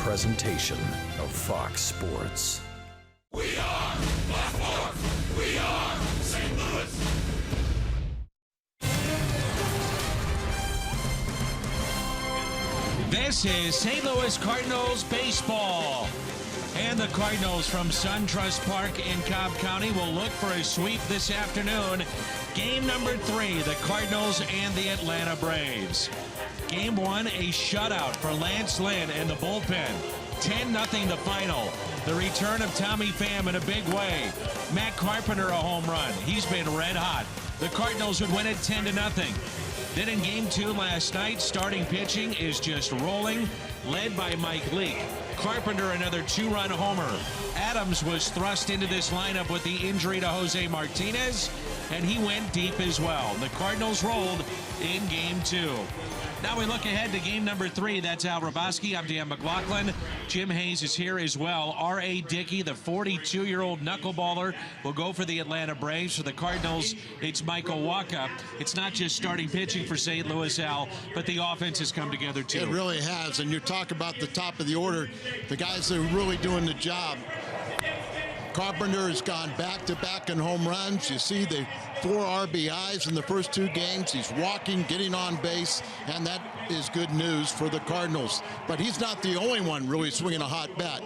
presentation of Fox Sports. We are Baltimore. We are St. Louis. This is St. Louis Cardinals baseball. And the Cardinals from SunTrust Park in Cobb County will look for a sweep this afternoon. Game number 3, the Cardinals and the Atlanta Braves. Game 1, a shutout for Lance Lynn and the bullpen. 10-0 the final. The return of Tommy Pham in a big way. Matt Carpenter a home run. He's been red hot. The Cardinals would win it 10-0. Then in Game 2 last night, starting pitching is just rolling, led by Mike Leake. Carpenter another 2-run homer. Adams was thrust into this lineup with the injury to Jose Martinez, and he went deep as well. The Cardinals rolled in Game 2. Now we look ahead to game number 3. That's Al Raboski. I'm Dan McLaughlin. Jim Hayes is here as well. R.A. Dickey, the 42-year-old knuckleballer, will go for the Atlanta Braves. For the Cardinals, it's Michael Wacha. It's not just starting pitching for St. Louis, Al, but the offense has come together too. It really has, and you talk about the top of the order, the guys that are really doing the job. Carpenter has gone back-to-back in home runs. You see the 4 RBIs in the first 2 games. He's walking, getting on base, and that is good news for the Cardinals. But he's not the only one really swinging a hot bat.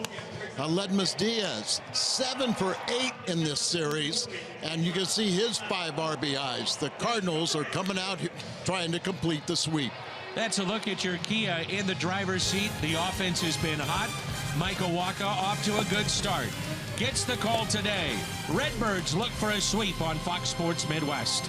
Ledmus Diaz, 7 for 8 in this series, and you can see his 5 RBIs. The Cardinals are coming out trying to complete the sweep. That's a look at your Kia in the driver's seat. The offense has been hot. Michael Wacha off to a good start. Gets the call today. Redbirds look for a sweep on Fox Sports Midwest.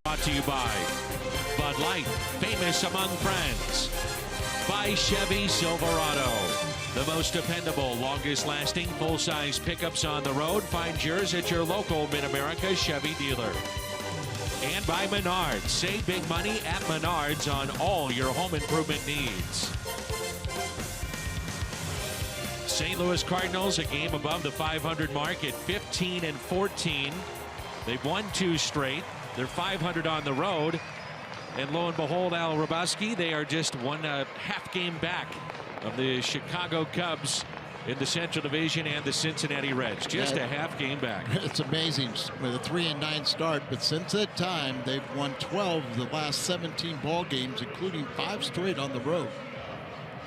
Brought to you by Bud Light, famous among friends. By Chevy Silverado, the most dependable, longest-lasting, full-size pickups on the road. Find yours at your local Mid-America Chevy dealer. And by Menards. Save big money at Menards on all your home improvement needs. St. Louis Cardinals, a game above the 500 mark at 15-14. They've won 2 straight. They're 500 on the road. And lo and behold, Al Robaski, they are just 1.5 game back of the Chicago Cubs in the Central Division and the Cincinnati Reds. Just a half game back. It's amazing with a 3-9 start, but since that time, they've won 12 of the last 17 ball games, including 5 straight on the road.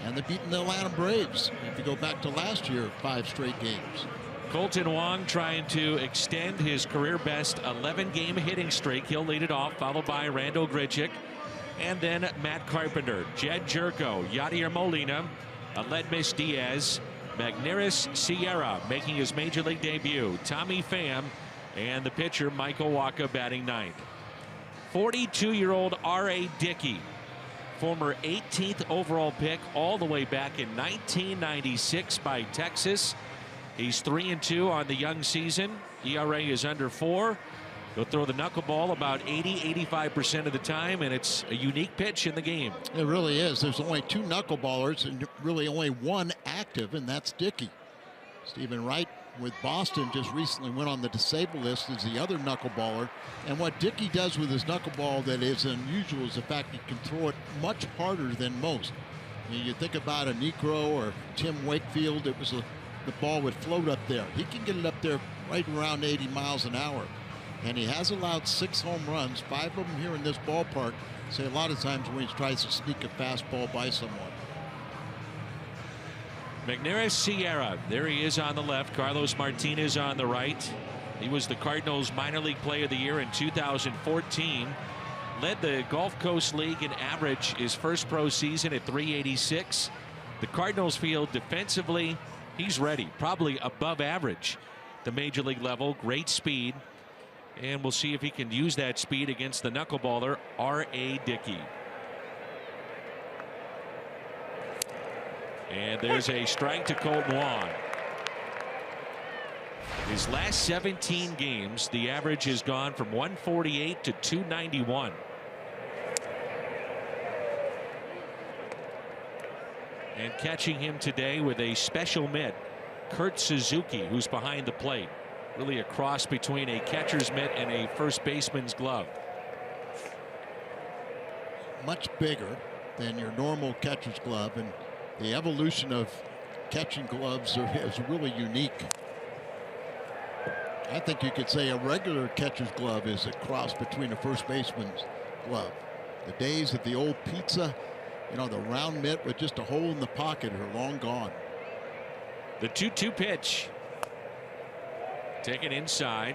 And they've beaten the Atlanta Braves. If you go back to last year, 5 straight games. Colton Wong trying to extend his career best 11-game hitting streak. He'll lead it off, followed by Randall Grichuk, and then Matt Carpenter, Jed Jerko, Yadier Molina, Aledmys Diaz, Magneuris Sierra making his major league debut, Tommy Pham, and the pitcher Michael Wacha batting 9th. 42-year-old R.A. Dickey, former 18th overall pick all the way back in 1996 by Texas. He's 3-2 on the young season. ERA is under 4. He'll throw the knuckleball about 80-85% of the time, and it's a unique pitch in the game. It really is. There's only 2 knuckleballers and really only 1 active, and that's Dickey. Stephen Wright with Boston just recently went on the disabled list as the other knuckleballer. And what Dickey does with his knuckleball that is unusual is the fact he can throw it much harder than most. I mean, you think about a Negro or Tim Wakefield, it was the ball would float up there. He can get it up there right around 80 miles an hour. And he has allowed 6 home runs, 5 of them here in this ballpark. Say a lot of times when he tries to sneak a fastball by someone. Magneuris Sierra, there he is on the left. Carlos Martinez on the right. He was the Cardinals minor league player of the year in 2014. Led the Gulf Coast League in average his first pro season at .386. The Cardinals feel defensively he's ready, probably above average. The major league level, great speed. And we'll see if he can use that speed against the knuckleballer, R.A. Dickey. And there's a strike to Colton Wong. His last 17 games, the average has gone from 148 to 291. And catching him today with a special mitt, Kurt Suzuki, who's behind the plate. Really a cross between a catcher's mitt and a first baseman's glove. Much bigger than your normal catcher's glove, and the evolution of catching gloves is really unique. I think you could say a regular catcher's glove is a cross between a first baseman's glove. The days of the old pizza, you know, the round mitt with just a hole in the pocket are long gone. The 2-2 pitch. Taken inside.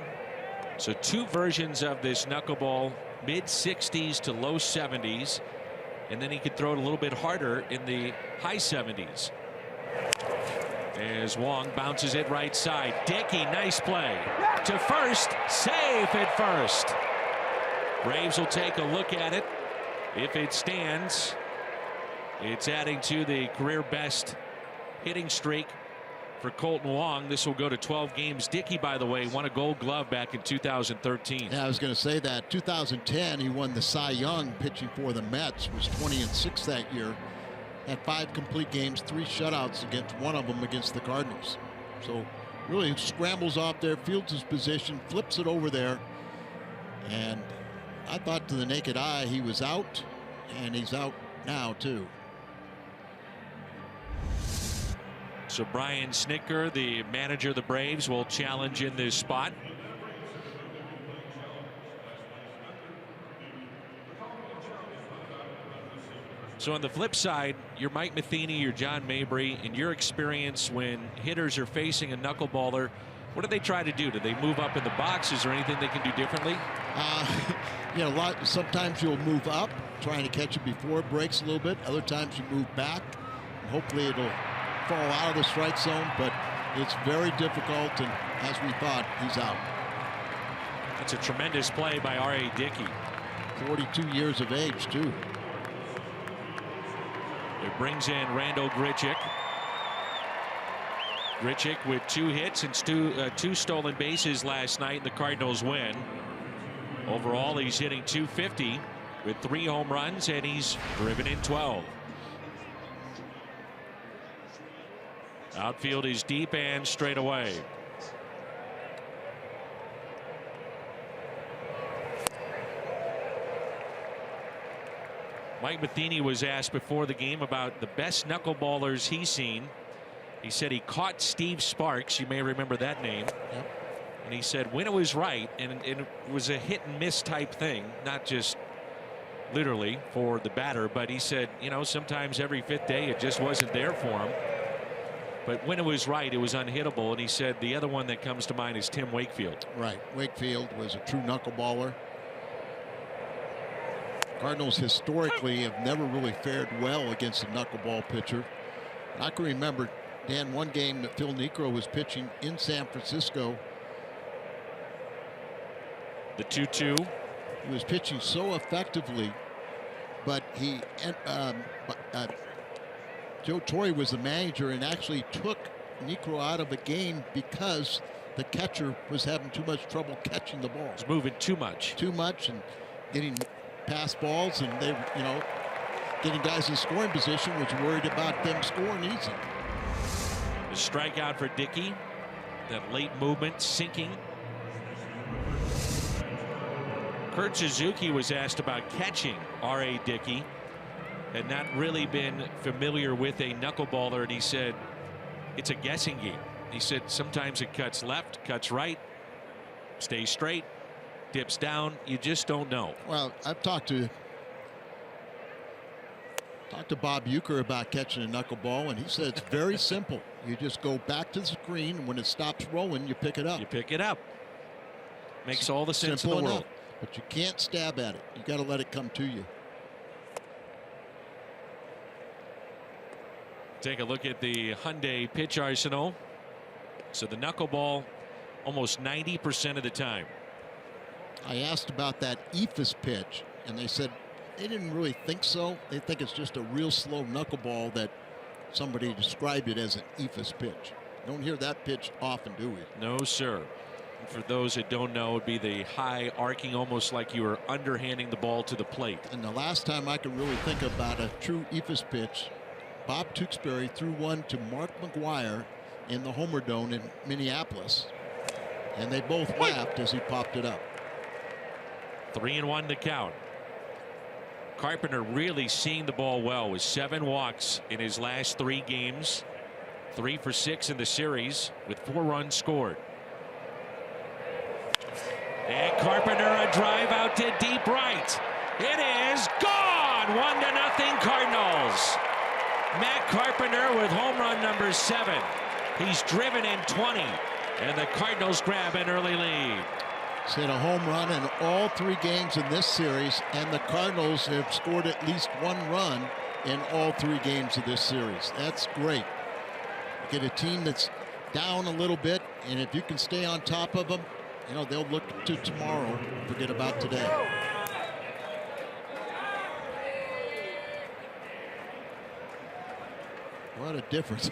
So 2 versions of this knuckleball, mid-60s to low 70s. And then he could throw it a little bit harder in the high 70s. As Wong bounces it right side. Dickey, nice play. To first, safe at first. Braves will take a look at it. If it stands, it's adding to the career best hitting streak for Colton Wong. This will go to 12 games. Dickey, by the way, won a Gold Glove back in 2013. Yeah, I was going to say that. 2010, he won the Cy Young pitching for the Mets. Was 20-6 that year. Had 5 complete games, 3 shutouts against, one of them against the Cardinals. So really scrambles off there, fields his position, flips it over there. And I thought to the naked eye he was out, and he's out now too. So Brian Snitker, the manager of the Braves, will challenge in this spot. So on the flip side, you're Mike Matheny, you're John Mabry. In your experience, when hitters are facing a knuckleballer, what do they try to do? Do they move up in the box? Is there anything they can do differently? You know, sometimes you'll move up, trying to catch it before it breaks a little bit. Other times you move back. And hopefully it'll fall out of the strike zone, but it's very difficult, and as we thought, he's out. That's a tremendous play by R.A. Dickey. 42 years of age, too. It brings in Randall Grichuk. Grichuk with 2 hits and 2 stolen bases last night. The Cardinals win. Overall, he's hitting .250 with 3 home runs, and he's driven in 12. Outfield is deep and straight away. Mike Matheny was asked before the game about the best knuckleballers he's seen. He said he caught Steve Sparks. You may remember that name. Yep. And he said when it was right, and it was a hit and miss type thing, not just literally for the batter, but he said, you know, sometimes every fifth day it just wasn't there for him. But when it was right, it was unhittable. And he said the other one that comes to mind is Tim Wakefield. Right. Wakefield was a true knuckleballer. Cardinals historically have never really fared well against a knuckleball pitcher. I can remember, Dan, one game that Phil Niekro was pitching in San Francisco. The 2-2. He was pitching so effectively, but Joe Torre was the manager and actually took Niekro out of the game because the catcher was having too much trouble catching the ball. He's moving too much. Too much and getting pass balls, and they, you know, getting guys in scoring position, was worried about them scoring easy. The strikeout for Dickey. That late movement sinking. Kurt Suzuki was asked about catching R.A. Dickey. Had not really been familiar with a knuckleballer, and he said it's a guessing game. He said sometimes it cuts left, cuts right, stays straight, dips down. You just don't know. Well, I've talked to Bob Uecker about catching a knuckleball, and he said it's very simple. You just go back to the screen, and when it stops rolling, you pick it up. You pick it up. Makes all the sense in the world. But you can't stab at it. You got to let it come to you. Take a look at the Hyundai pitch arsenal. So the knuckleball almost 90% of the time. I asked about that ephus pitch, and they said they didn't really think so. They think it's just a real slow knuckleball that somebody described it as an ephus pitch. Don't hear that pitch often, do we? No, sir. And for those that don't know, it would be the high arcing, almost like you were underhanding the ball to the plate. And the last time I can really think about a true ephus pitch, Bob Tewksbury threw one to Mark McGwire in the Homer Dome in Minneapolis, and they both laughed as he popped it up. 3-1 to count. Carpenter really seeing the ball well with 7 walks in his last 3 games. 3 for 6 in the series with 4 runs scored. And Carpenter, a drive out to deep right. It is gone. 1-0 Cardinals. Matt Carpenter with home run number 7. He's driven in 20, and the Cardinals grab an early lead. He's hit a home run in all 3 games in this series, and the Cardinals have scored at least 1 run in all 3 games of this series. That's great. You get a team that's down a little bit, and if you can stay on top of them, you know, they'll look to tomorrow, forget about today. What a difference.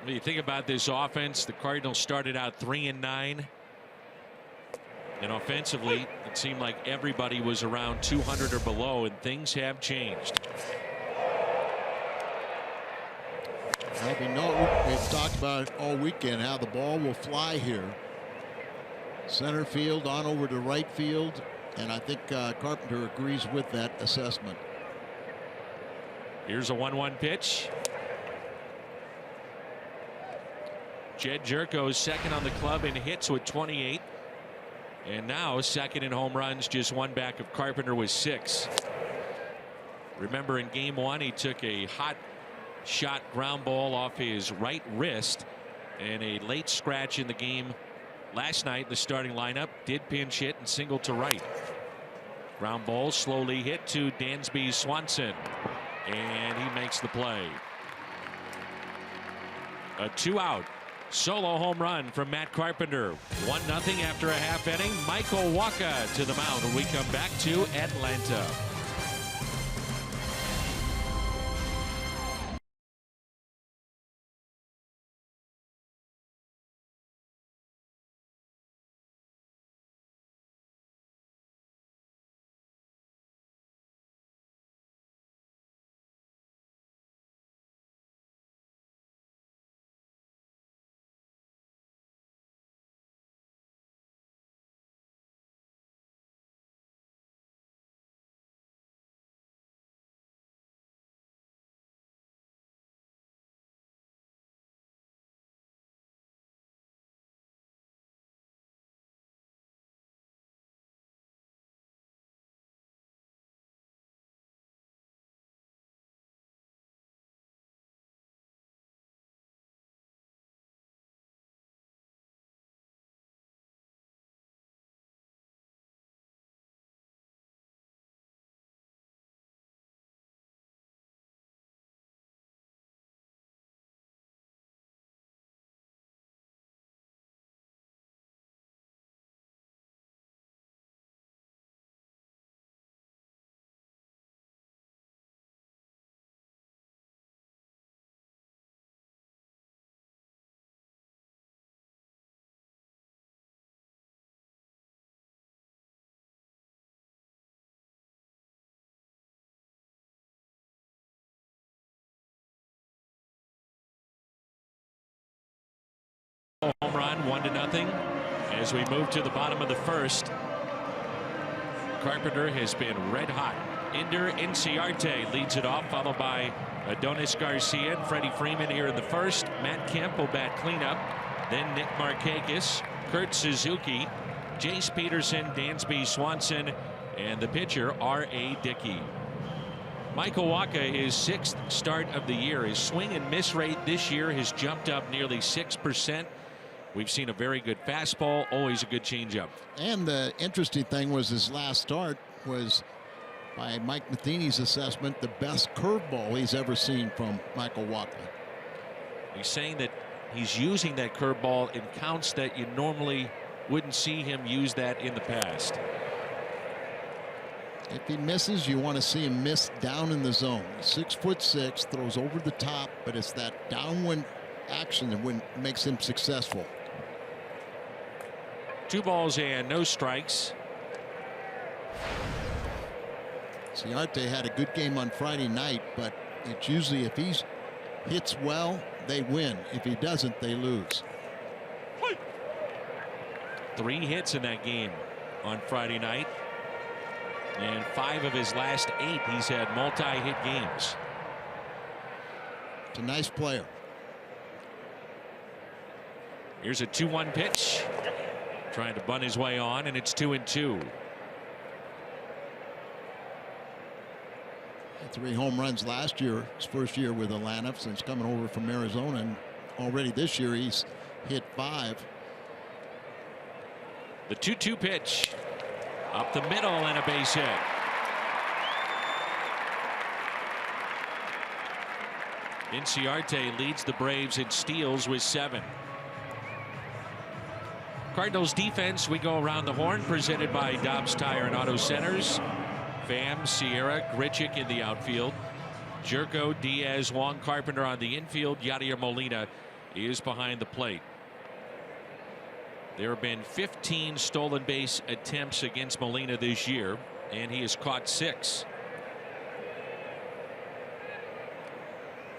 When you think about this offense, the Cardinals started out 3-9. And offensively, it seemed like everybody was around 200 or below, and things have changed. Well, we know, we've talked about it all weekend, how the ball will fly here. Center field on over to right field, and I think Carpenter agrees with that assessment. Here's a 1-1 pitch. Jed Jerko's second on the club in hits with 28. And now second in home runs, just 1 back of Carpenter with 6. Remember in game 1, he took a hot shot ground ball off his right wrist, and a late scratch in the game last night in the starting lineup. Did pinch hit and single to right. Ground ball slowly hit to Dansby Swanson, and he makes the play. A 2-out solo home run from Matt Carpenter. 1-0 after a half inning. Michael Wacha to the mound when we come back to Atlanta. run, 1-0. As we move to the bottom of the first, Carpenter has been red hot. Ender Inciarte leads it off, followed by Adonis Garcia and Freddie Freeman here in the first. Matt Kemp will bat cleanup. Then Nick Markakis, Kurt Suzuki, Jace Peterson, Dansby Swanson, and the pitcher R.A. Dickey. Michael Wacha, his 6th start of the year. His swing and miss rate this year has jumped up nearly 6%. We've seen a very good fastball, always a good changeup. And the interesting thing was his last start was, by Mike Matheny's assessment, the best curveball he's ever seen from Michael Wacha. He's saying that he's using that curveball in counts that you normally wouldn't see him use that in the past. If he misses, you want to see him miss down in the zone. 6'6", throws over the top, but it's that downwind action that makes him successful. 2 balls and no strikes. Ciarte had a good game on Friday night, but it's usually if he hits well, they win. If he doesn't, they lose. 3 hits in that game on Friday night. And 5 of his last 8, he's had multi-hit games. It's a nice player. Here's a 2-1 pitch. Trying to bunt his way on, and it's 2-2. 3 home runs last year, his first year with Atlanta since coming over from Arizona, and already this year he's hit 5. The 2-2 pitch. Up the middle and a base hit. Inciarte leads the Braves in steals with 7. Cardinals defense, we go around the horn, presented by Dobbs Tire and Auto Centers. Pham, Sierra, Grichuk in the outfield. Jerko, Diaz, Wong, Carpenter on the infield. Yadier Molina is behind the plate. There have been 15 stolen base attempts against Molina this year, and he has caught 6.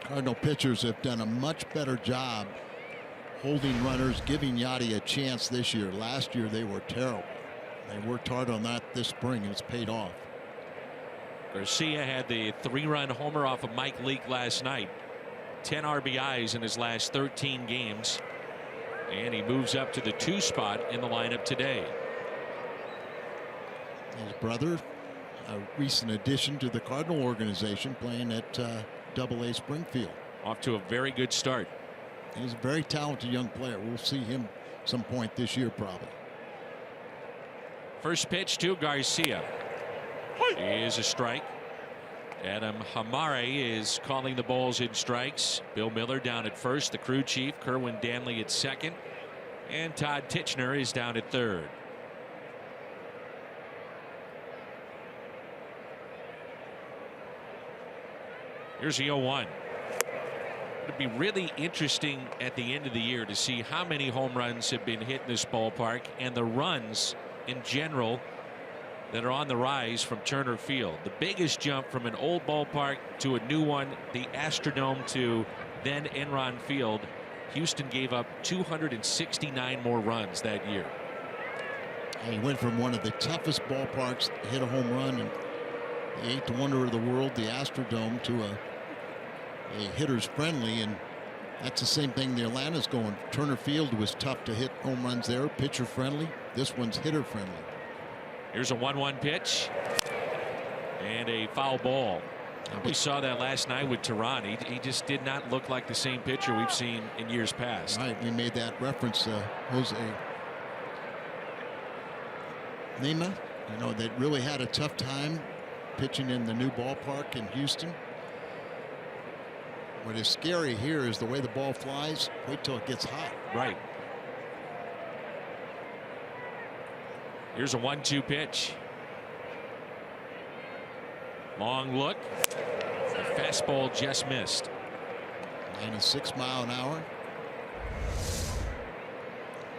Cardinal pitchers have done a much better job holding runners, giving Yadi a chance this year. Last year they were terrible. They worked hard on that this spring, and it's paid off. Garcia had the 3-run homer off of Mike Leake last night. 10 RBIs in his last 13 games. And he moves up to the 2 spot in the lineup today. His brother, a recent addition to the Cardinal organization, playing at AA Springfield. Off to a very good start. He's a very talented young player. We'll see him some point this year probably. First pitch to Garcia is a strike. Adam Hamare is calling the balls in strikes. Bill Miller down at first, the crew chief, Kerwin Danley at second, and Todd Titchener is down at third. Here's the 0-1. It'll be really interesting at the end of the year to see how many home runs have been hit in this ballpark and the runs in general that are on the rise from Turner Field. The biggest jump from an old ballpark to a new one, the Astrodome to then Enron Field. Houston gave up 269 more runs that year. He went from one of the toughest ballparks to hit a home run and the 8th wonder of the world, the Astrodome, to a hitter's friendly, and that's the same thing the Atlanta's going. Turner Field was tough to hit home runs there, pitcher friendly. This one's hitter friendly. Here's a 1-1 pitch and a foul ball. We saw that last night with Tehran. He just did not look like the same pitcher we've seen in years past. Right, we made that reference. Jose Lima, that really had a tough time pitching in the new ballpark in Houston. What is scary here is the way the ball flies. Wait till it gets hot. Right. Here's a 1-2 pitch. Long look. The fastball just missed. 96 mile an hour.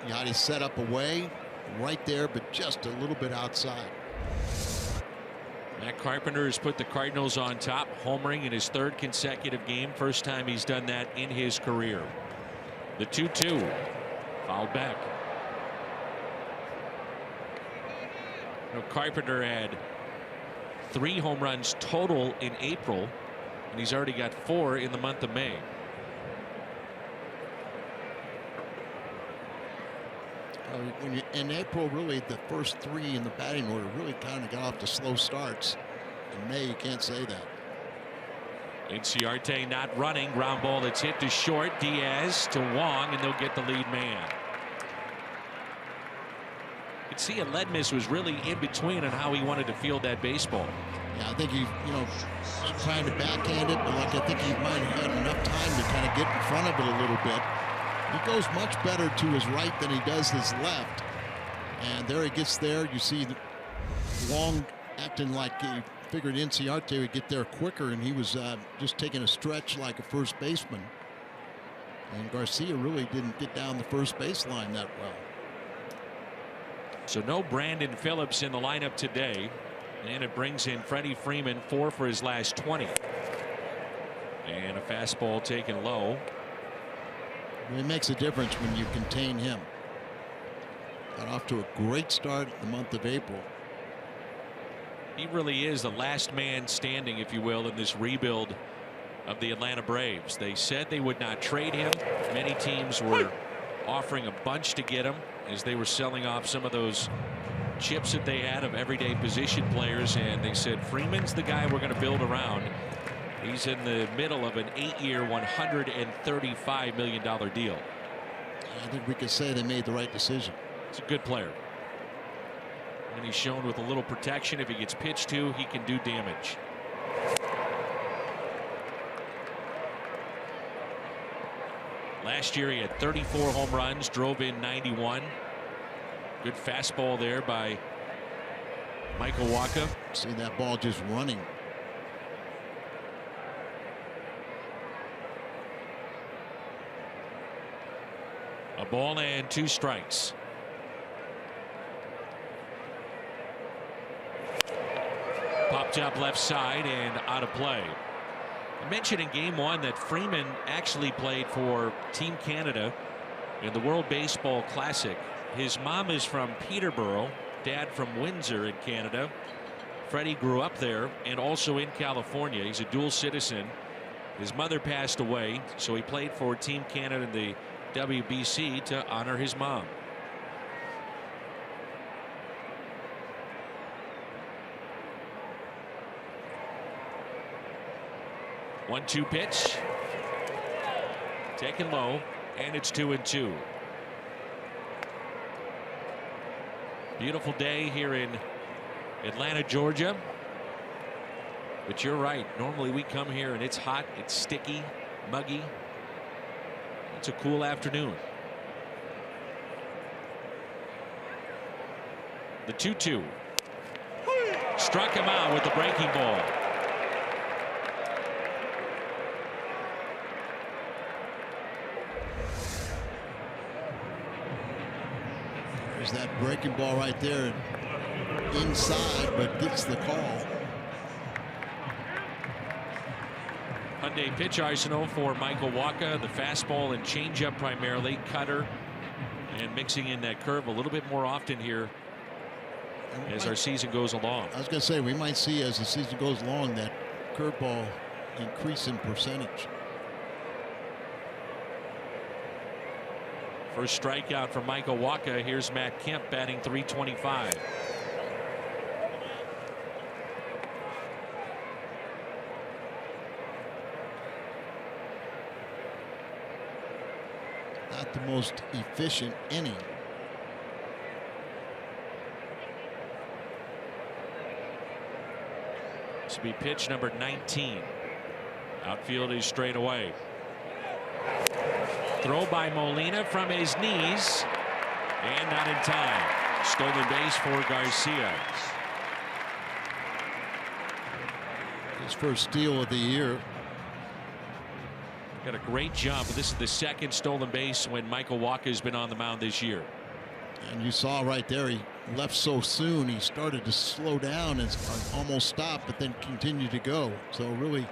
Yadi set up away right there, but just a little bit outside. Matt Carpenter has put the Cardinals on top, homering in his 3rd consecutive game. First time he's done that in his career. The 2-2 Fouled back. Carpenter had 3 home runs total in April, and he's already got 4 in the month of May. In April, really, the first 3 in the batting order really kind of got off to slow starts. In May, you can't say that. Inciarte not running. Ground ball that's hit to short. Diaz to Wong, and they'll get the lead man. You could see Aledmus was really in between on how he wanted to field that baseball. Yeah, I think he, trying to backhand it, but I think he might have had enough time to kind of get in front of it a little bit. He goes much better to his right than he does his left. And there he gets there. You see Wong acting like he figured Inciarte would get there quicker, and he was just taking a stretch like a first baseman. And Garcia really didn't get down the first baseline that well. So no Brandon Phillips in the lineup today. And it brings in Freddie Freeman, 4 for his last 20. And a fastball taken low. It makes a difference when you contain him. Got off to a great start the month of April. He really is the last man standing, if you will, in this rebuild of the Atlanta Braves. They said they would not trade him. Many teams were offering a bunch to get him as they were selling off some of those chips that they had of everyday position players, and they said Freeman's the guy we're going to build around. He's in the middle of an 8-year, $135 million deal. I think we could say they made the right decision. He's a good player. And he's shown with a little protection, if he gets pitched to, he can do damage. Last year he had 34 home runs, drove in 91. Good fastball there by Michael Wacha. See that ball just running. A ball and 2 strikes. Popped up left side and out of play. I mentioned in game 1 that Freeman actually played for Team Canada in the World Baseball Classic. His mom is from Peterborough, dad from Windsor in Canada. Freddie grew up there and also in California. He's a dual citizen. His mother passed away, so he played for Team Canada in the WBC to honor his mom. One-two pitch. Taken low, and it's 2-2. Beautiful day here in Atlanta, Georgia. But you're right. Normally we come here and it's hot, it's sticky, muggy. It's a cool afternoon. The 2-2. Struck him out with the breaking ball. There's that breaking ball right there inside, but gets the call. Hyundai pitch arsenal for Michael Wacha. The fastball and changeup primarily, cutter, and mixing in that curve a little bit more often here as our season goes along. I was going to say, we might see as the season goes along that curveball increase in percentage. First strikeout for Michael Wacha. Here's Matt Kemp batting .325. Not the most efficient inning. This will be pitch number 19. Outfield is straight away. Throw by Molina from his knees, and not in time. Stolen base for Garcia. His first steal of the year. Got a great jump. This is the second stolen base when Michael Wacha has been on the mound this year. And you saw right there, he left so soon. He started to slow down and almost stopped, but then continued to go. So really,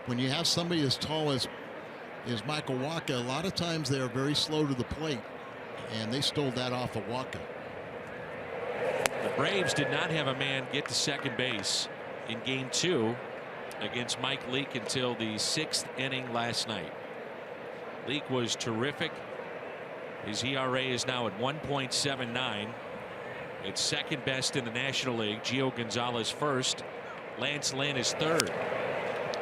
when you have somebody as tall as Michael Wacha, a lot of times they are very slow to the plate. and they stole that off of Walker. The Braves did not have a man get to second base in Game 2 against Mike Leake until the 6th inning last night. Leake was terrific. His ERA is now at 1.79. It's second best in the National League. Gio Gonzalez first. Lance Lynn is third.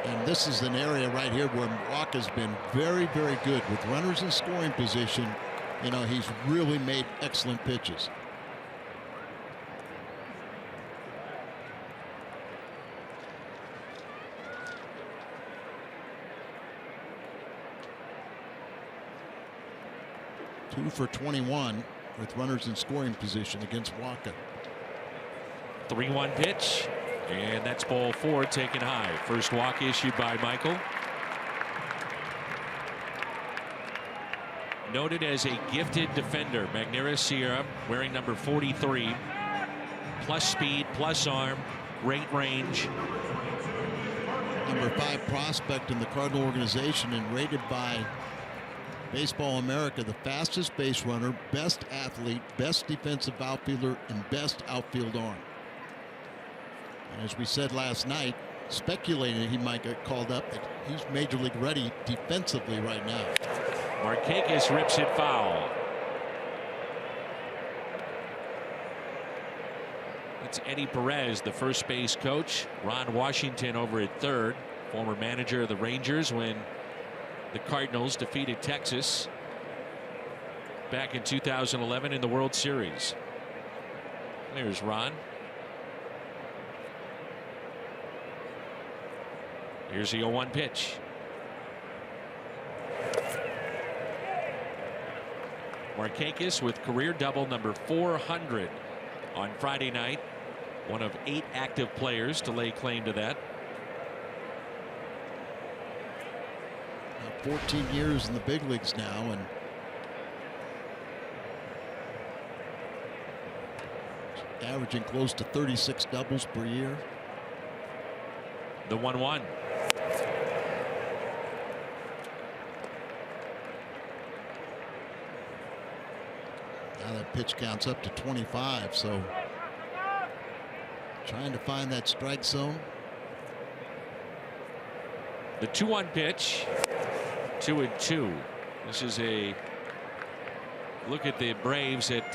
And this is an area right here where Walker's been very, very good with runners in scoring position. You know, he's really made excellent pitches. Two for 21 with runners in scoring position against Walker. 3-1 pitch, and that's ball 4 taken high. First walk issued by Michael. Noted as a gifted defender, Magneuris Sierra, wearing number 43. Plus speed, plus arm, great range. Number 5 prospect in the Cardinal organization and rated by Baseball America the fastest base runner, best athlete, best defensive outfielder, and best outfield arm. And as we said last night, speculating he might get called up, that he's major league ready defensively right now. Markakis rips it foul. It's Eddie Perez, the first base coach. Ron Washington over at third, former manager of the Rangers when the Cardinals defeated Texas back in 2011 in the World Series. There's Ron. Here's the 0-1 pitch. Markakis with career double number 400 on Friday night. One of 8 active players to lay claim to that. 14 years in the big leagues now, and averaging close to 36 doubles per year. The 1-1. Now that pitch counts up to 25, so trying to find that strike zone. The 2-1 pitch. 2-2. This is a look at the Braves at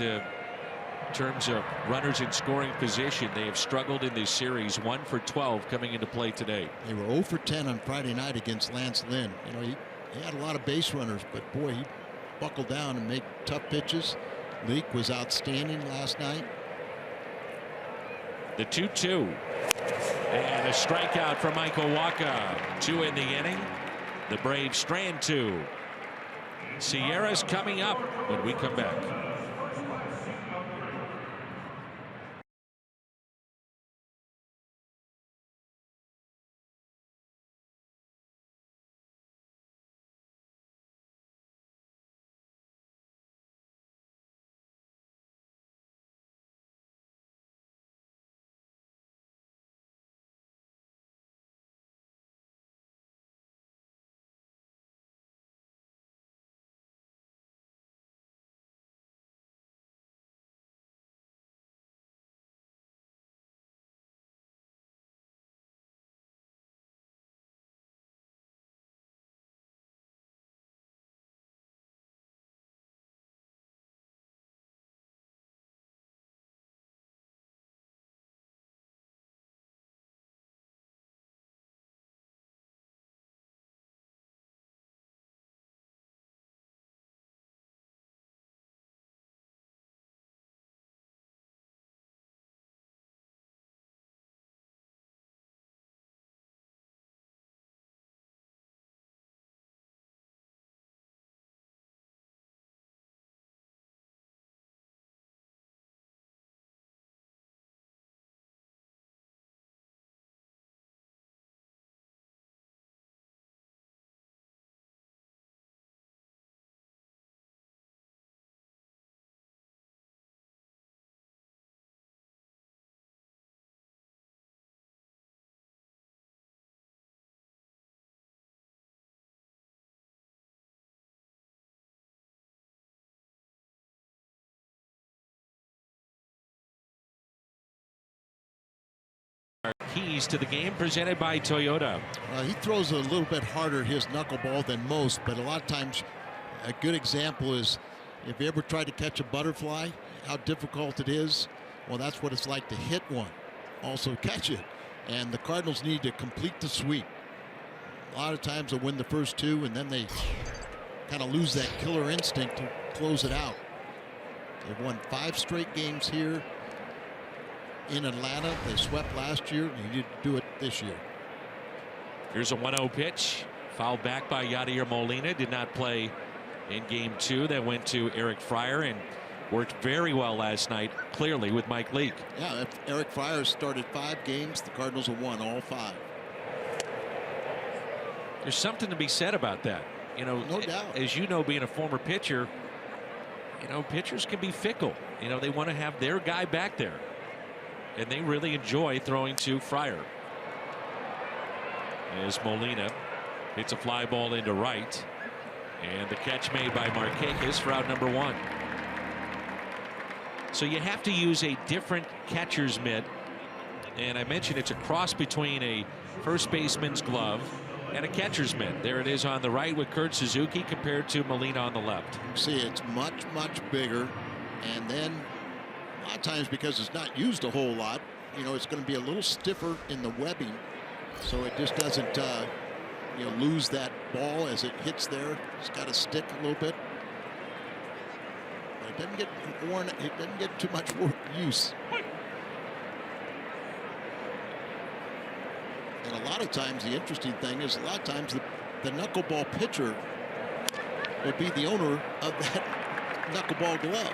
terms of runners in scoring position. They have struggled in this series. 1 for 12 coming into play today. They were 0 for 10 on Friday night against Lance Lynn. You know, he had a lot of base runners, but boy, he buckled down and made tough pitches. Leake was outstanding last night. The 2-2. And a strikeout from Michael Wacha. 2 in the inning. The Braves strand 2. Sierra's coming up when we come back. keys to the game, presented by Toyota. He throws a little bit harder his knuckleball than most, but a lot of times a good example is if you ever try to catch a butterfly, how difficult it is. Well, that's what it's like to hit one, also catch it. And the Cardinals need to complete the sweep. A lot of times they'll win the first two, and then they kind of lose that killer instinct to close it out. They've won 5 straight games here in Atlanta. They swept last year, and they need to do it this year. Here's a 1-0 pitch. Fouled back by Yadier Molina. Did not play in game 2. That went to Eric Fryer and worked very well last night, clearly, with Mike Leake. Yeah, if Eric Fryer started 5 games, the Cardinals have won all 5. There's something to be said about that. You know, no doubt. As you know, being a former pitcher, you know, pitchers can be fickle. You know, they want to have their guy back there. And they really enjoy throwing to Fryer. As Molina hits a fly ball into right. And the catch made by Marquez for out number 1. So you have to use a different catcher's mitt. And I mentioned it's a cross between a first baseman's glove and a catcher's mitt. There it is on the right with Kurt Suzuki compared to Molina on the left. See, it's much, much bigger. And then a lot of times, because it's not used a whole lot, you know, it's going to be a little stiffer in the webbing. So it just doesn't, you know, lose that ball as it hits there. It's got to stick a little bit. But it doesn't get worn, it doesn't get too much use. And a lot of times, the interesting thing is, a lot of times the knuckleball pitcher would be the owner of that knuckleball glove.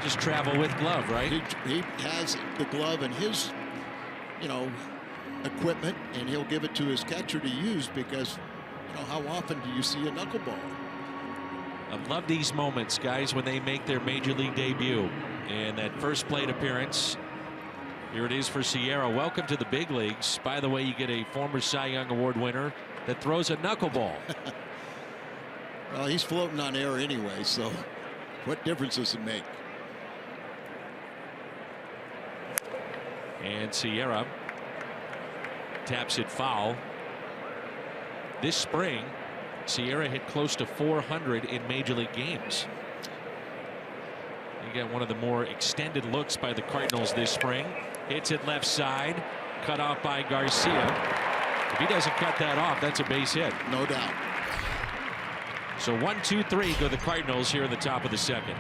Just travel with glove, right? He has the glove in his, you know, equipment, and he'll give it to his catcher to use, because, you know, how often do you see a knuckleball? I love these moments, guys, when they make their major league debut. And that first plate appearance, here it is for Sierra. Welcome to the big leagues. By the way, you get a former Cy Young Award winner that throws a knuckleball. Well, he's floating on air anyway, so what difference does it make? And Sierra taps it foul. This spring, Sierra hit close to 400 in major league games. You got one of the more extended looks by the Cardinals this spring. Hits it left side, cut off by Garcia. If he doesn't cut that off, that's a base hit. No doubt. So 1-2-3 go the Cardinals here in the top of the second.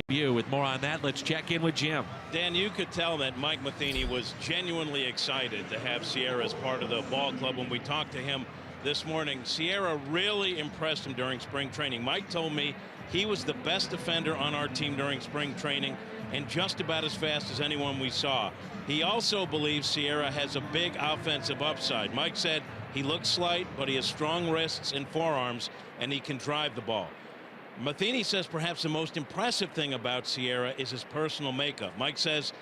With more on that, let's check in with Jim. Dan, you could tell that Mike Matheny was genuinely excited to have Sierra as part of the ball club. When we talked to him this morning, Sierra really impressed him during spring training. Mike told me he was the best defender on our team during spring training and just about as fast as anyone we saw. He also believes Sierra has a big offensive upside. Mike said he looks slight, but he has strong wrists and forearms, and he can drive the ball. Matheny says perhaps the most impressive thing about Sierra is his personal makeup. Mike says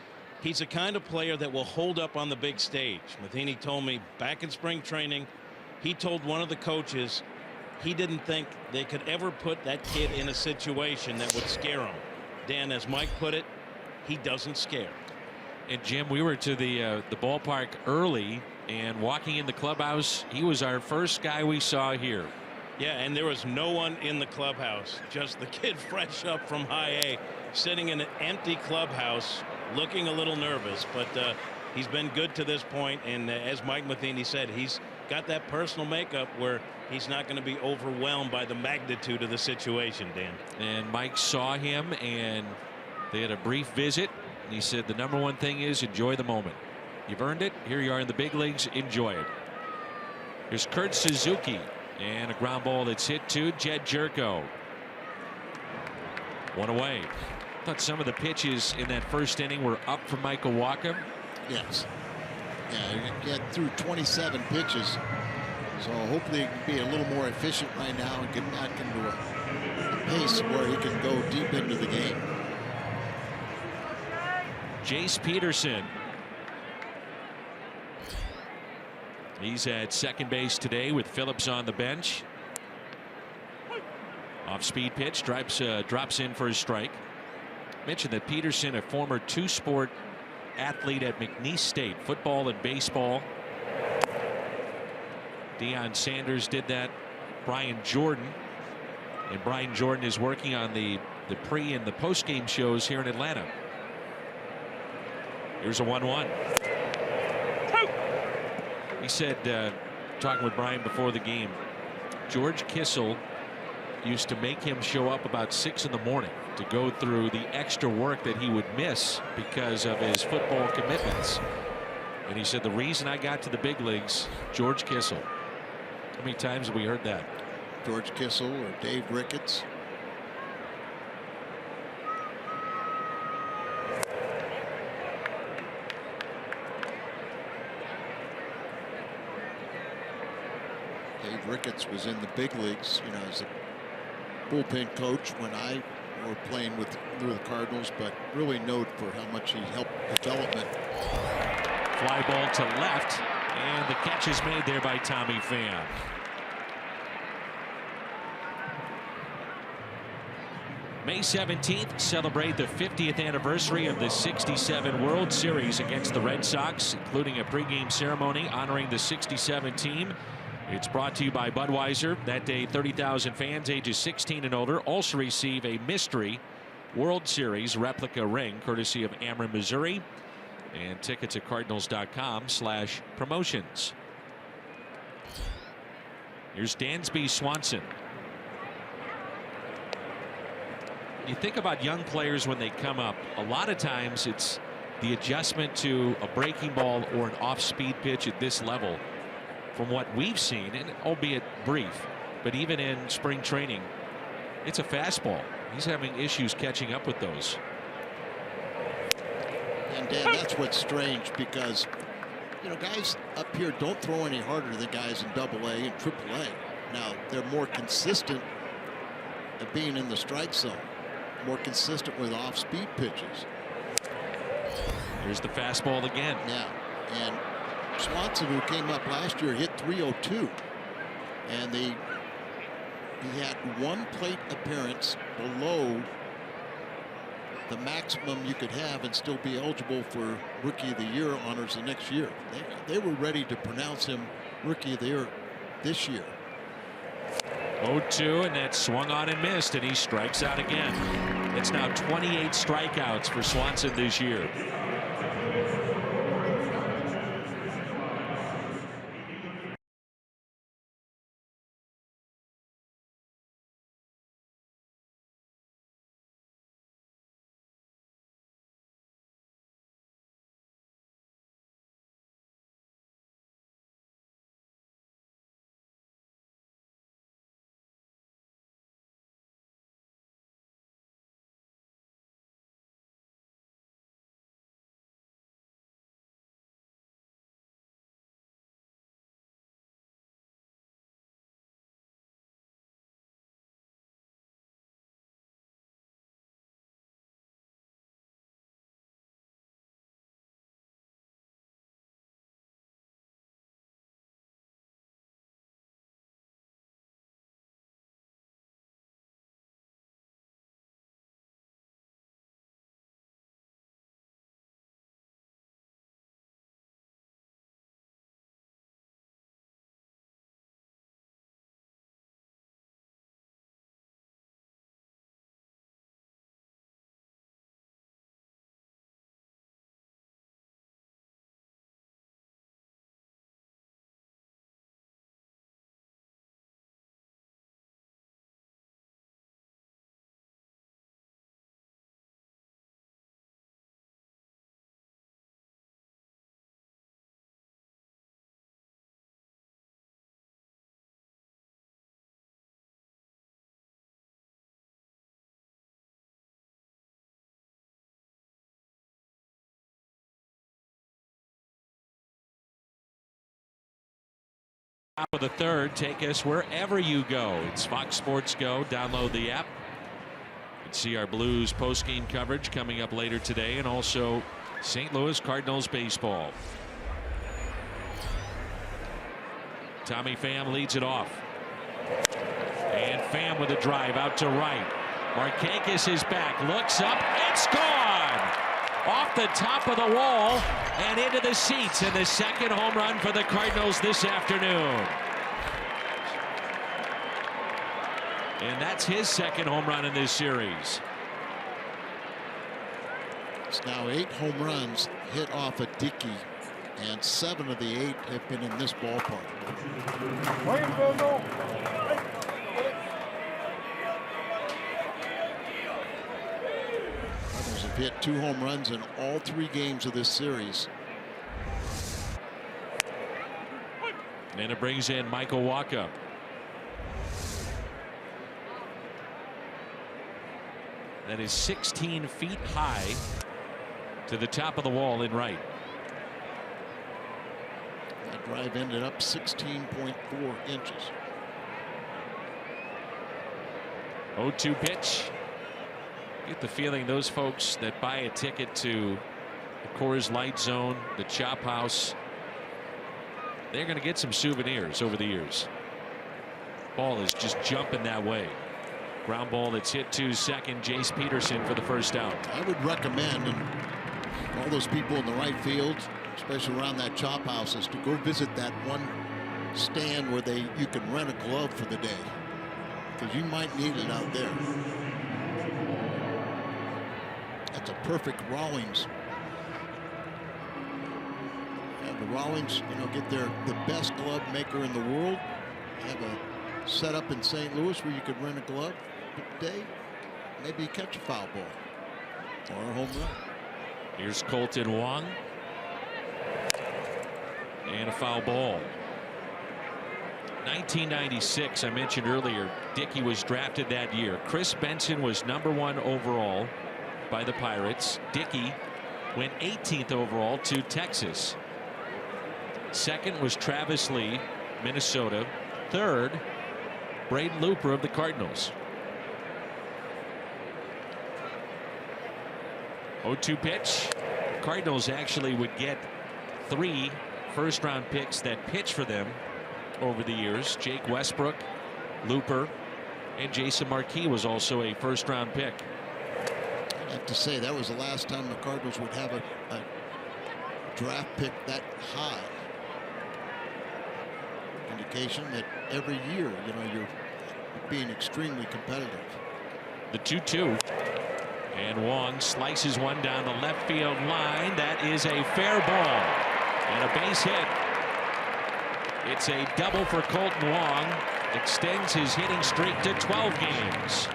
he's the kind of player that will hold up on the big stage. Matheny told me back in spring training, he told one of the coaches he didn't think they could ever put that kid in a situation that would scare him. Dan, as Mike put it, he doesn't scare. And Jim, we were to the ballpark early, and walking in the clubhouse, he was our first guy we saw here. Yeah, and there was no one in the clubhouse, just the kid fresh up from high A, sitting in an empty clubhouse, looking a little nervous, but he's been good to this point, and as Mike Matheny said, he's got that personal makeup where he's not going to be overwhelmed by the magnitude of the situation, Dan. And Mike saw him, and they had a brief visit, and he said the #1 thing is enjoy the moment. You've earned it. Here you are in the big leagues. Enjoy it. Here's Kurt Suzuki, and a ground ball that's hit to Jed Jerko. One away. I thought some of the pitches in that first inning were up from Michael Walker. Yes. Yeah, he got through 27 pitches. So hopefully he can be a little more efficient right now and get back into a pace where he can go deep into the game. Jace Peterson. He's at second base today with Phillips on the bench. Off speed pitch, drops in for a strike. Mentioned that Peterson, a former two-sport athlete at McNeese State, football and baseball. Deion Sanders did that. Brian Jordan. And Brian Jordan is working on the pre and the post game shows here in Atlanta. Here's a 1-1. He said, talking with Brian before the game, George Kissel used to make him show up about 6 in the morning to go through the extra work that he would miss because of his football commitments. And he said the reason I got to the big leagues, George Kissel. How many times have we heard that? George Kissel or Dave Ricketts. Dave Ricketts was in the big leagues, you know, as a bullpen coach when I were playing with the Cardinals, but really known for how much he helped development. Fly ball to left, and the catch is made there by Tommy Pham. May 17th, celebrate the 50th anniversary of the '67 World Series against the Red Sox, including a pregame ceremony honoring the '67 team. It's brought to you by Budweiser. That day, 30,000 fans ages 16 and older also receive a mystery World Series replica ring courtesy of Ameren, Missouri. And tickets at cardinals.com/promotions. Here's Dansby Swanson. You think about young players when they come up, a lot of times it's the adjustment to a breaking ball or an off-speed pitch at this level. From what we've seen, and albeit brief, but even in spring training, it's a fastball. He's having issues catching up with those. And Dan, that's what's strange because, you know, guys up here don't throw any harder than guys in AA and AAA. Now, they're more consistent at being in the strike zone, more consistent with off-speed pitches. Here's the fastball again. Yeah, and Swanson, who came up last year, hit .302, and he had one plate appearance below the maximum you could have and still be eligible for Rookie of the Year honors the next year. They were ready to pronounce him Rookie of the Year this year. 0-2, and that swung on and missed, and he strikes out again. It's now 28 strikeouts for Swanson this year. Top of the third, take us wherever you go. It's Fox Sports Go. Download the app. You can see our Blues post-game coverage coming up later today, and also St. Louis Cardinals baseball. Tommy Pham leads it off. And Pham with a drive out to right. Markakis is back, looks up, it's gone! Off the top of the wall and into the seats, and the second home run for the Cardinals this afternoon. And that's his second home run in this series. It's now 8 home runs hit off of Dickey, and 7 of the 8 have been in this ballpark. Cardinals have hit 2 home runs in all 3 games of this series. And it brings in Michael Wacha. That is 16 feet high to the top of the wall in right. That drive ended up 16.4 inches. 0-2 pitch. Get the feeling those folks that buy a ticket to the Coors Light Zone, the Chop House, they're going to get some souvenirs over the years. Ball is just jumping that way. Ground ball that's hit to second. Jace Peterson for the first out. I would recommend, and all those people in the right field, especially around that Chop House, is to go visit that one stand where you can rent a glove for the day, because you might need it out there. That's a perfect Rawlings. Yeah, the Rawlings, get the best glove maker in the world. Have a setup in St. Louis where you could rent a glove day. Maybe you catch a foul ball or a home run. Here's Colton Wong. And a foul ball. 1996, I mentioned earlier, Dickey was drafted that year. Chris Benson was #1 overall by the Pirates. Dickey went 18th overall to Texas. Second was Travis Lee, Minnesota. Third, Braden Looper of the Cardinals. 0-2 pitch. Cardinals actually would get 3 first-round picks that pitch for them over the years. Jake Westbrook, Looper, and Jason Marquis was also a first-round pick. I'd have to say that was the last time the Cardinals would have a draft pick that high. Indication that every year, you're being extremely competitive. The 2-2. And Wong slices one down the left field line. That is a fair ball and a base hit. It's a double for Colton Wong. Extends his hitting streak to 12 games.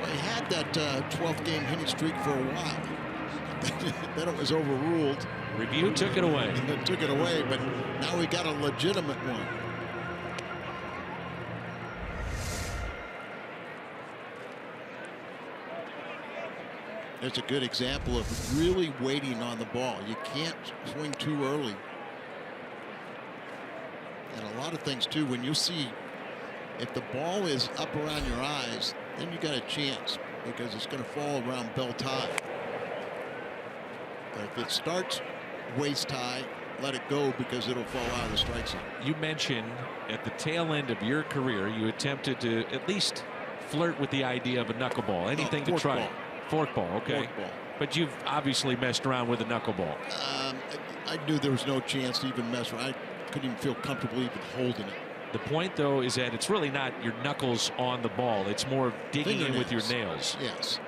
Well, he had that 12-game hitting streak for a while. Then it was overruled. Review took it away. It took it away, but now we got a legitimate one. It's a good example of really waiting on the ball. You can't swing too early. And a lot of things too, when you see if the ball is up around your eyes, then you got a chance because it's going to fall around belt high. But if it starts waist high, let it go because it'll fall out of the strike zone. You mentioned at the tail end of your career, you attempted to at least flirt with the idea of a knuckleball. Anything to try. Forkball, okay. Forkball. But you've obviously messed around with a knuckleball. I knew there was no chance to even mess around. I couldn't even feel comfortable even holding it. The point, though, is that it's really not your knuckles on the ball. It's more digging in with your nails. Yes.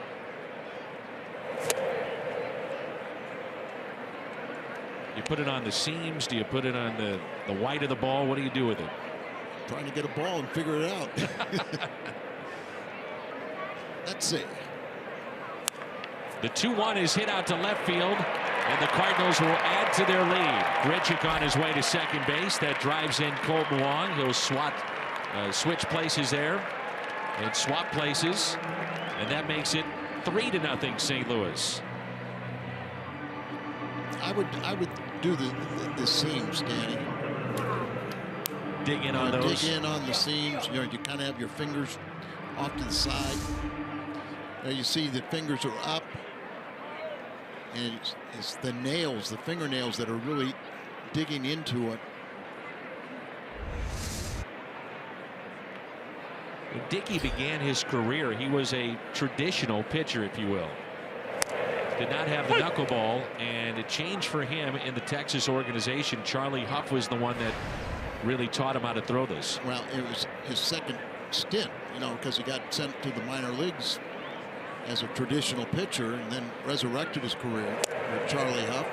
You put it on the seams? Do you put it on the white of the ball? What do you do with it? Trying to get a ball and figure it out. Let's see. The 2-1 is hit out to left field, and the Cardinals will add to their lead. Grichuk on his way to second base. That drives in Colton Wong. He'll switch places there and swap places, and that makes it 3-0 St. Louis. I would do the seams, Danny. dig in on those. Dig in on the seams. You know, you kind of have your fingers off to the side. There you see the fingers are up, and it's the nails, the fingernails, that are really digging into it. When Dickey began his career, he was a traditional pitcher, if you will. Did not have the knuckleball, and it changed for him in the Texas organization. Charlie Huff was the one that really taught him how to throw this. Well, it was his second stint, you know, because he got sent to the minor leagues as a traditional pitcher and then resurrected his career with Charlie Huff.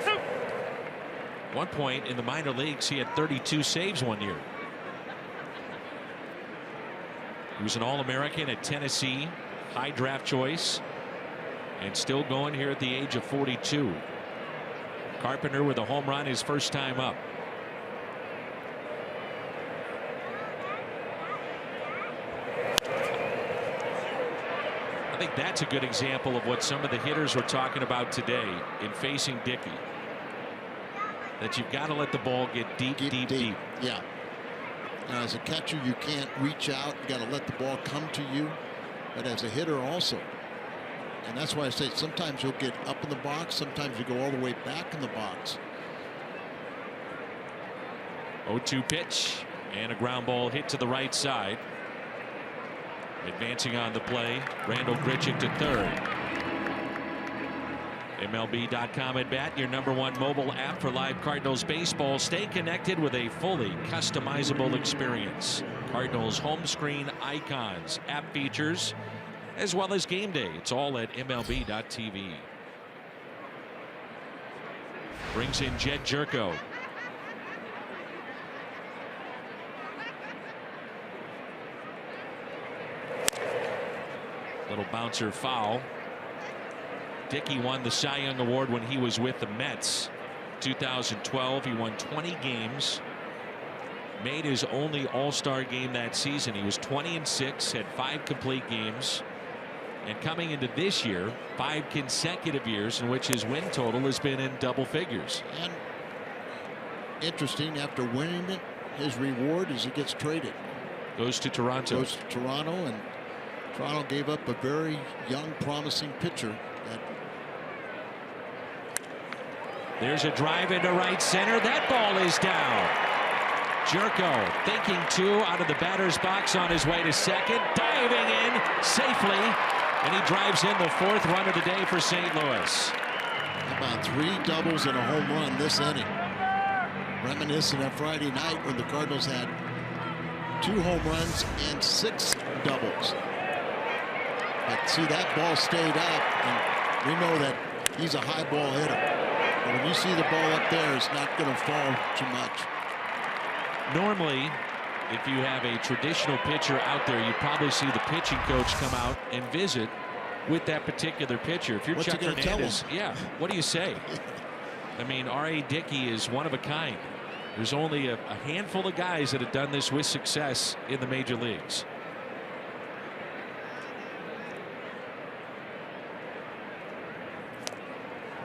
One point in the minor leagues, he had 32 saves one year. He was an All-American at Tennessee, high draft choice, and still going here at the age of 42. Carpenter with a home run his first time up. I think that's a good example of what some of the hitters were talking about today in facing Dickey. That you've got to let the ball get deep. Yeah. Now, as a catcher, you can't reach out. You got to let the ball come to you. But as a hitter also. And that's why I say sometimes you'll get up in the box. Sometimes you go all the way back in the box. 0-2 pitch and a ground ball hit to the right side. Advancing on the play, Randall Grichuk to third. MLB.com at bat, your #1 mobile app for live Cardinals baseball. Stay connected with a fully customizable experience. Cardinals home screen icons, app features, as well as game day. It's all at MLB.tv. Brings in Jed Jerko. Little bouncer foul. Dickey won the Cy Young Award when he was with the Mets. 2012, he won 20 games. Made his only All-Star game that season. He was 20-6, had 5 complete games. And coming into this year, 5 consecutive years in which his win total has been in double figures. And interesting, after winning it, his reward is he gets traded. Goes to Toronto. Goes to Toronto, and Toronto gave up a very young, promising pitcher. There's a drive into right center. That ball is down. Jerko thinking 2 out of the batter's box on his way to second. Diving in safely. And he drives in the 4th run of the day for St. Louis. About 3 doubles and a home run this inning. Reminiscent of Friday night when the Cardinals had 2 home runs and 6 doubles. But see, that ball stayed up, and we know that he's a high ball hitter. But when you see the ball up there, it's not going to fall too much. Normally, if you have a traditional pitcher out there, you probably see the pitching coach come out and visit with that particular pitcher. If you're What's Chuck he gonna Hernandez, tell him? yeah, what do you say? I mean, R.A. Dickey is one of a kind. There's only a handful of guys that have done this with success in the major leagues.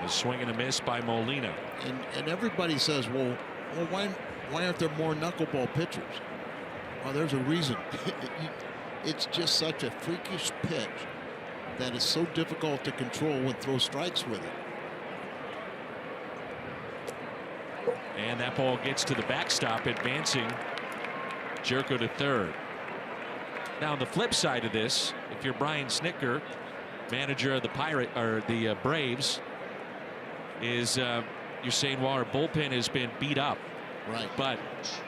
A swing and a miss by Molina. And everybody says, well, why aren't there more knuckleball pitchers? Well, there's a reason. It's just such a freakish pitch that is so difficult to control and throw strikes with it. And that ball gets to the backstop, advancing Jerko to third. Now, on the flip side of this, if you're Brian Snitker, manager of the Braves, is you're saying, well, our bullpen has been beat up. Right. But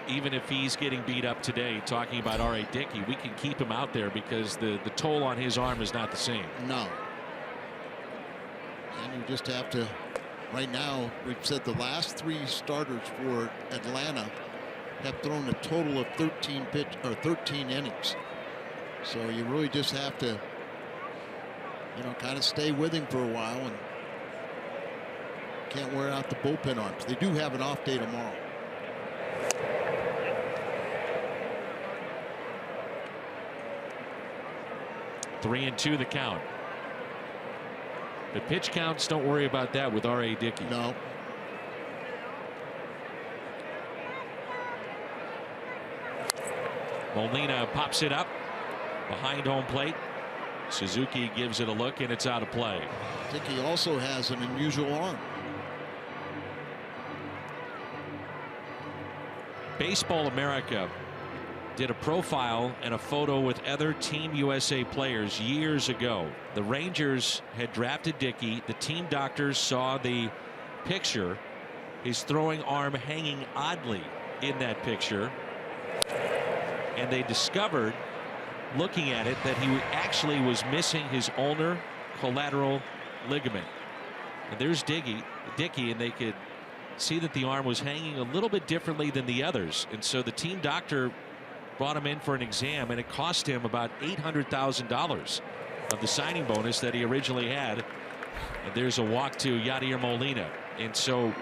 even if he's getting beat up today, talking about R.A. Dickey, we can keep him out there because the toll on his arm is not the same. No. And you just have to, right now, we've said the last 3 starters for Atlanta have thrown a total of 13 innings. So you really just have to, you know, kind of stay with him for a while and can't wear out the bullpen arms. They do have an off day tomorrow. Three and 2 the count. But pitch counts, don't worry about that with R.A. Dickey. No. Molina pops it up behind home plate. Suzuki gives it a look, and it's out of play. I think he also has an unusual arm. Baseball America did a profile and a photo with other Team USA players years ago. The Rangers had drafted Dickey. The team doctors saw the picture, his throwing arm hanging oddly in that picture, and they discovered, looking at it, that he actually was missing his ulnar collateral ligament. And there's Dickey, and they could see that the arm was hanging a little bit differently than the others. And so the team doctor brought him in for an exam, and it cost him about $800,000 of the signing bonus that he originally had. And there's a walk to Yadier Molina. And so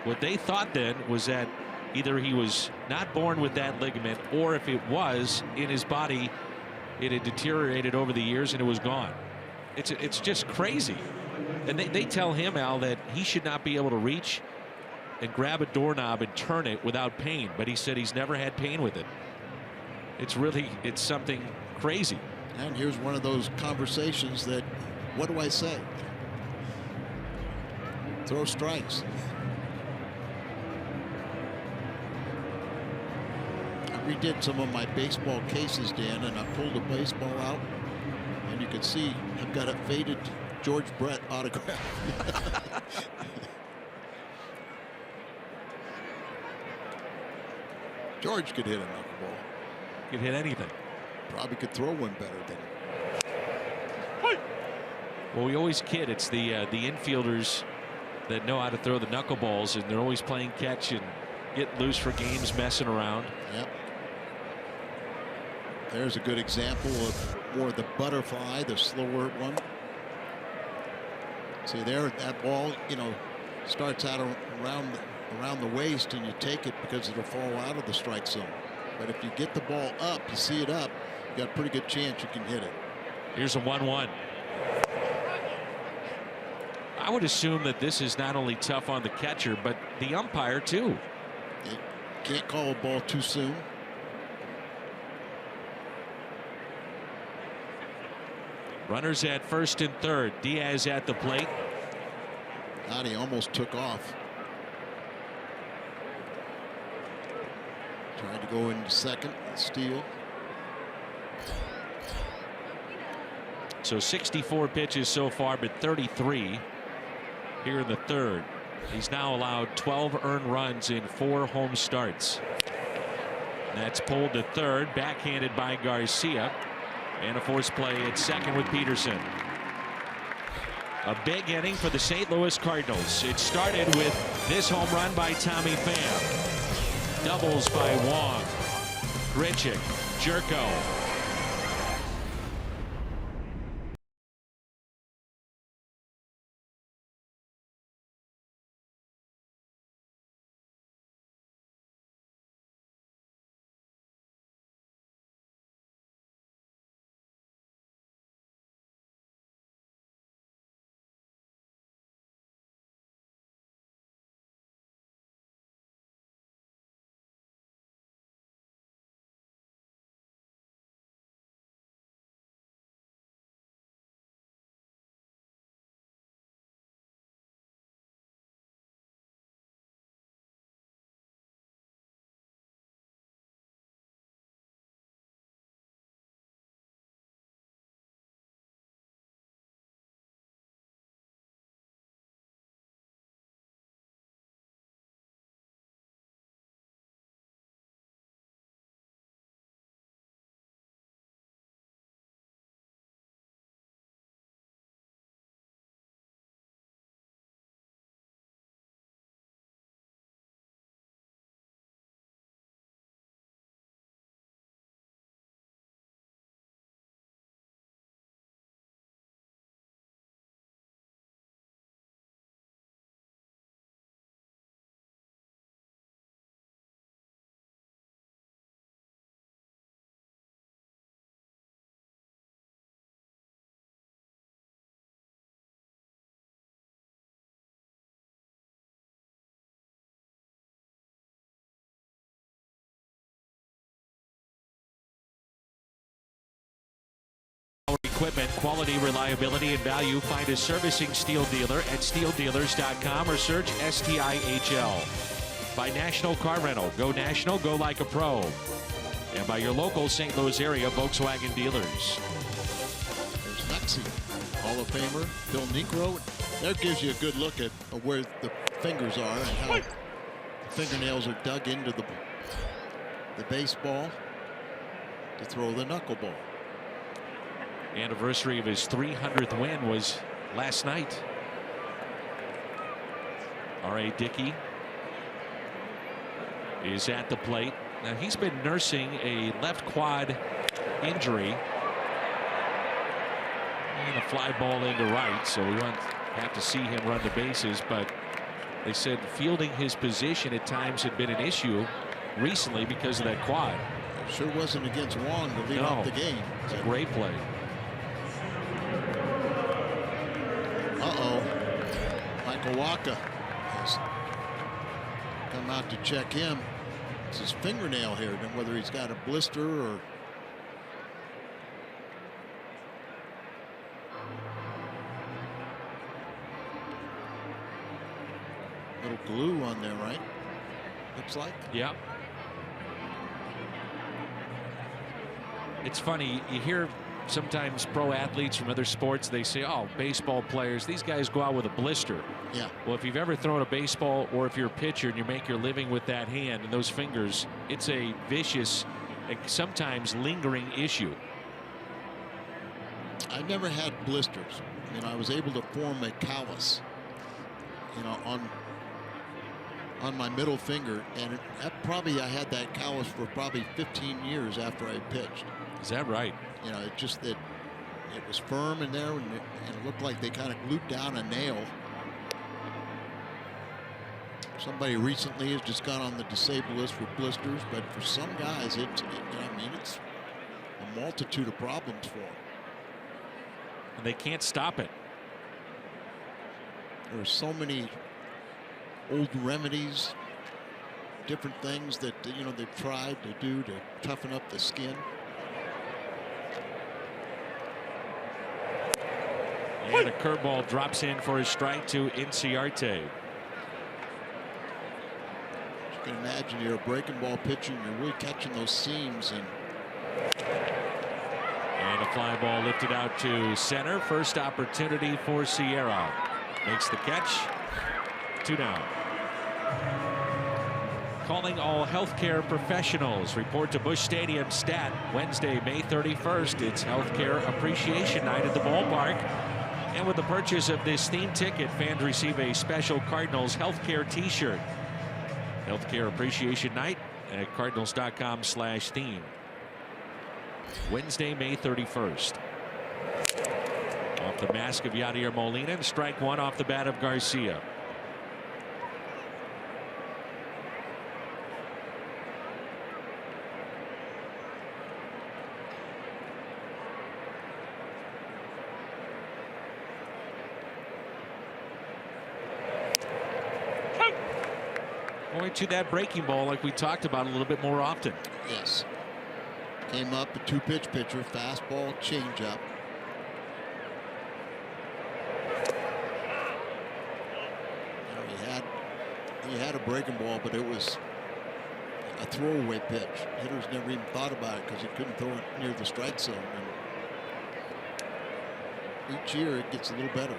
what they thought then was that either he was not born with that ligament, or if it was in his body, it had deteriorated over the years and it was gone. It's just crazy. And they tell him, Al, that he should not be able to reach and grab a doorknob and turn it without pain, but he said he's never had pain with it. It's something crazy. And here's one of those conversations that, what do I say? Throw strikes. I redid some of my baseball cases, Dan, and I pulled a baseball out, and you can see I've got a faded George Brett autograph. George could hit a knuckleball. Could hit anything. Probably could throw one better than. Well, we always kid. It's the infielders that know how to throw the knuckleballs, and they're always playing catch and getting loose for games, messing around. Yep. There's a good example of more the butterfly, the slower one. See there, that ball, starts out around the waist, and you take it because it'll fall out of the strike zone. But if you get the ball up, you see it up, you got a pretty good chance you can hit it. Here's a 1-1. I would assume that this is not only tough on the catcher, but the umpire too. You can't call a ball too soon. Runners at first and third. Diaz at the plate. God, he almost took off. Trying to go into second and steal. So 64 pitches so far, but 33 here in the third. He's now allowed 12 earned runs in 4 home starts. That's pulled to third, backhanded by Garcia, and a force play at second with Peterson. A big inning for the St. Louis Cardinals. It started with this home run by Tommy Pham. Doubles by Wong, Grichuk, Jerko, equipment, quality, reliability, and value. Find a servicing Steel dealer at steeldealers.com or search STIHL. By National Car Rental. Go national, go like a pro. And by your local St. Louis area Volkswagen dealers. There's Nexie, Hall of Famer, Bill Negro. That gives you a good look at where the fingers are and how the fingernails are dug into the baseball to throw the knuckleball. Anniversary of his 300th win was last night. R.A. Dickey is at the plate. Now he's been nursing a left quad injury and a fly ball into right, so we won't have to see him run the bases, but they said fielding his position at times had been an issue recently because of that quad. It sure wasn't against Wong to lead off the game. It's a great play. Michael Wacha has come out to check him. It's his fingernail here, and whether he's got a blister or little glue on there, right? Looks like. Yeah. It's funny, you hear sometimes pro athletes from other sports, they say, oh, baseball players, these guys go out with a blister. Yeah. Well, if you've ever thrown a baseball, or if you're a pitcher and you make your living with that hand and those fingers, it's a vicious, sometimes lingering issue. I never had blisters. You know, I was able to form a callus, you know, on my middle finger, and I had that callus for probably 15 years after I pitched. Is that right? You know, it just that it was firm in there, and it looked like they kind of glued down a nail. Somebody recently has just gone on the disabled list with blisters, but for some guys, it's a multitude of problems for them. And they can't stop it. There are so many old remedies, different things that they've tried to do to toughen up the skin. And a curveball drops in for a strike to Inciarte. You can imagine you're a breaking ball pitcher and you're really catching those seams. And a fly ball lifted out to center. First opportunity for Sierra. Makes the catch. 2 down. Calling all healthcare professionals. Report to Busch Stadium Stat. Wednesday, May 31st. It's Healthcare Appreciation Night at the ballpark. And with the purchase of this theme ticket, fans receive a special Cardinals healthcare t-shirt. Healthcare Appreciation Night at cardinals.com/theme. Wednesday, May 31st. Off the mask of Yadier Molina, and strike 1 off the bat of Garcia. Going to that breaking ball like we talked about a little bit more often. Yes. Came up a 2-pitch pitcher, fastball, changeup. He had a breaking ball, but it was a throwaway pitch. Hitters never even thought about it because he couldn't throw it near the strike zone. And each year it gets a little better.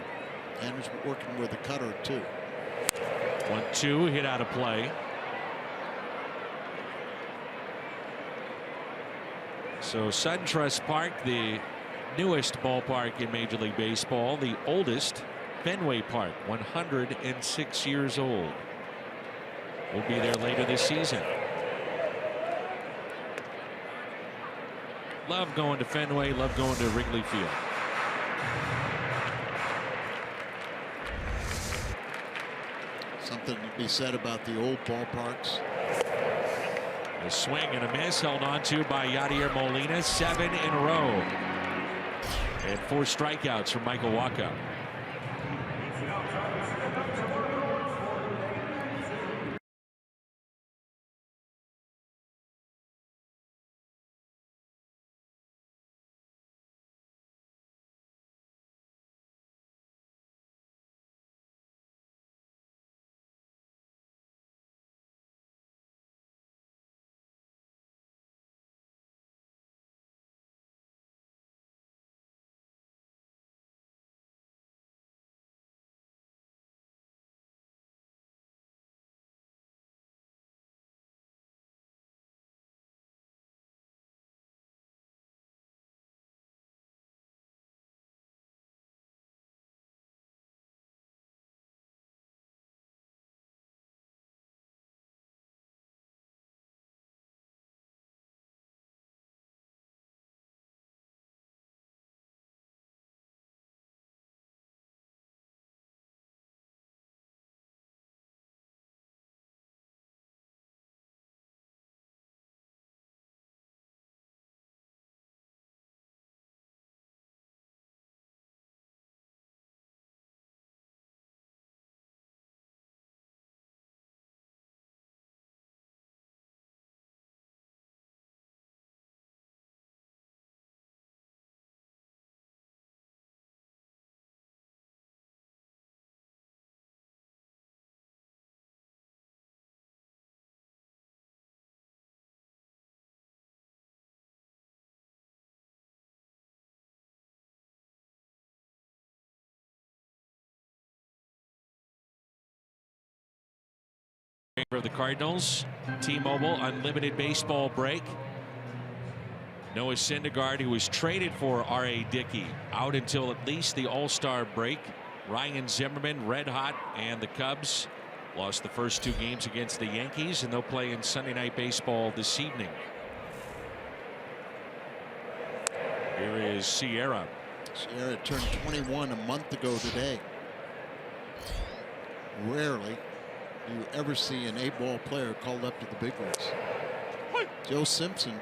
Andrew's working with a cutter too. 1-2 hit out of play. So SunTrust Park, the newest ballpark in Major League Baseball, the oldest, Fenway Park, 106 years old. We'll be there later this season. Love going to Fenway, love going to Wrigley Field. Something to be said about the old ballparks. A swing and a miss held on to by Yadier Molina. 7 in a row. And 4 strikeouts from Michael Wacha. of the Cardinals. T-Mobile unlimited baseball break. Noah Syndergaard, who was traded for R.A. Dickey, out until at least the All-Star break. Ryan Zimmerman, red hot, and the Cubs lost the first 2 games against the Yankees, and they'll play in Sunday Night Baseball this evening. Here is Sierra. Sierra turned 21 a month ago today. Rarely do you ever see an 8-ball player called up to the big leagues. Joe Simpson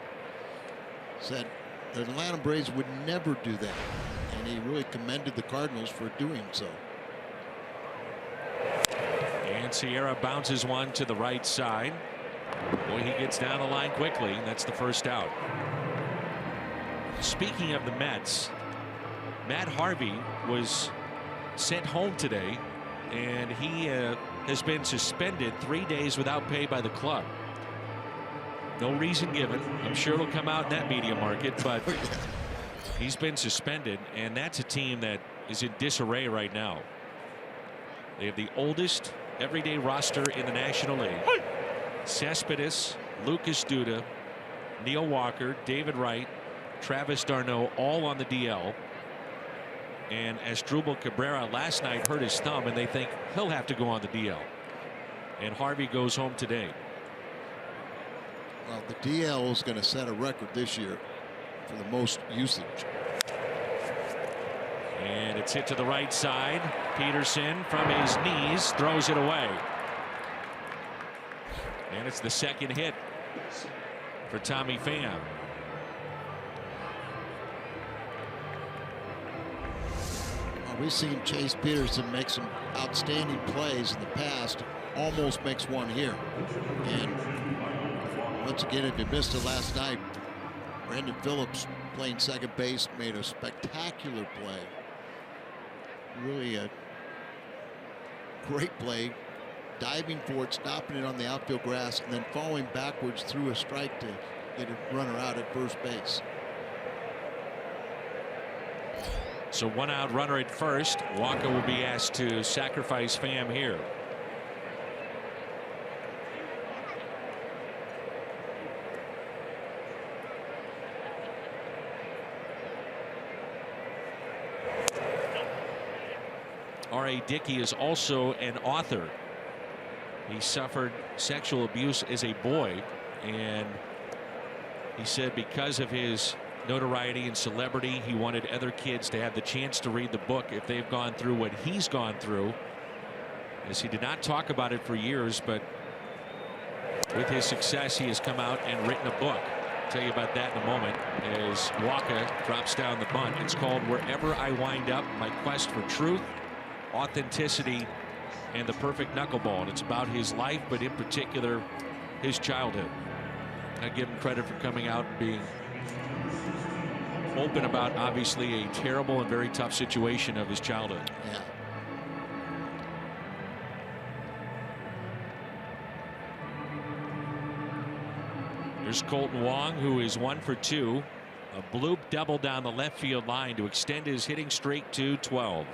said the Atlanta Braves would never do that, and he really commended the Cardinals for doing so. And Sierra bounces one to the right side. Boy, he gets down the line quickly, and that's the first out. Speaking of the Mets, Matt Harvey was sent home today, and he has been suspended 3 days without pay by the club. No reason given. I'm sure it'll come out in that media market, but he's been suspended, and that's a team that is in disarray right now. They have the oldest everyday roster in the National League. Cespedes, Lucas Duda, Neil Walker, David Wright, Travis d'Arnaud, all on the DL. And Asdrubal Cabrera last night hurt his thumb, and they think he'll have to go on the DL. And Harvey goes home today. Well, the DL is going to set a record this year for the most usage. And it's hit to the right side. Peterson from his knees throws it away. And it's the second hit for Tommy Pham. We've seen Chase Peterson make some outstanding plays in the past. Almost makes one here. And once again, if you missed it last night, Brandon Phillips, playing second base, made a spectacular play. Really a great play. Diving for it, stopping it on the outfield grass, and then falling backwards through a strike to get a runner out at first base. So 1 out runner at first. Walker will be asked to sacrifice Pham here. R.A. Dickey is also an author. He suffered sexual abuse as a boy, and he said because of his notoriety and celebrity, he wanted other kids to have the chance to read the book if they've gone through what he's gone through. As he did not talk about it for years, but with his success, he has come out and written a book. I'll tell you about that in a moment as Walker drops down the bunt. It's called Wherever I Wind Up, My Quest for Truth, Authenticity, and the Perfect Knuckleball. And it's about his life, but in particular his childhood. I give him credit for coming out and being open about obviously a terrible and very tough situation of his childhood. Yeah. Here's Colton Wong, who is 1 for 2. A bloop double down the left field line to extend his hitting streak to 12.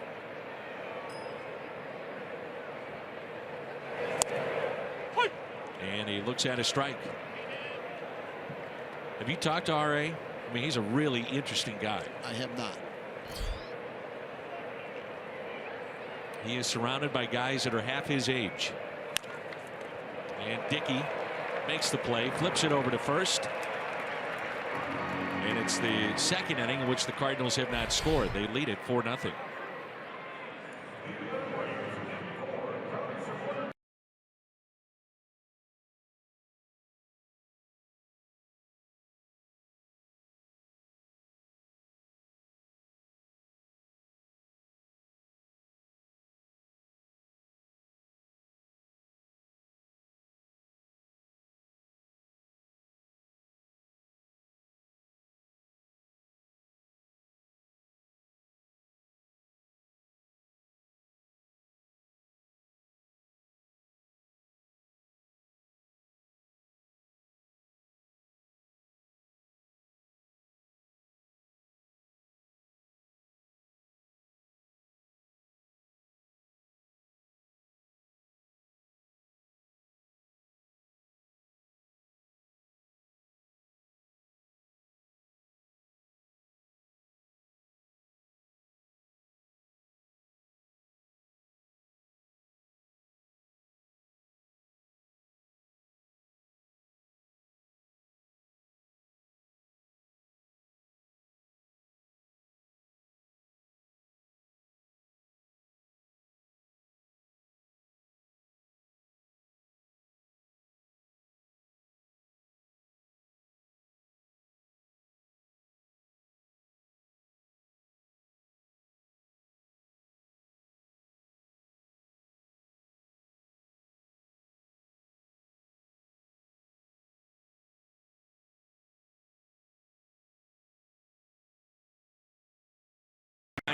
And he looks at a strike. Have you talked to R.A.? I mean, he's a really interesting guy. I have not. He is surrounded by guys that are half his age. And Dickey makes the play, flips it over to first. And it's the second inning in which the Cardinals have not scored. They lead it 4-0.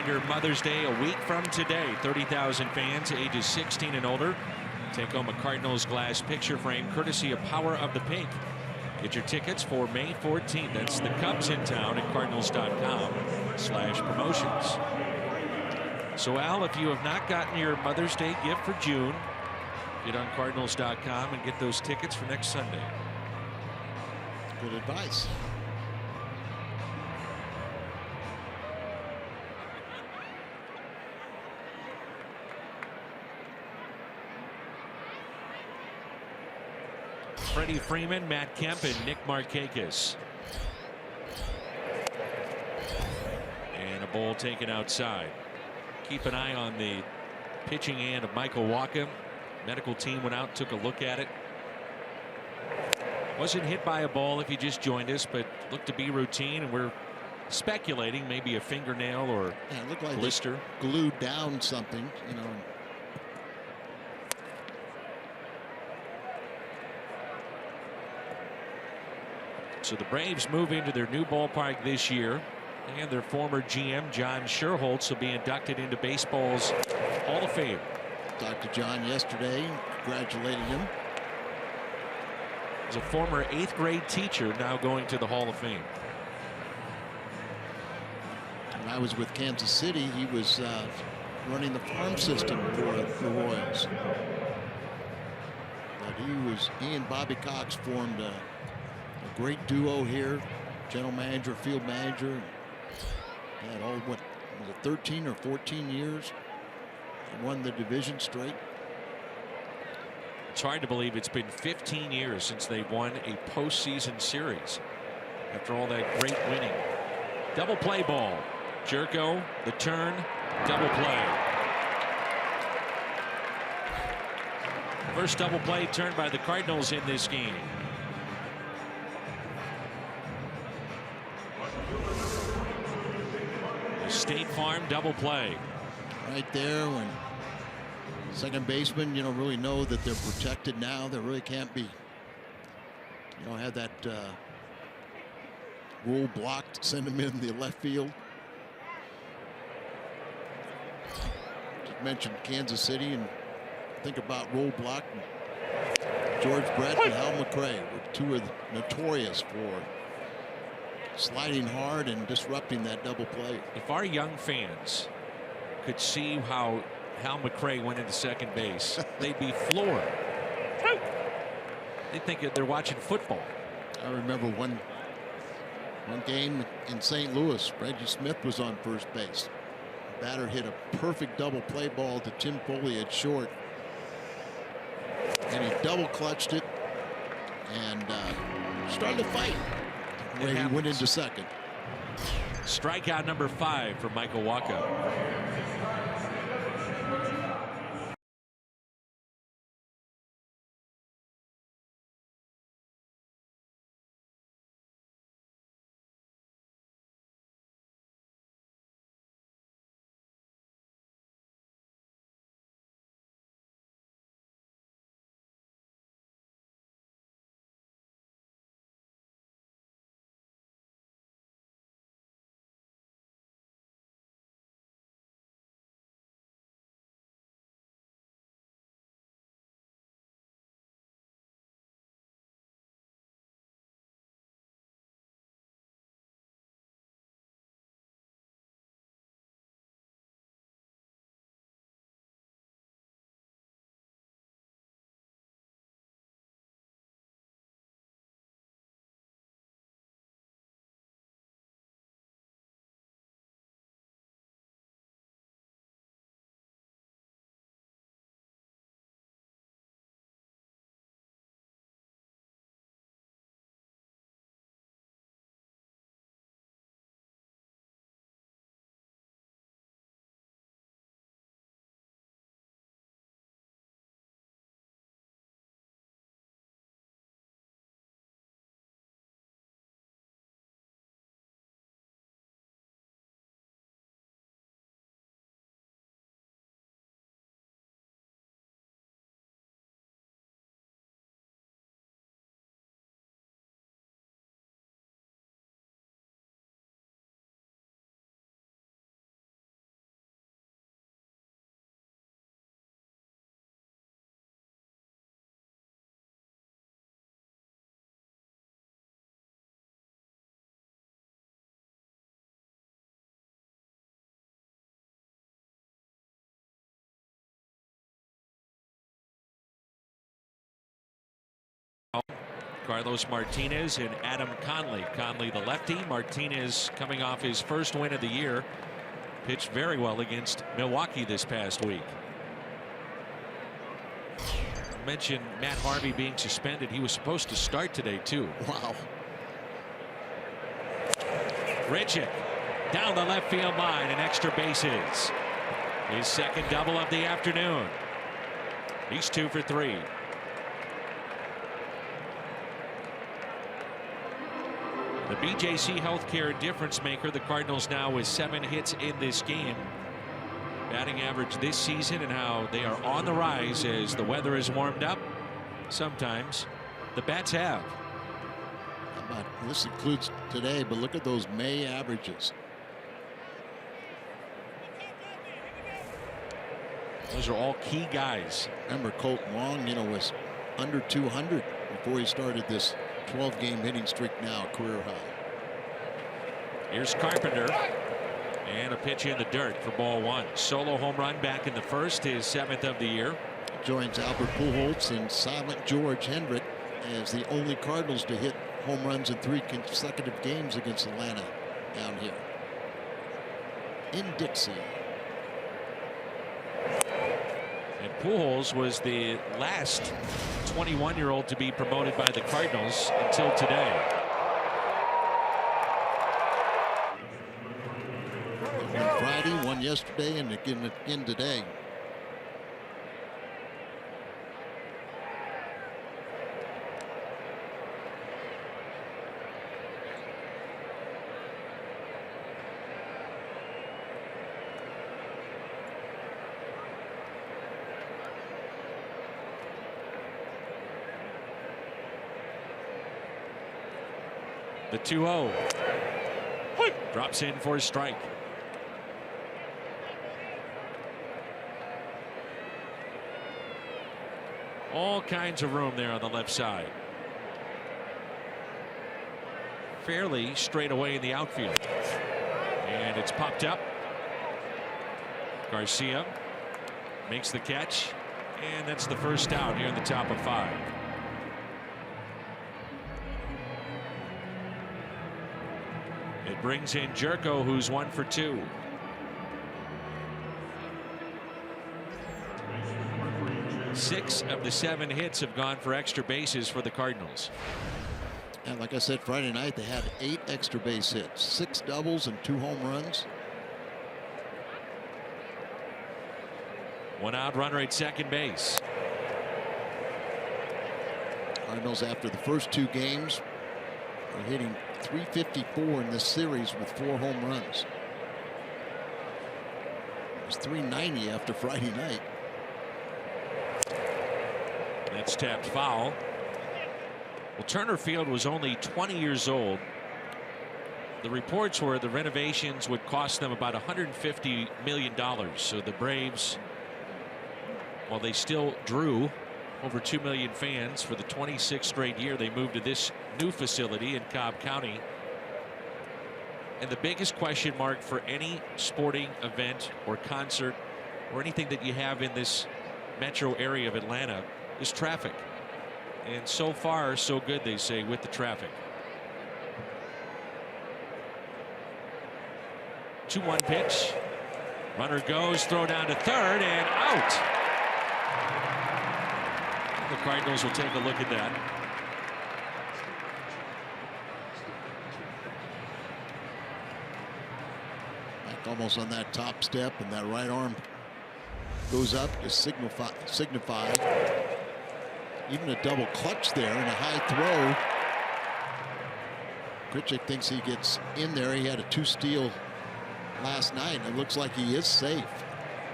reminder, Mother's Day a week from today. 30,000 fans ages 16 and older take home a Cardinals glass picture frame courtesy of Power of the Pink. Get your tickets for May 14th. That's the Cubs in town at cardinals.com/promotions. So, Al, if you have not gotten your Mother's Day gift for June, get on cardinals.com and get those tickets for next Sunday. Good advice. Freddie Freeman, Matt Kemp, and Nick Markakis. And a ball taken outside. Keep an eye on the pitching hand of Michael Wacha. Medical team went out, took a look at it. Wasn't hit by a ball if you just joined us, but looked to be routine, and we're speculating maybe a fingernail or it looked like blister. Glued down something, you know. So the Braves move into their new ballpark this year, and their former GM John Sherholtz will be inducted into baseball's Hall of Fame. Talked to John yesterday, congratulating him. He's a former 8th grade teacher, now going to the Hall of Fame. When I was with Kansas City, he was running the farm system for the Royals. But he and Bobby Cox formed a great duo here, general manager, field manager. Had all, what was it, 13 or 14 years? They won the division straight. It's hard to believe it's been 15 years since they've won a postseason series after all that great winning. Double play ball. Jerko, the turn, double play. First double play turned by the Cardinals in this game. State Farm double play. Right there, when second baseman, you know, really know that they're protected now. There really can't be, you know, have that rule blocked, send him in the left field. Just mentioned Kansas City, and think about rule block. George Brett and Hal McRae were two of the notorious for sliding hard and disrupting that double play. If our young fans could see how Hal McRae went into second base, they'd be floored. They think that they're watching football. I remember one game in St. Louis, Reggie Smith was on first base. The batter hit a perfect double play ball to Tim Foley at short, and he double clutched it and started to fight. Where he went into second. Strikeout number 5 for Michael Wacha. Carlos Martinez and Adam Conley. Conley the lefty, Martinez coming off his first win of the year. Pitched very well against Milwaukee this past week. I mentioned Matt Harvey being suspended. He was supposed to start today too. Wow. Richard down the left field line and extra bases. His second double of the afternoon. He's 2 for 3. The BJC Healthcare difference maker. The Cardinals now with 7 hits in this game. Batting average this season and how they are on the rise as the weather has warmed up. Sometimes the bats have. This includes today, but look at those May averages. Those are all key guys. Remember, Colton Long, was under 200 before he started this 12-game hitting streak now, career high. Here's Carpenter. And a pitch in the dirt for ball 1. Solo home run back in the first, his 7th of the year. Joins Albert Pujols and Silent George Hendrick as the only Cardinals to hit home runs in 3 consecutive games against Atlanta down here in Dixie. And Pujols was the last 21-year-old to be promoted by the Cardinals until today. One Friday, one yesterday, and again today. The 2-0 drops in for a strike. All kinds of room there on the left side. Fairly straight away in the outfield. And it's popped up. Garcia makes the catch. And that's the first out here in the top of 5. It brings in Jerko, who's 1 for 2. Six of the 7 hits have gone for extra bases for the Cardinals. And like I said, Friday night they had 8 extra base hits, 6 doubles and 2 home runs. 1 out, runner at second base. Cardinals, after the first 2 games, are hitting .354 in this series with 4 home runs. It was .390 after Friday night. That's tapped foul. Well, Turner Field was only 20 years old. The reports were the renovations would cost them about $150 million. So the Braves, while they still drew over 2 million fans for the 26th straight year, they moved to this new facility in Cobb County. And the biggest question mark for any sporting event or concert or anything that you have in this metro area of Atlanta is traffic. And so far, so good, they say, with the traffic. 2-1 pitch. Runner goes, throw down to third, and out. The Cardinals will take a look at that. Back almost on that top step, and that right arm goes up to signify. Even a double clutch there and a high throw. Pritchett thinks he gets in there. He had a 2-steal last night, and it looks like he is safe.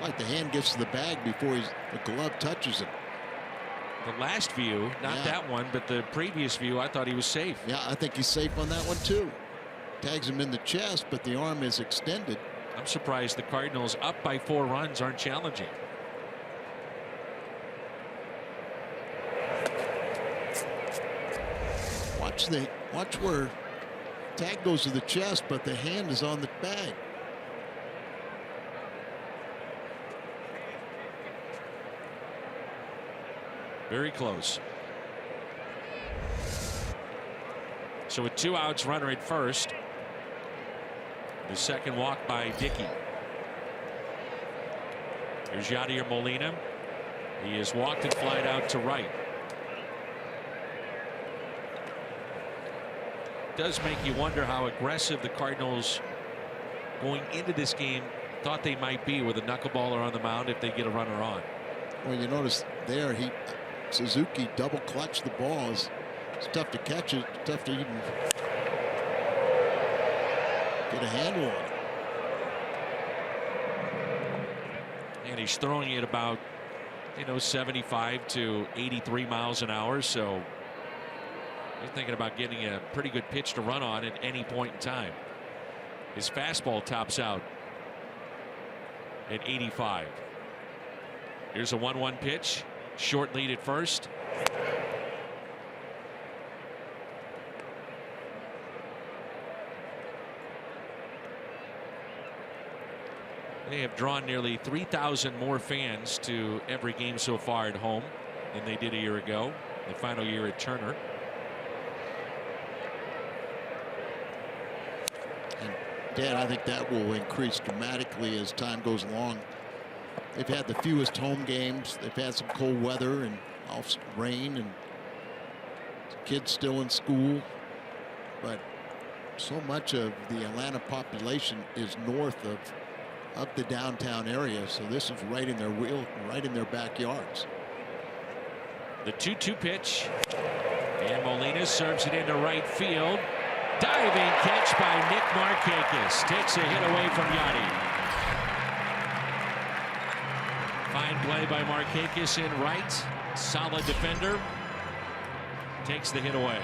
Like the hand gets to the bag before the glove touches him. The last view, not that one, but the previous view, I thought he was safe. Yeah, I think he's safe on that one too. Tags him in the chest, but the arm is extended. I'm surprised the Cardinals, up by 4 runs, aren't challenging. Watch where tag goes to the chest, but the hand is on the bag. Very close. So with 2 outs, runner at first. The second walk by Dickey. Here's Yadier Molina. He is walked and flied out to right. Does make you wonder how aggressive the Cardinals going into this game thought they might be with a knuckleballer on the mound if they get a runner on. Well, you notice there, Suzuki double clutched the ball. It's tough to catch it, tough to even get a handle on it. And he's throwing it about 75 to 83 miles an hour. So you're thinking about getting a pretty good pitch to run on at any point in time. His fastball tops out at 85. Here's a 1-1 pitch. Short lead at first. They have drawn nearly 3,000 more fans to every game so far at home than they did a year ago, the final year at Turner. And Dan, I think that will increase dramatically as time goes along. They've had the fewest home games. They've had some cold weather and also rain, and kids still in school. But so much of the Atlanta population is north of the downtown area, so this is right in their right in their backyards. The 2-2 pitch, and Molina serves it into right field. Diving catch by Nick Markakis. Takes a hit away from Yadi. Fine play by Markakis in right. Solid defender. Takes the hit away.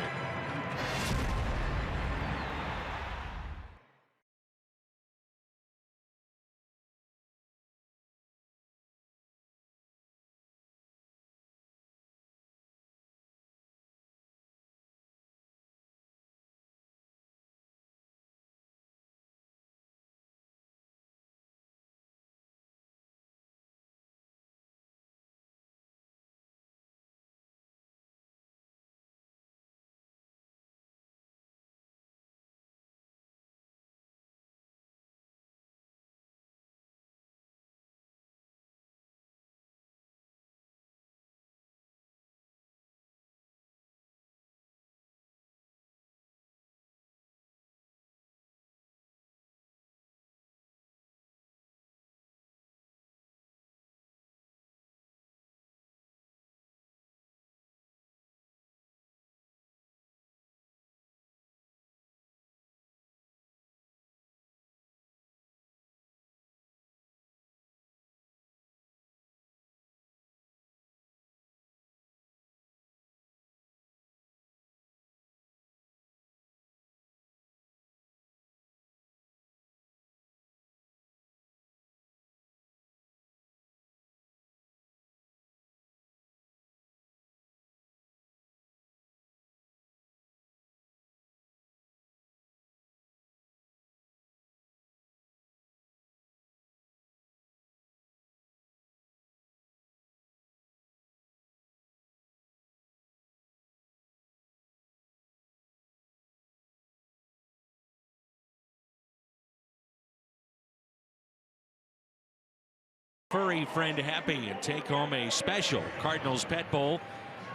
Furry friend happy and take home a special Cardinals Pet Bowl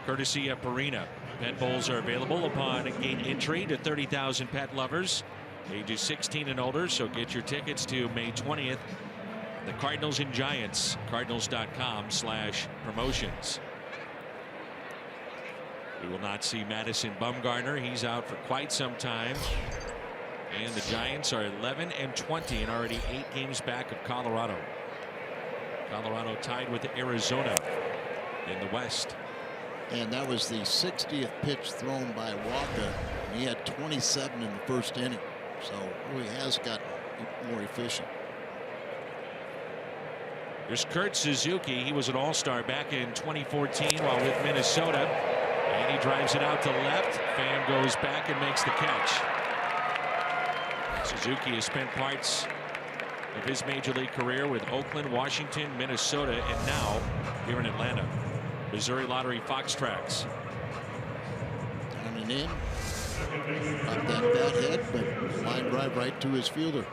courtesy of Purina. Pet bowls are available upon gate entry to 30,000 pet lovers ages 16 and older, so get your tickets to May 20th. The Cardinals and Giants, cardinals.com/promotions. We will not see Madison Bumgarner. He's out for quite some time. And the Giants are 11-20 and already 8 games back of Colorado. Colorado tied with Arizona in the West. And that was the 60th pitch thrown by Walker. He had 27 in the first inning, so he has gotten more efficient. There's Kurt Suzuki. He was an all-star back in 2014 while with Minnesota, and he drives it out to left. Pham goes back and makes the catch. Suzuki has spent parts of his major league career with Oakland, Washington, Minnesota, and now here in Atlanta. Missouri Lottery Fox Tracks. Coming in. Dropped that bat head, but line drive right to his fielder.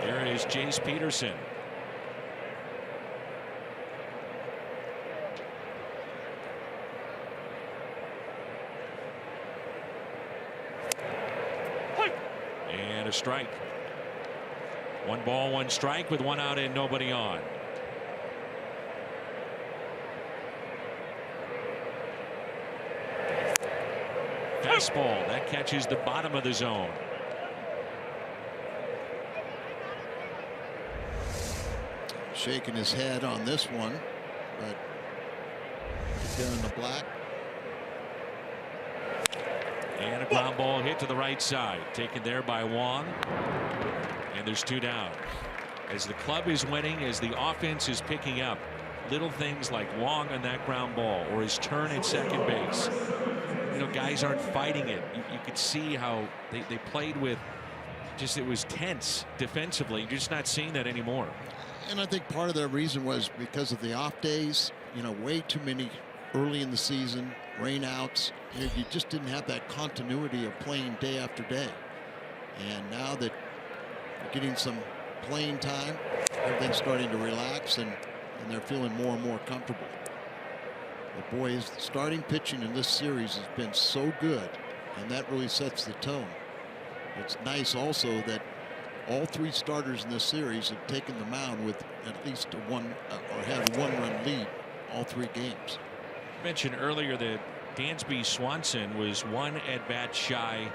Here is Jace Peterson. And a strike. 1 ball, 1 strike with 1 out and nobody on. Fastball that catches the bottom of the zone. Shaking his head on this one, but there in the black. And a ground ball hit to the right side, taken there by Wong. And there's 2 down. As the club is winning, as the offense is picking up, little things like Wong on that ground ball or his turn at second base. You know, guys aren't fighting it. You could see how they played with just, it was tense defensively. You're just not seeing that anymore. And I think part of the reason was because of the off days. You know, way too many early in the season, rainouts. You just didn't have that continuity of playing day after day. And now that you're getting some playing time, everything's starting to relax, and they're feeling more and more comfortable. The boys' starting pitching in this series has been so good, and that really sets the tone. It's nice also that all 3 starters in this series have taken the mound with at least or have a 1-run lead all 3 games. I mentioned earlier that Dansby Swanson was 1 at-bat shy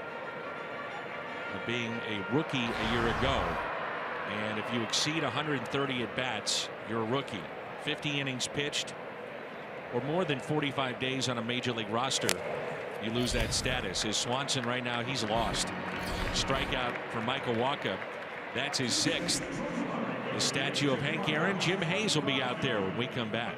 of being a rookie a year ago. And if you exceed 130 at-bats, you're a rookie. 50 innings pitched or more than 45 days on a major league roster, you lose that status. As Swanson right now, he's lost. Strikeout for Michael Wacha. That's his 6th. The statue of Hank Aaron. Jim Hayes will be out there when we come back.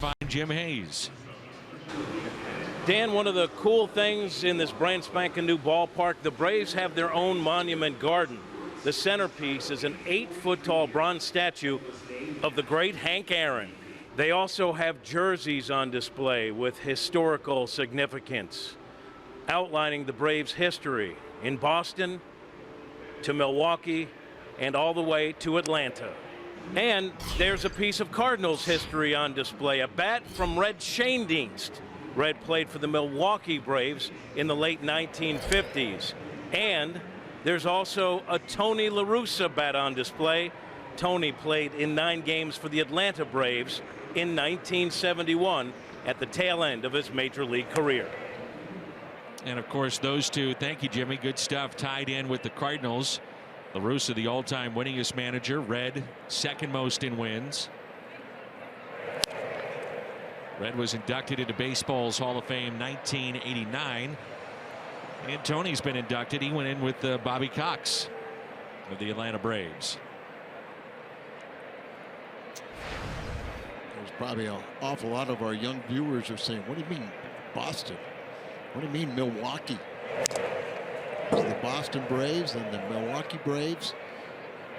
Find Jim Hayes. Dan, one of the cool things in this brand spanking new ballpark, the Braves have their own monument garden. The centerpiece is an 8-foot-tall bronze statue of the great Hank Aaron. They also have jerseys on display with historical significance, outlining the Braves' history in Boston to Milwaukee and all the way to Atlanta. And there's a piece of Cardinals history on display, a bat from Red Schoendienst. Red played for the Milwaukee Braves in the late 1950s. And there's also a Tony La Russa bat on display. Tony played in 9 games for the Atlanta Braves in 1971 at the tail end of his major league career. And of course, those two, thank you, Jimmy, good stuff, tied in with the Cardinals. La Russa, the all-time winningest manager. Red, second most in wins. Red was inducted into baseball's Hall of Fame 1989. And Tony's been inducted. He went in with Bobby Cox of the Atlanta Braves. There's probably an awful lot of our young viewers are saying, what do you mean Boston? What do you mean Milwaukee? It's the Boston Braves and the Milwaukee Braves.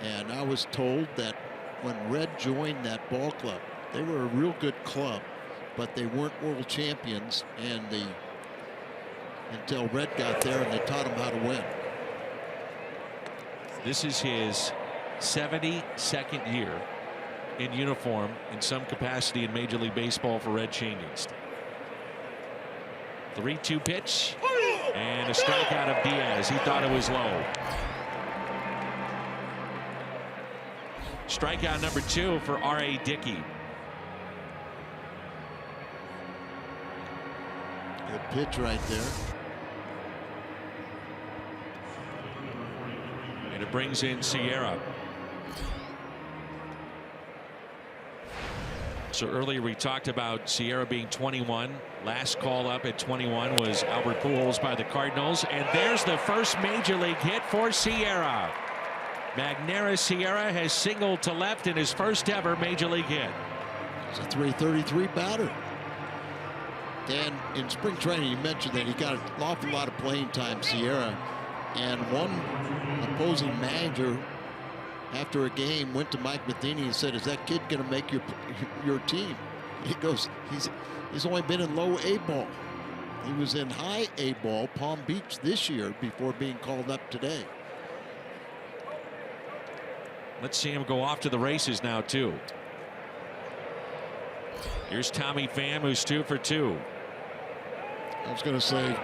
And I was told that when Red joined that ball club, they were a real good club, but they weren't world champions, and until Red got there and they taught him how to win. This is his 72nd year in uniform in some capacity in Major League Baseball for Red Shanians. 3-2 pitch and a strikeout of Diaz. He thought it was low. Strikeout number 2 for R.A. Dickey. Good pitch right there. And it brings in Sierra. So earlier we talked about Sierra being 21. Last call up at 21 was Albert Pujols by the Cardinals. And there's the first major league hit for Sierra. Magneuris Sierra has singled to left in his first ever major league hit. It's a .333 batter. Dan, in spring training, you mentioned that he got an awful lot of playing time, Sierra. And one opposing manager, after a game, went to Mike Matheny and said, "Is that kid going to make your team?" He goes, "He's only been in low A ball. He was in high A ball, Palm Beach, this year before being called up today." Let's see him go off to the races now, too. Here's Tommy Pham, who's 2 for 2. I was going to say,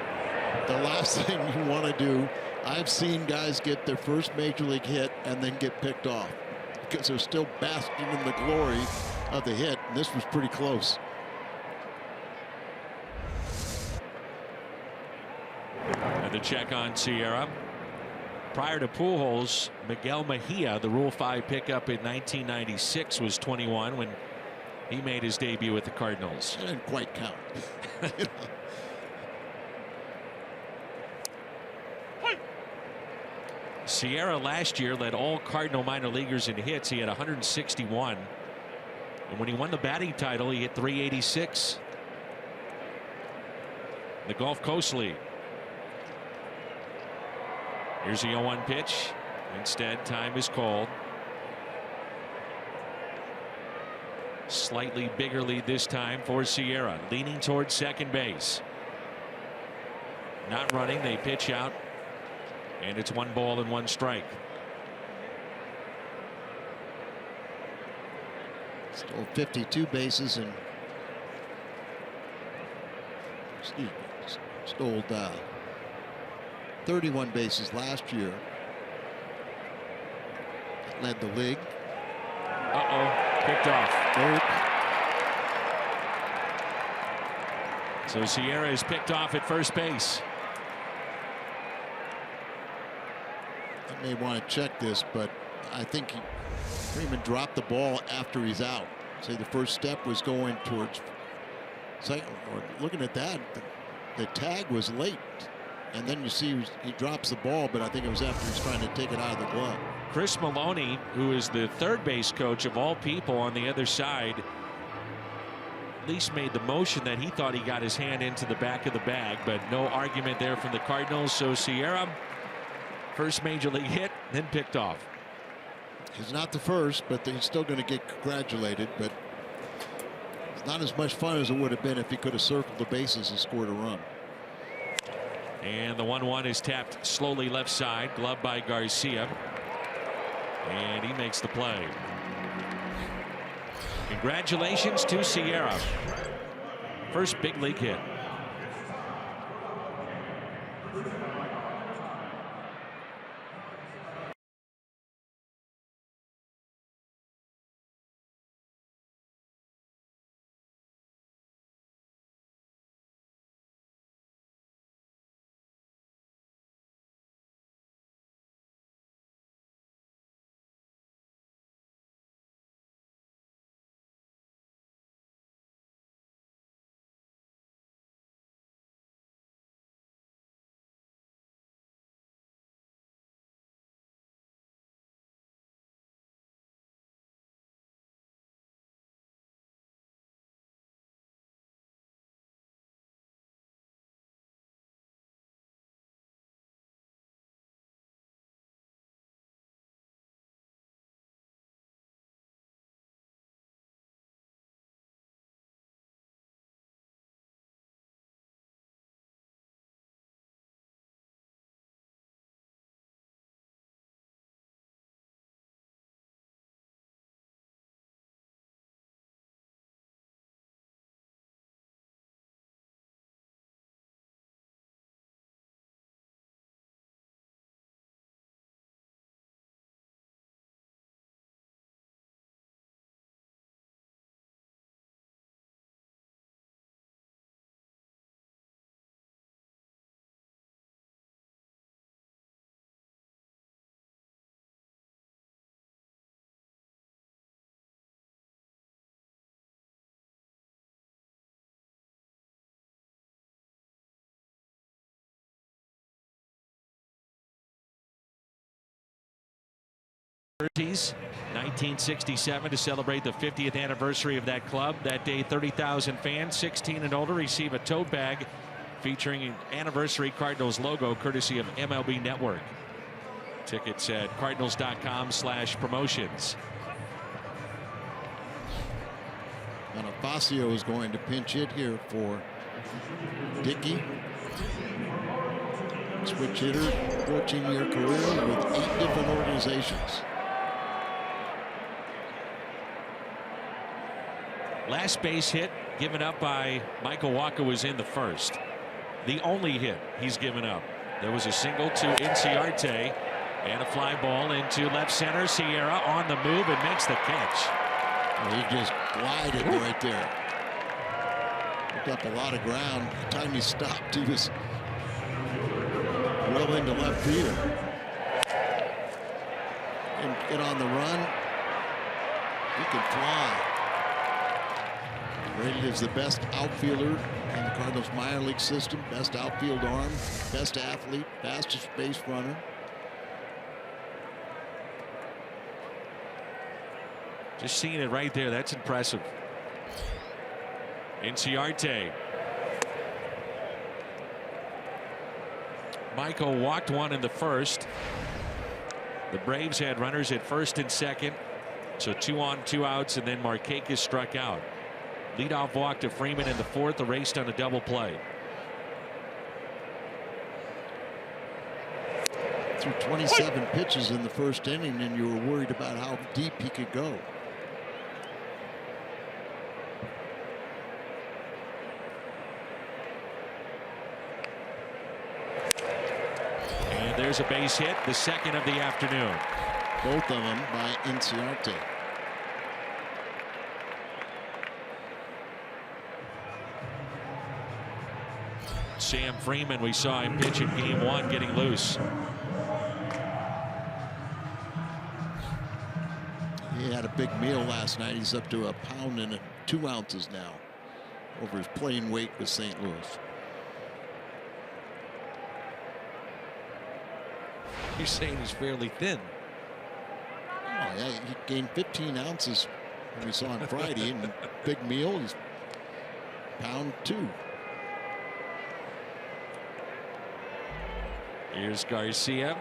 the last thing you want to do, I've seen guys get their first major league hit and then get picked off because they're still basking in the glory of the hit, and this was pretty close. Another check on Sierra. Prior to Pujols, Miguel Mejia, the Rule 5 pickup in 1996, was 21 when he made his debut with the Cardinals. It didn't quite count. Sierra last year led all Cardinal minor leaguers in hits. He had 161. And when he won the batting title, he hit .386. The Gulf Coast League. Here's the 0-1 pitch. Instead, time is called. Slightly bigger lead this time for Sierra, leaning towards second base. Not running, they pitch out, and it's 1 ball and 1 strike. Stole 52 bases and stole 31 bases last year. Led the league. Picked off. Nope. So Sierra is picked off at first base. I may want to check this, but I think Freeman dropped the ball after he's out. Say the first step was going towards second. Or looking at that, the tag was late. And then you see he drops the ball, but I think it was after he's trying to take it out of the glove. Chris Maloney, who is the third base coach of all people on the other side, at least made the motion that he thought he got his hand into the back of the bag, but no argument there from the Cardinals. So Sierra, first major league hit, then picked off. He's not the first, but he's still going to get congratulated. But it's not as much fun as it would have been if he could have circled the bases and scored a run. And the 1-1 is tapped slowly left side, gloved by Garcia. And he makes the play. Congratulations to Sierra. First big league hit. jerseys, 1967, to celebrate the 50th anniversary of that club. That day, 30,000 fans 16 and older receive a tote bag featuring an anniversary Cardinals logo courtesy of MLB Network. Tickets at cardinals.com/promotions. Bonifacio is going to pinch hit here for Dickey. Switch hitter, 14-year career with 8 different organizations. Last base hit given up by Michael Wacha was in the first. The only hit he's given up. There was a single to Inciarte and a fly ball into left center. Sierra on the move and makes the catch. Well, he just glided right there. Picked up a lot of ground. By the time he stopped, he was well into left field. And get on the run. He can fly. Rated as the best outfielder in the Cardinals minor league system. Best outfield arm, best athlete, fastest base runner. Just seeing it right there, that's impressive. Inciarte. Michael walked one in the first. The Braves had runners at first and second. So 2 on, 2 outs, and then Markakis struck out. Leadoff walk to Freeman in the fourth, erased on a double play. Threw 27 pitches in the first inning, and you were worried about how deep he could go. And there's a base hit, the second of the afternoon. Both of them by Inciarte. Sam Freeman, we saw him pitch in game 1, getting loose. He had a big meal last night. He's up to 1 pound and 2 ounces now over his playing weight with St. Louis. You're saying he's fairly thin. Oh, yeah, he gained 15 ounces when we saw him Friday. And big meal, he's 1 pound 2. Here's Garcia.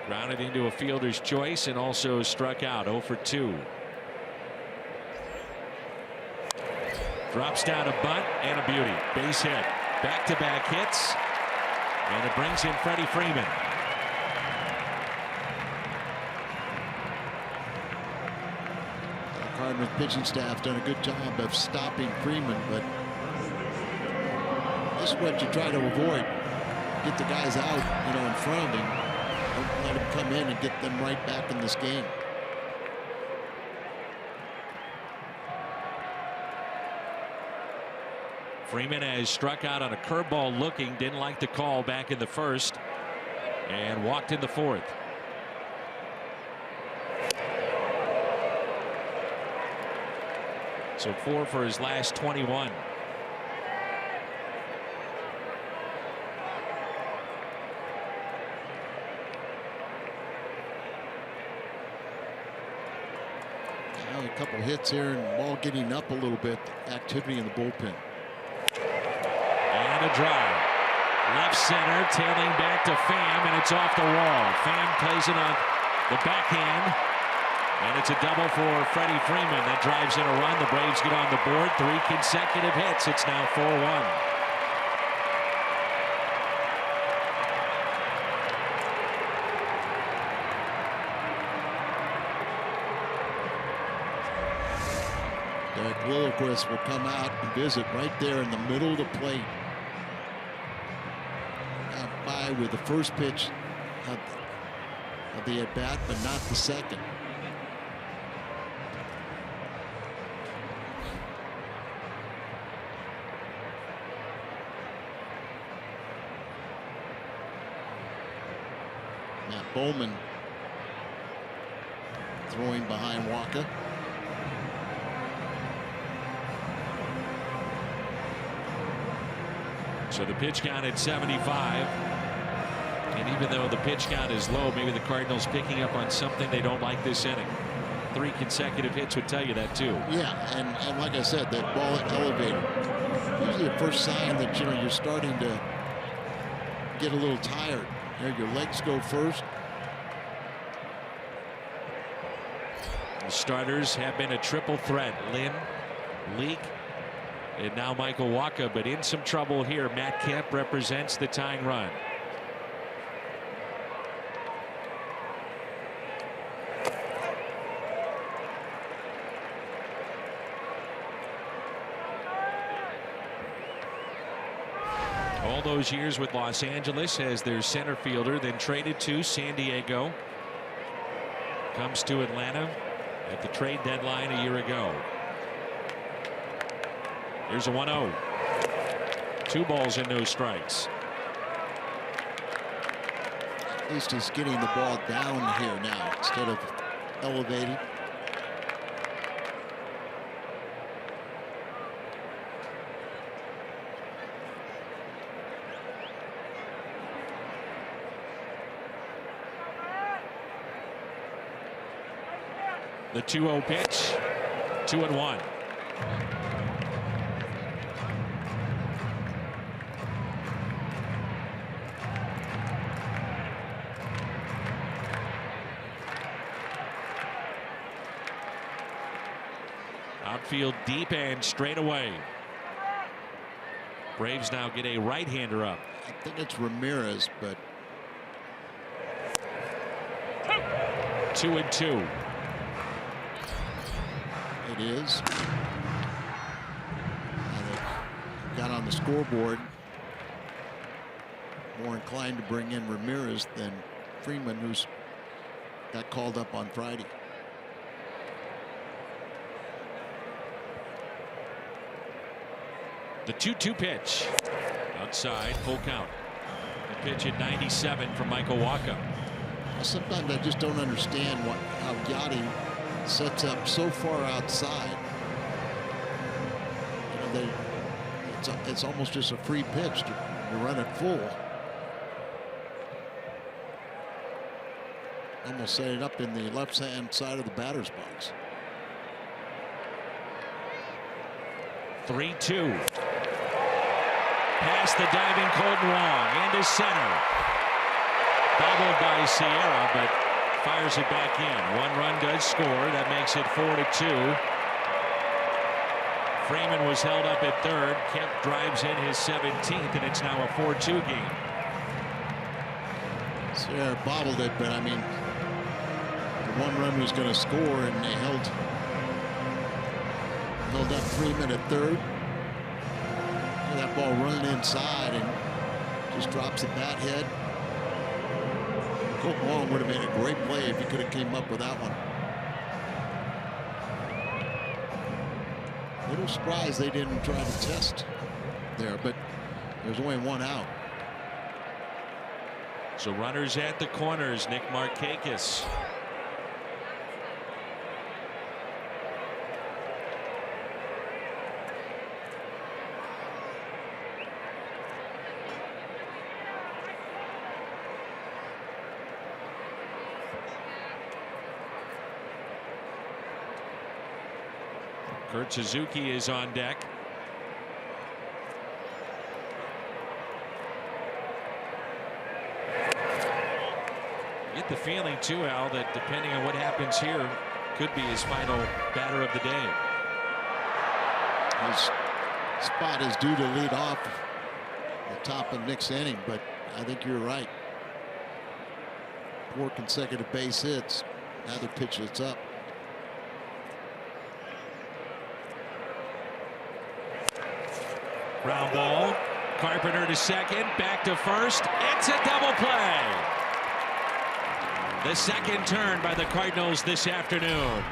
Grounded into a fielder's choice and also struck out 0 for 2. Drops down a bunt and a beauty. Base hit. Back-to-back hits. And it brings in Freddie Freeman. The Cardinals pitching staff done a good job of stopping Freeman, but this is what you try to avoid. Get the guys out, in front of him. Don't let him come in and get them right back in this game. Freeman has struck out on a curveball looking, didn't like the call back in the first, and walked in the fourth. So 4 for his last 21. Now a couple hits here and ball getting up a little bit. Activity in the bullpen. And a drive. Left center, tailing back to Pham, and it's off the wall. Pham plays it on the backhand, and it's a double for Freddie Freeman. That drives in a run. The Braves get on the board. 3 consecutive hits. It's now 4-1. Derek Lilliquist will come out and visit right there in the middle of the plate. Got by with the first pitch of the at-bat, but not the second. Matt Bowman throwing behind Wacha. So the pitch count at 75. And even though the pitch count is low, maybe the Cardinals picking up on something they don't like this inning. 3 consecutive hits would tell you that too. Yeah, and like I said, that ball elevated. Usually the first sign that you're starting to get a little tired. There, your legs go first. The starters have been a triple threat. Lynn, Leake, and now Michael Wacha, but in some trouble here. Matt Kemp represents the tying run. All those years with Los Angeles as their center fielder, then traded to San Diego. Comes to Atlanta at the trade deadline a year ago. Here's a 1-0. 2 balls and no strikes. At least he's getting the ball down here now instead of elevated. The 2-0 pitch. 2-1. Outfield deep and straight away. Braves now get a right-hander up. I think it's Ramirez, but 2-2. it is. And got on the scoreboard. More inclined to bring in Ramirez than Freeman, who's got called up on Friday. The 2-2 pitch. Outside, full count. The pitch at 97 from Michael Wacha. Sometimes I just don't understand how Gotti sets up so far outside. You know, it's almost just a free pitch to run it full. Almost set it up in the left-hand side of the batter's box. 3-2. Past the diving Colton Wong into center. Bobbled by Sierra, but fires it back in. 1 run does score. That makes it 4-2. Freeman was held up at third. Kemp drives in his 17th, and it's now a 4-2 game. Sierra bobbled it, but I mean, the 1 run was going to score, and they held up Freeman at third. That ball running inside and just drops the bat head. Colton Wong would have made a great play if he could have came up with that one. A little surprised they didn't try to test there, but there's only 1 out. So runners at the corners. Nick Markakis. Kurt Suzuki is on deck. Get the feeling too, Al, that depending on what happens here, could be his final batter of the day. His spot is due to lead off the top of next inning, but I think you're right. 4 consecutive base hits. Now the pitch that's up. Ground ball. Carpenter to second. Back to first. It's a double play. The second turn by the Cardinals this afternoon.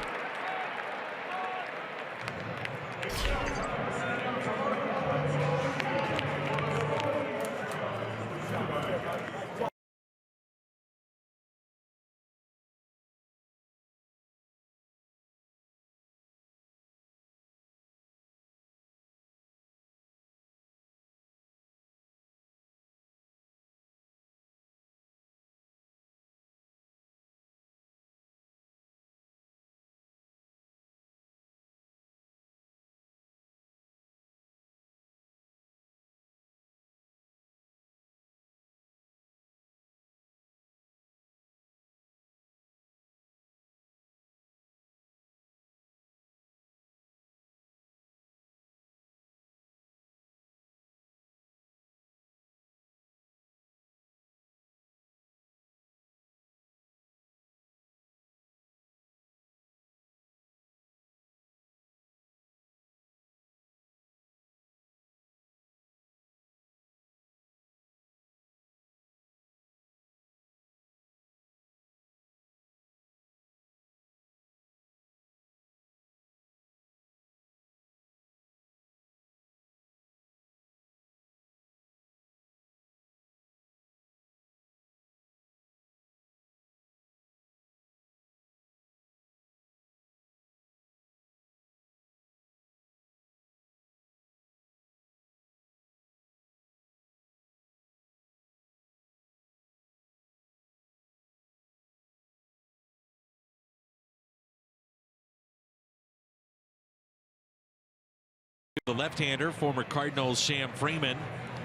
The left-hander, former Cardinals Sam Freeman.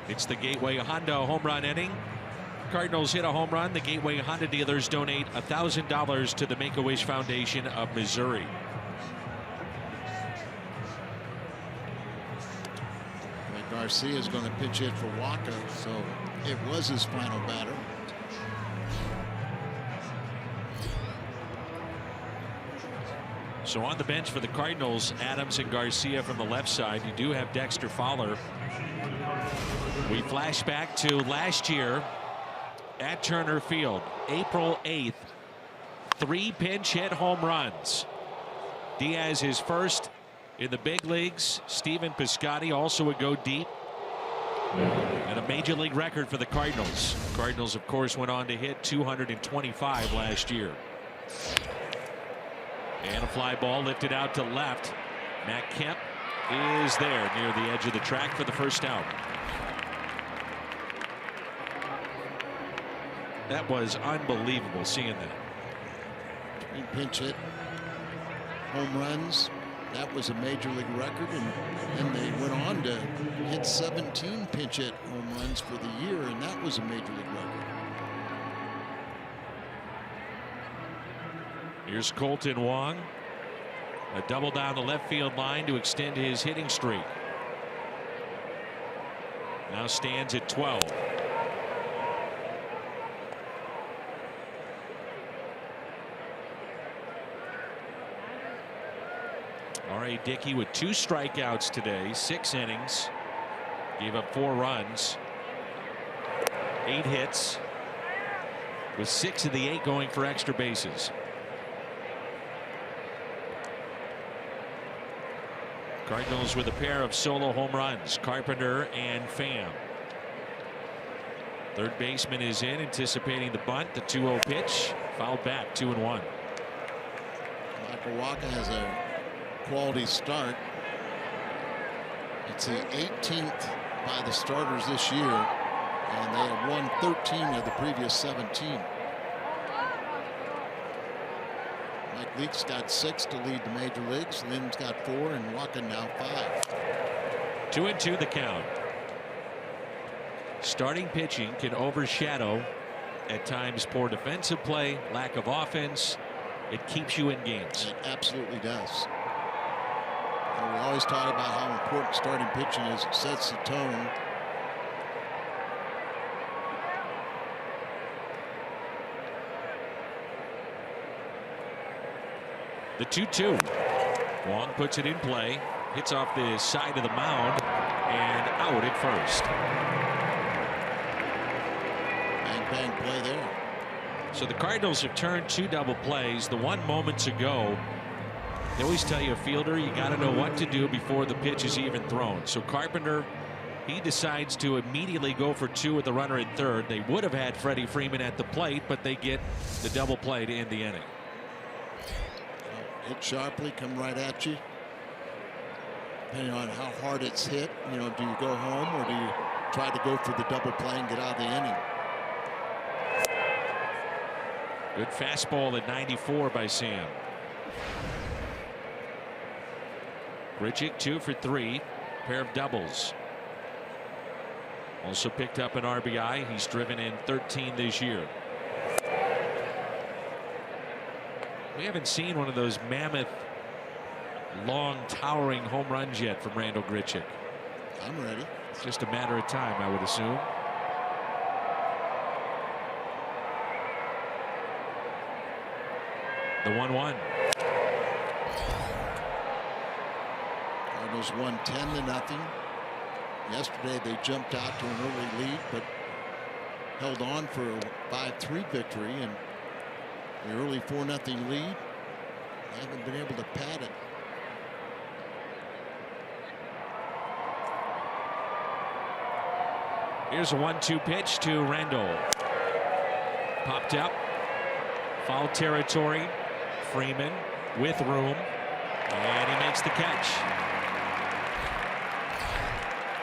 It's the Gateway Honda home run inning. Cardinals hit a home run. The Gateway Honda dealers donate $1,000 to the Make-A-Wish Foundation of Missouri. Garcia is going to pitch hit for Walker, so it was his final batter. So on the bench for the Cardinals, Adams and Garcia from the left side. You do have Dexter Fowler. We flash back to last year at Turner Field, April 8th. 3 pinch hit home runs. Diaz his first in the big leagues. Stephen Piscotty also would go deep. And a major league record for the Cardinals. Cardinals, of course, went on to hit 225 last year. And a fly ball lifted out to left. Matt Kemp is there near the edge of the track for the first out. That was unbelievable seeing that. He pinch hit home runs. That was a major league record, and they went on to hit 17 pinch hit home runs for the year, and that was a major league record. Here's Colton Wong. A double down the left field line to extend his hitting streak. Now stands at 12. R.A. Dickey with 2 strikeouts today, 6 innings. Gave up 4 runs. 8 hits. With 6 of the 8 going for extra bases. Cardinals with a pair of solo home runs, Carpenter and Pham. Third baseman is in, anticipating the bunt. The 2-0 pitch, fouled back, 2-1. Michael Walker has a quality start. It's the 18th by the starters this year, and they have won 13 of the previous 17. Mike Leake's got 6 to lead the major leagues. Lynn's got 4, and Walker now 5. 2-2 the count. Starting pitching can overshadow at times poor defensive play, lack of offense. It keeps you in games. It absolutely does. And we always talk about how important starting pitching is. It sets the tone. The 2-2. Wong puts it in play, hits off the side of the mound, and out at first. Bang bang play there. So the Cardinals have turned 2 double plays. The one moments ago, they always tell you, a fielder, you got to know what to do before the pitch is even thrown. So Carpenter, he decides to immediately go for 2 with the runner at third. They would have had Freddie Freeman at the plate, but they get the double play to end the inning. Hit sharply, come right at you. Depending on how hard it's hit, you know, do you go home or do you try to go for the double play and get out of the inning? Good fastball at 94 by Sam. Grichuk 2 for 3, pair of doubles. Also picked up an RBI. He's driven in 13 this year. We haven't seen one of those mammoth, long, towering home runs yet from Randal Grichuk. I'm ready. It's just a matter of time, I would assume. The 1-1. Cardinals won 10-0. Yesterday they jumped out to an early lead, but held on for a 5-3 victory, and the early 4-0 lead, they haven't been able to pad it. Here's a 1-2 pitch to Randal. Popped up. Foul territory. Freeman with room. And he makes the catch.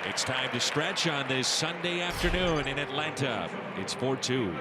It's time to stretch on this Sunday afternoon in Atlanta. It's 4-2.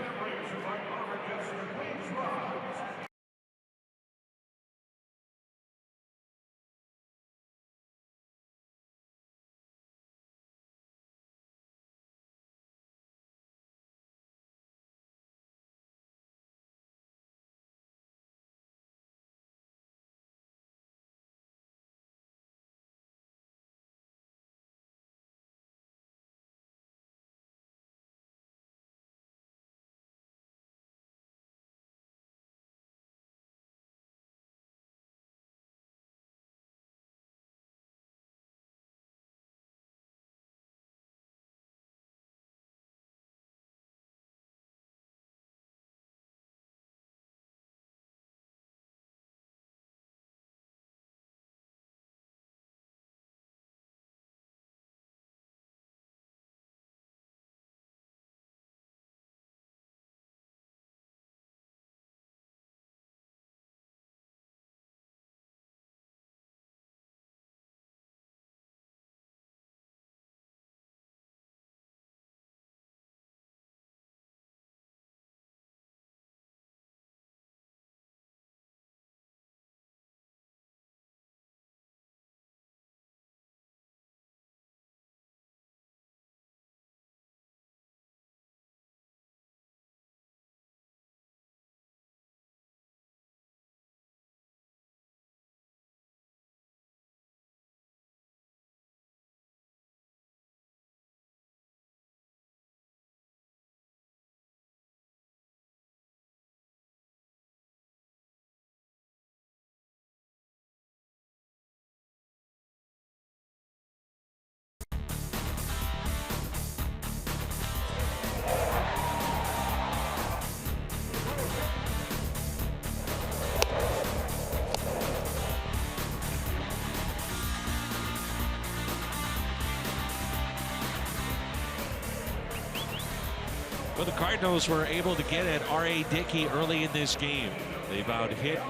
Well, the Cardinals were able to get at R.A. Dickey early in this game. They've out-hit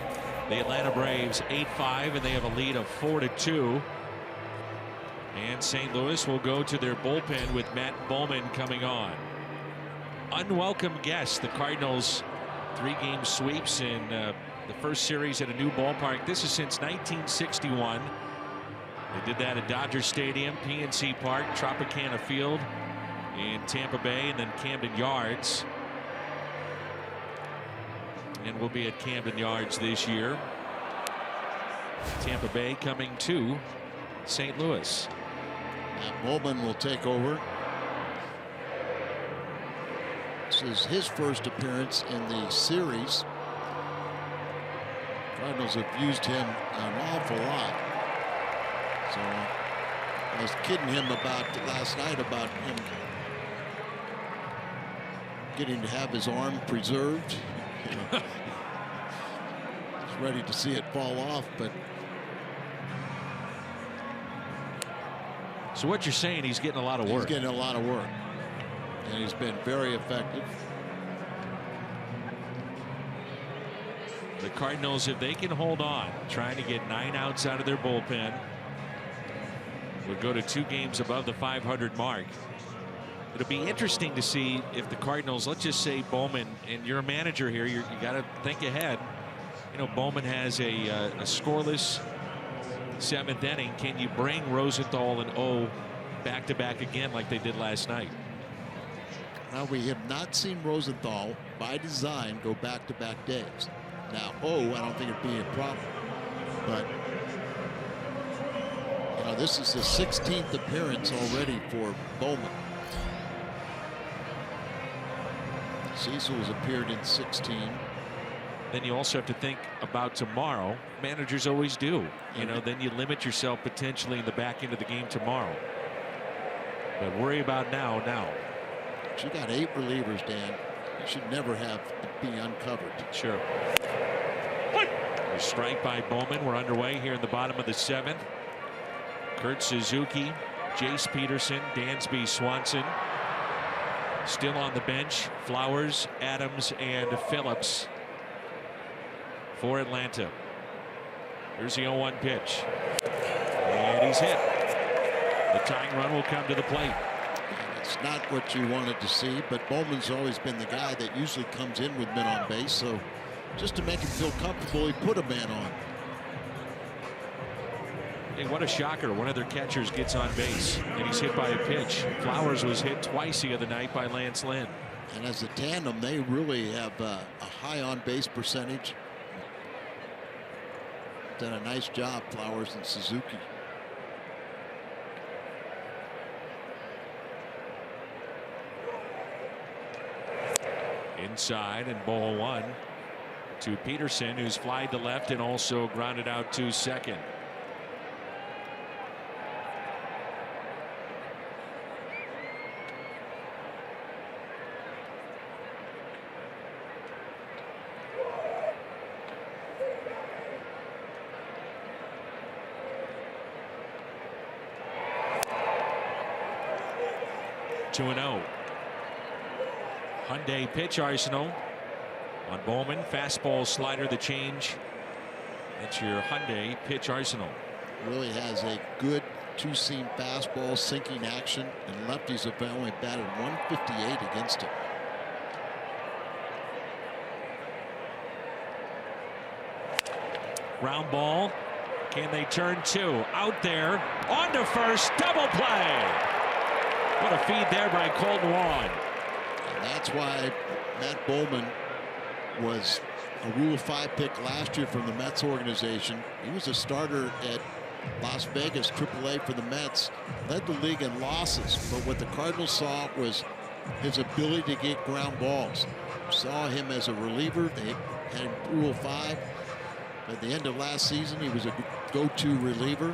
the Atlanta Braves 8-5, and they have a lead of 4-2. And St. Louis will go to their bullpen with Matt Bowman coming on. Unwelcome guest, the Cardinals 3-game sweeps in the first series at a new ballpark. This is since 1961. They did that at Dodger Stadium, PNC Park, Tropicana Field in Tampa Bay, and then Camden Yards. And we'll be at Camden Yards this year. Tampa Bay coming to St. Louis. Matt Bowman will take over. This is his first appearance in the series. Cardinals have used him an awful lot. So I was kidding him about last night about him getting to have his arm preserved. You know, he's ready to see it fall off, but. So what you're saying, he's getting a lot of work. He's getting a lot of work, and he's been very effective. The Cardinals, if they can hold on, trying to get 9 outs out of their bullpen, would go to 2 games above the 500 mark. It'll be interesting to see if the Cardinals, let's just say Bowman, and you're a manager here, you got to think ahead. You know, Bowman has a scoreless 7th inning. Can you bring Rosenthal and O back-to-back again like they did last night? Now, we have not seen Rosenthal by design go back-to-back days. Now, I don't think it'd be a problem, but you know, this is the 16th appearance already for Bowman. Cecil has appeared in 16. Then you also have to think about tomorrow. Managers always do. You know, then you limit yourself potentially in the back end of the game tomorrow. But worry about now. But you got 8 relievers, Dan. You should never have it be uncovered. Sure. A strike by Bowman. We're underway here in the bottom of the 7th. Kurt Suzuki, Jace Peterson, Dansby Swanson. Still on the bench, Flowers, Adams, and Phillips for Atlanta. Here's the 0-1 pitch. And he's hit. The tying run will come to the plate. It's not what you wanted to see, but Bowman's always been the guy that usually comes in with men on base. So just to make him feel comfortable, he put a man on. Hey, what a shocker. One of their catchers gets on base, and he's hit by a pitch. Flowers was hit twice the other night by Lance Lynn. And as a tandem, they really have a high on-base percentage. Done a nice job, Flowers and Suzuki. Inside, and ball 1 to Peterson, who's flied to left and also grounded out to second. (2-0). Hyundai pitch arsenal on Bowman. Fastball, slider, the change. That's your Hyundai pitch arsenal. Really has a good 2-seam fastball, sinking action, and lefties have only batted 158 against him. Ground ball. Can they turn 2? Out there. On to first. Double play. What a feed there by Colton Wong. And that's why Matt Bowman was a Rule 5 pick last year from the Mets organization. He was a starter at Las Vegas AAA for the Mets, led the league in losses, but what the Cardinals saw was his ability to get ground balls. Saw him as a reliever. They had Rule 5. At the end of last season, he was a go-to reliever.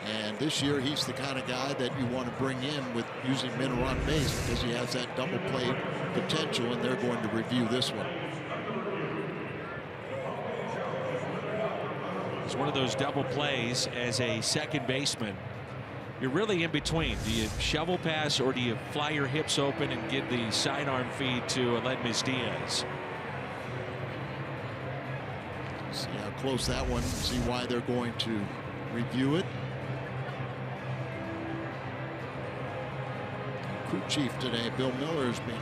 And this year, he's the kind of guy that you want to bring in with using men on base because he has that double play potential, and they're going to review this one. It's one of those double plays as a second baseman. you're really in between. Do you shovel pass or do you fly your hips open and give the sidearm feed to Aledmys Diaz? See how close that one, see why they're going to review it. Crew chief today, Bill Miller, has been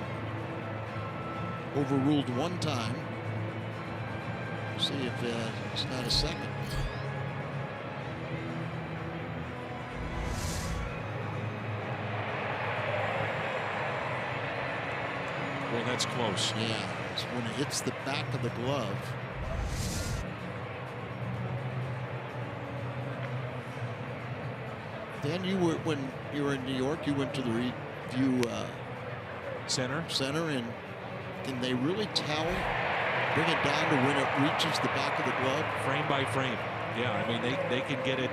overruled one time. See if it's not a second. Well, that's close. Yeah, it's when it hits the back of the glove. Dan, you were, when you were in New York, you went to the review center, and can they really tell, bring it down to when it reaches the back of the glove? Frame by frame. Yeah, I mean, they can get it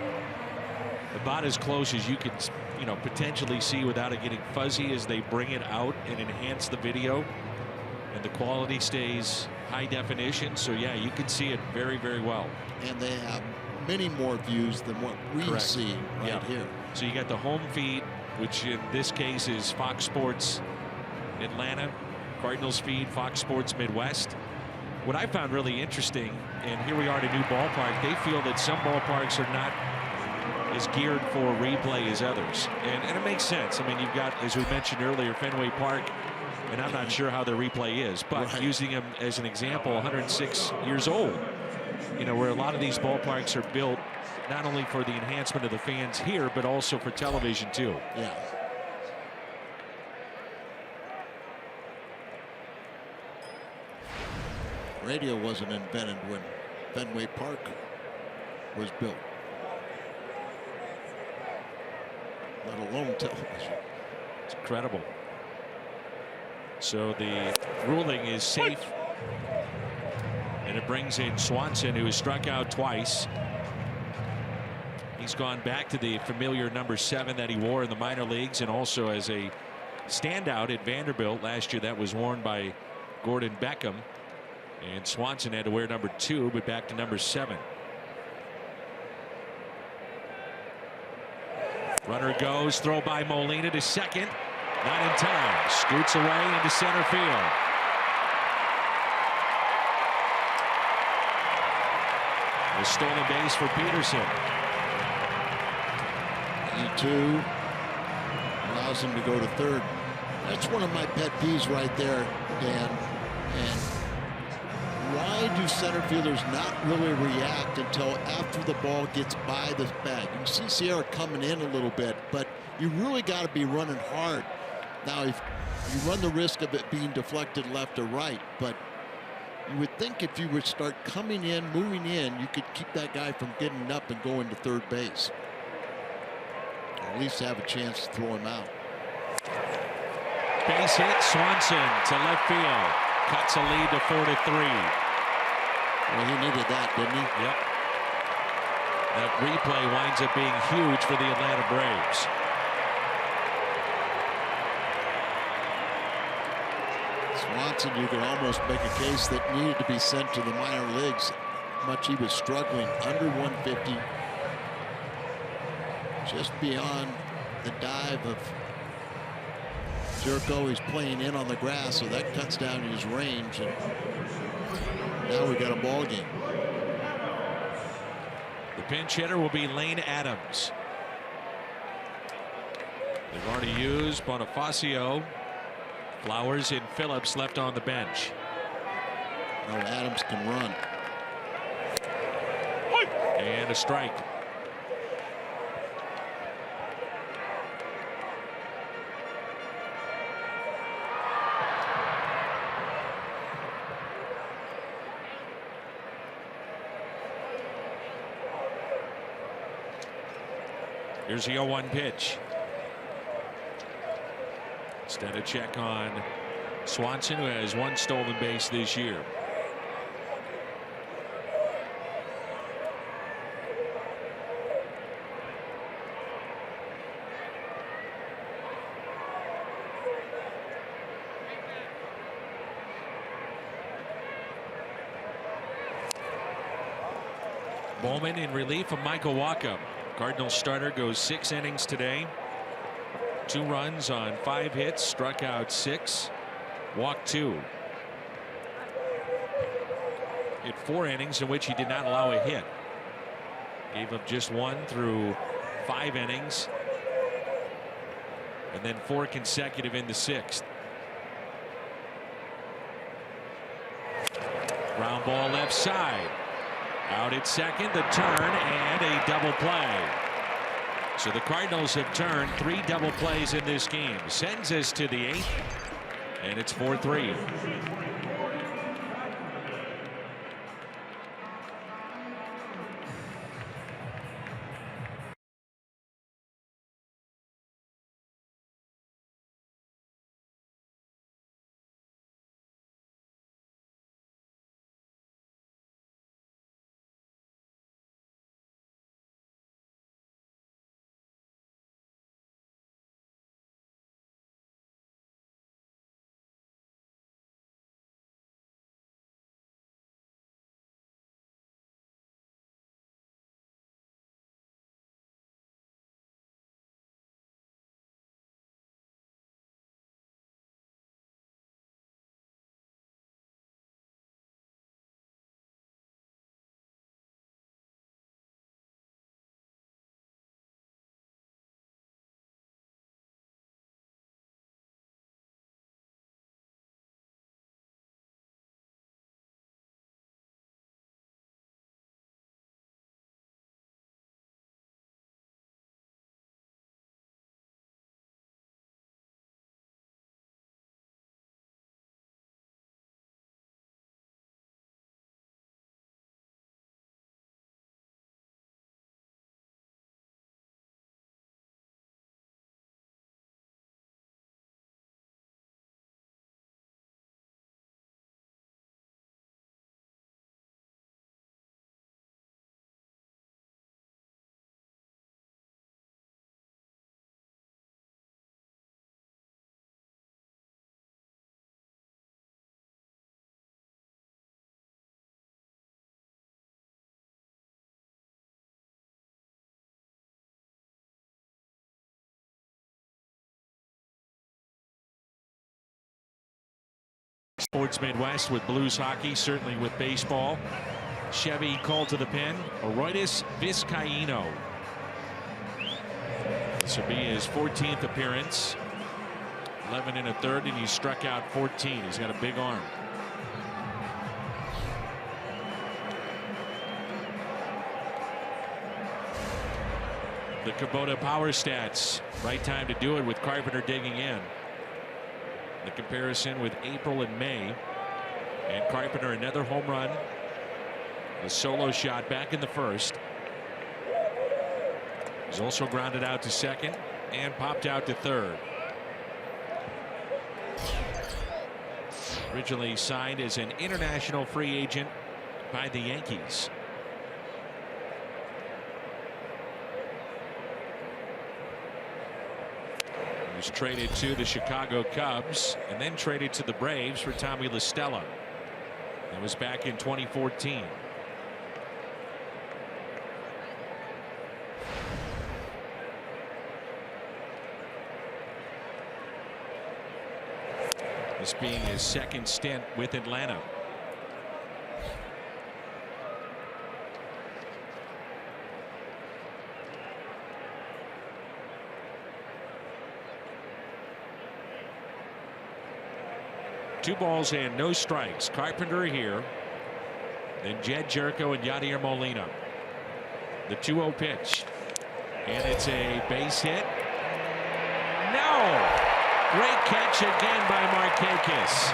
about as close as you can, you know, potentially see without it getting fuzzy as they bring it out and enhance the video, and the quality stays high definition. So yeah, you can see it very, very well. And they have many more views than what we see right here. So you got the home feed, which in this case is Fox Sports Atlanta, Cardinals feed Fox Sports Midwest. What I found really interesting, and here we are at a new ballpark, they feel that some ballparks are not as geared for replay as others. And it makes sense. I mean, you've got, as we mentioned earlier, Fenway Park, and I'm not sure how the replay is, but using them as an example, 106 years old, you know, where a lot of these ballparks are built not only for the enhancement of the fans here, but also for television too. Yeah. Radio wasn't invented when Fenway Park was built, let alone television. It's incredible. So the ruling is safe, and it brings in Swanson, who has struck out twice. He's gone back to the familiar number 7 that he wore in the minor leagues, and also as a standout at Vanderbilt last year that was worn by Gordon Beckham. And Swanson had to wear number 2, but back to number 7. Runner goes, throw by Molina to second. Not in time. Scoots away into center field. A stolen base for Peterson. E2 allows him to go to third. That's one of my pet peeves right there, Dan. And why do center fielders not really react until after the ball gets by the bag? You see Sierra coming in a little bit, but you really got to be running hard. Now, if you run the risk of it being deflected left or right, but you would think if you would start coming in, moving in, you could keep that guy from getting up and going to third base. Or at least have a chance to throw him out. Base hit, Swanson to left field. Cuts a lead to 4-3. Well, he needed that, didn't he? Yep. That replay winds up being huge for the Atlanta Braves. Swanson, you could almost make a case that needed to be sent to the minor leagues. Much he was struggling, under 150, just beyond the dive of Jerko. He's playing in on the grass, so that cuts down his range, and now we got a ball game. The pinch hitter will be Lane Adams. They've already used Bonifacio. Flowers and Phillips left on the bench. Well, Adams can run. And a strike. Here's the 0-1 pitch. Instead of check on Swanson, who has 1 stolen base this year. Bowman in relief of Michael Wacha. Cardinals starter goes 6 innings today. 2 runs on 5 hits, struck out 6, walked 2. Hit 4 innings in which he did not allow a hit. Gave up just 1 through 5 innings. And then 4 consecutive in the 6th. Ground ball left side. Out at second, the turn, and a double play. So the Cardinals have turned 3 double plays in this game. Sends us to the 8th, and it's 4-3. Sports Midwest with blues hockey, certainly with baseball. Chevy called to the pen. Aroydis Vizcaíno. This will be his 14th appearance. 11 1/3, and he struck out 14. He's got a big arm. The Kubota power stats. Right time to do it with Carpenter digging in. The comparison with April and May, and Carpenter another home run, a solo shot back in the 1st. He's also grounded out to second and popped out to 3rd. Originally signed as an international free agent by the Yankees. Was traded to the Chicago Cubs and then traded to the Braves for Tommy La Stella. That was back in 2014. This being his 2nd stint with Atlanta. Two balls and no strikes. Carpenter here. Then Jed Jerko and Yadier Molina. The 2-0 pitch. And it's a base hit. No! Great catch again by Markakis.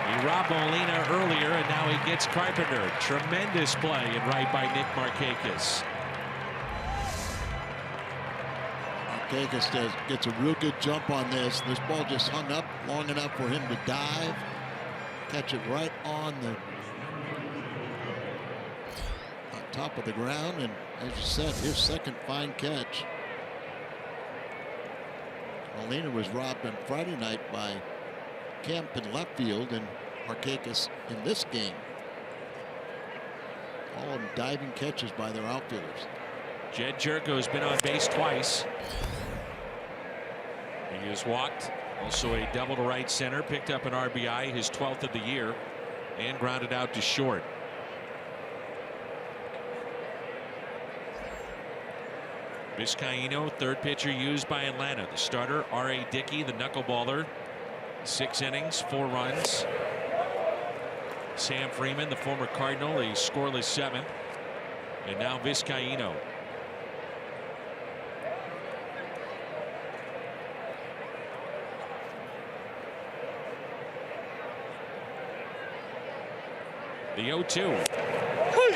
He robbed Molina earlier, and now he gets Carpenter. Tremendous play and right by Nick Markakis. Markakis gets a real good jump on this. This ball just hung up long enough for him to dive, catch it right on top of the ground, and as you said, his 2nd fine catch. Molina was robbed on Friday night by Kemp in left field, and Markakis in this game. All of them diving catches by their outfielders. Jed Jerko has been on base twice. He has walked. Also a double to right center. Picked up an RBI, his 12th of the year, and grounded out to short. Vizcaíno, third pitcher used by Atlanta. The starter, R.A. Dickey, the knuckleballer. 6 innings, 4 runs. Sam Freeman, the former Cardinal, a scoreless 7th. And now Vizcaíno. The 0-2.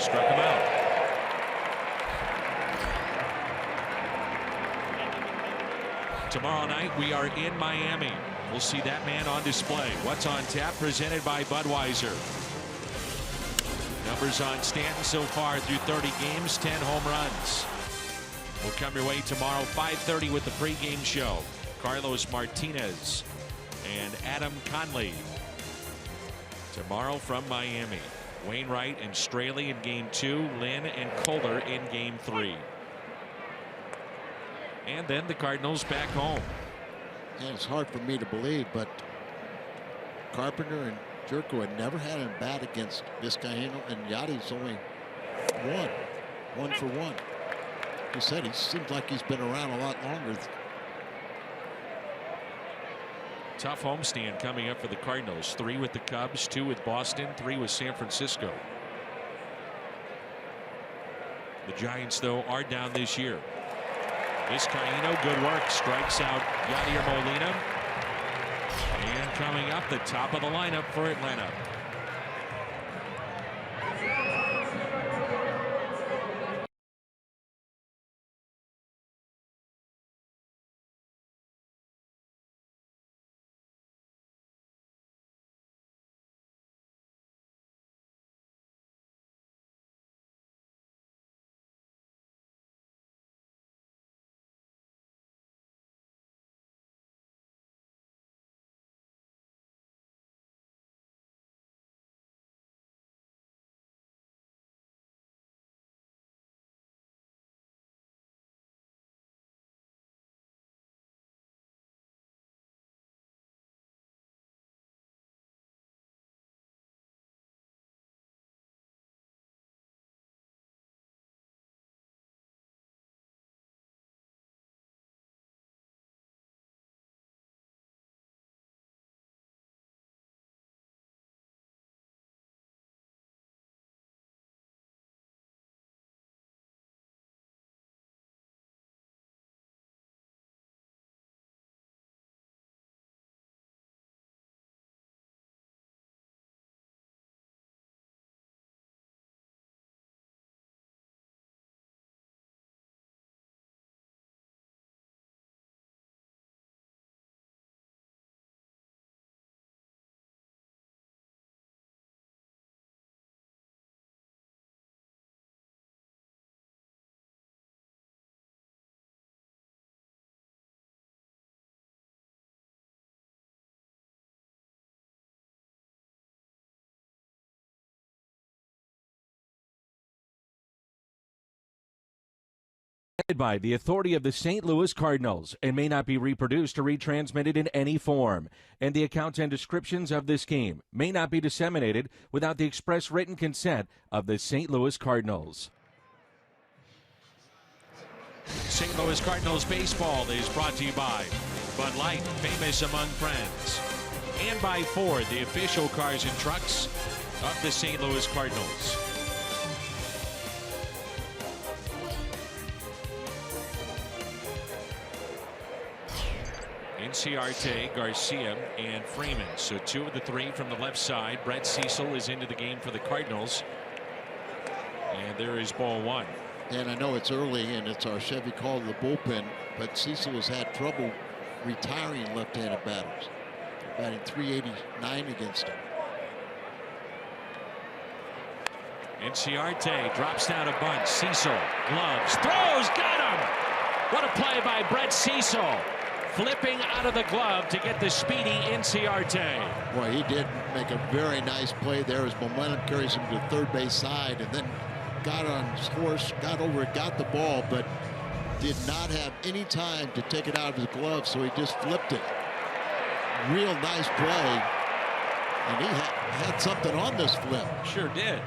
Struck him out. Tomorrow night we are in Miami. We'll see that man on display. What's on tap, presented by Budweiser. Numbers on Stanton so far through 30 games, 10 home runs. Will come your way tomorrow, 5:30 with the pregame show. Carlos Martinez and Adam Conley. Tomorrow from Miami. Wainwright and Straley in game 2, Lynn and Kohler in game 3. And then the Cardinals back home. Yeah, it's hard for me to believe, but Carpenter and Jerko had never had a bat against Vizcaíno, and Yadi's only one for one. He said he seems like he's been around a lot longer. Tough homestand coming up for the Cardinals. 3 with the Cubs, 2 with Boston, 3 with San Francisco. The Giants, though, are down this year. Vizcaíno, good work, strikes out Yadier Molina. And coming up, the top of the lineup for Atlanta. By the authority of the St. Louis Cardinals and may not be reproduced or retransmitted in any form. And the accounts and descriptions of this game may not be disseminated without the express written consent of the St. Louis Cardinals. St. Louis Cardinals baseball is brought to you by Bud Light, famous among friends, and by Ford, the official cars and trucks of the St. Louis Cardinals. Ciarte, Garcia, and Freeman. So 2 of the 3 from the left side. Brett Cecil is into the game for the Cardinals. And there is ball 1. And I know it's early and it's our Chevy call to the bullpen, but Cecil has had trouble retiring left-handed batters. Batting .389 against him. And Ciarte drops down a bunt. Cecil, gloves, throws, got him! What a play by Brett Cecil. Flipping out of the glove to get the speedy Inciarte. Boy, he did make a very nice play there as momentum carries him to the third base side, and then got on his horse, got over it, got the ball, but did not have any time to take it out of his glove, so he just flipped it. Real nice play, and he had something on this flip. Sure did.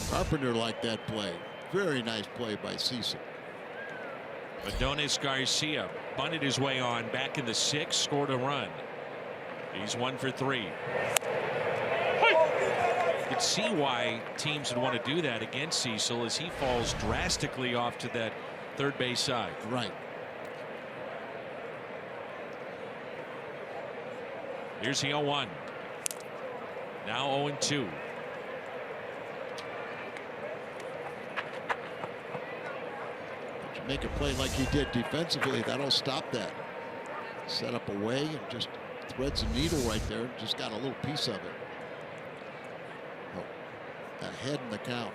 Carpenter liked that play. Very nice play by Cecil. ADONIS GARCIA bunted his way on back in the 6th, scored a run. He's 1 for 3. You can see why teams would want to do that against Cecil as he falls drastically off to that third base side. Right. Here's the 0-1. Now 0-2. Make a play like he did defensively, that'll stop that. Set up away and just threads a needle right there. Just got a little piece of it. Oh, ahead in the count.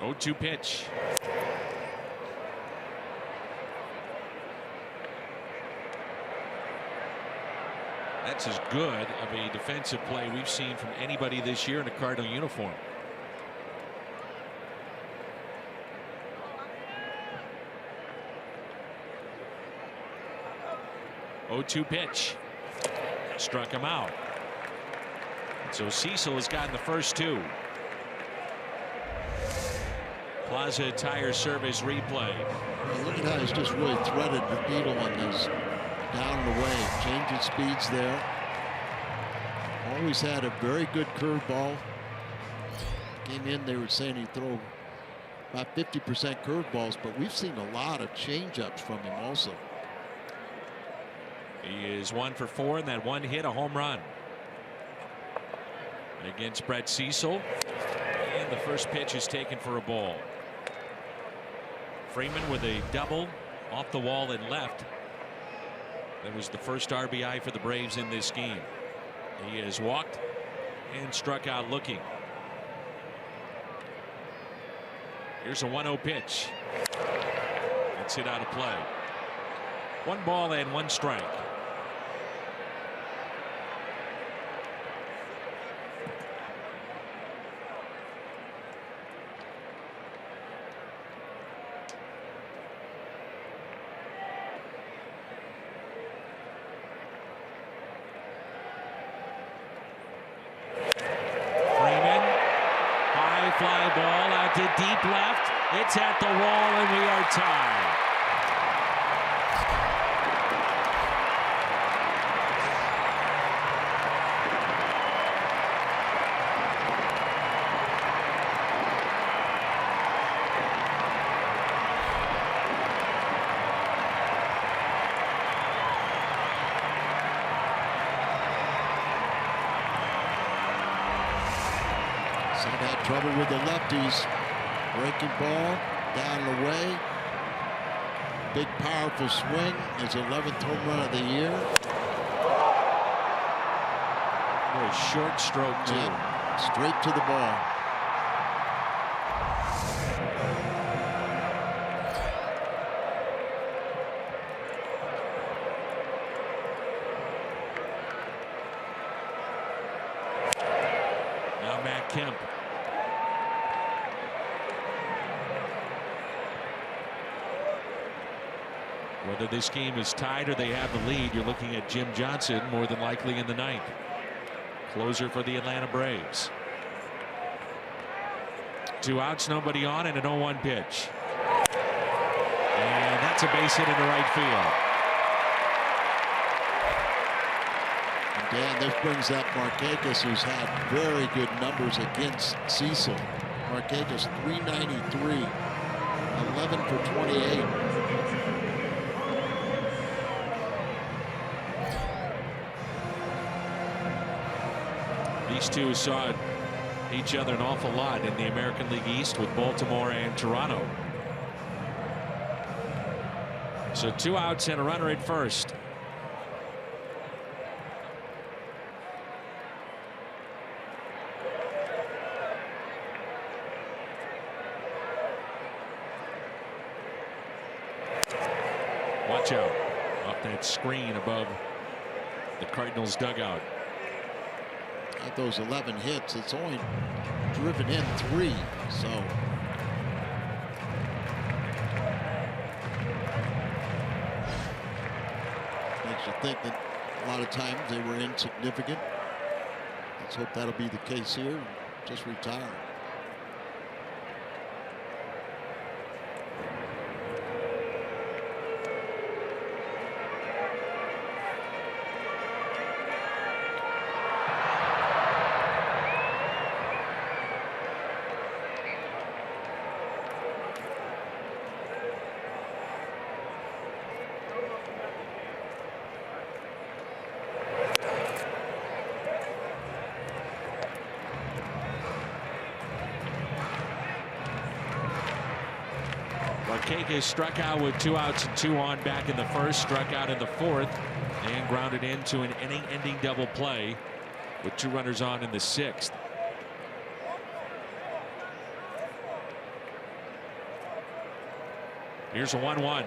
0-2 pitch. That's as good of a defensive play we've seen from anybody this year in a Cardinal uniform. Oh, 2 pitch. Struck him out. So Cecil has gotten the first 2. Plaza Tire Service replay. Look at how he's just really threaded the needle on this. Down and away. Changing speeds there. Always had a very good curveball. Came in, they were saying he'd throw about 50% curveballs, but we've seen a lot of changeups from him also. He is 1 for 4 in that one hit, a home run against Brett Cecil. And the first pitch is taken for a ball. Freeman with a double off the wall and left. That was the first RBI for the Braves in this game. He has walked and struck out looking. Here's a 1-0 pitch. That's hit out of play. 1 ball and 1 strike. Fly ball out to deep left. It's at the wall, and we are tied. Had trouble with the lefties. Breaking ball down and away. Big powerful swing. His 11th home run of the year. A short stroke too. Yep. Straight to the ball. Now Matt Kemp. Whether this game is tied or they have the lead, you're looking at Jim Johnson more than likely in the 9th. Closer for the Atlanta Braves. 2 outs, nobody on, and an 0-1 pitch. And that's a base hit into right field. And Dan, this brings up Markakis, who's had very good numbers against Cecil. Markakis 393, 11 for 28. These two saw each other an awful lot in the American League East with Baltimore and Toronto. So 2 outs and a runner at first. Watch out off that screen above the Cardinals dugout. At those 11 hits, it's only driven in 3. So makes you think that a lot of times they were insignificant. Let's hope that'll be the case here. Just retire. Marquez struck out with 2 outs and 2 on back in the first, struck out in the fourth, and grounded into an inning-ending double play with 2 runners on in the 6th. Here's a 1-1.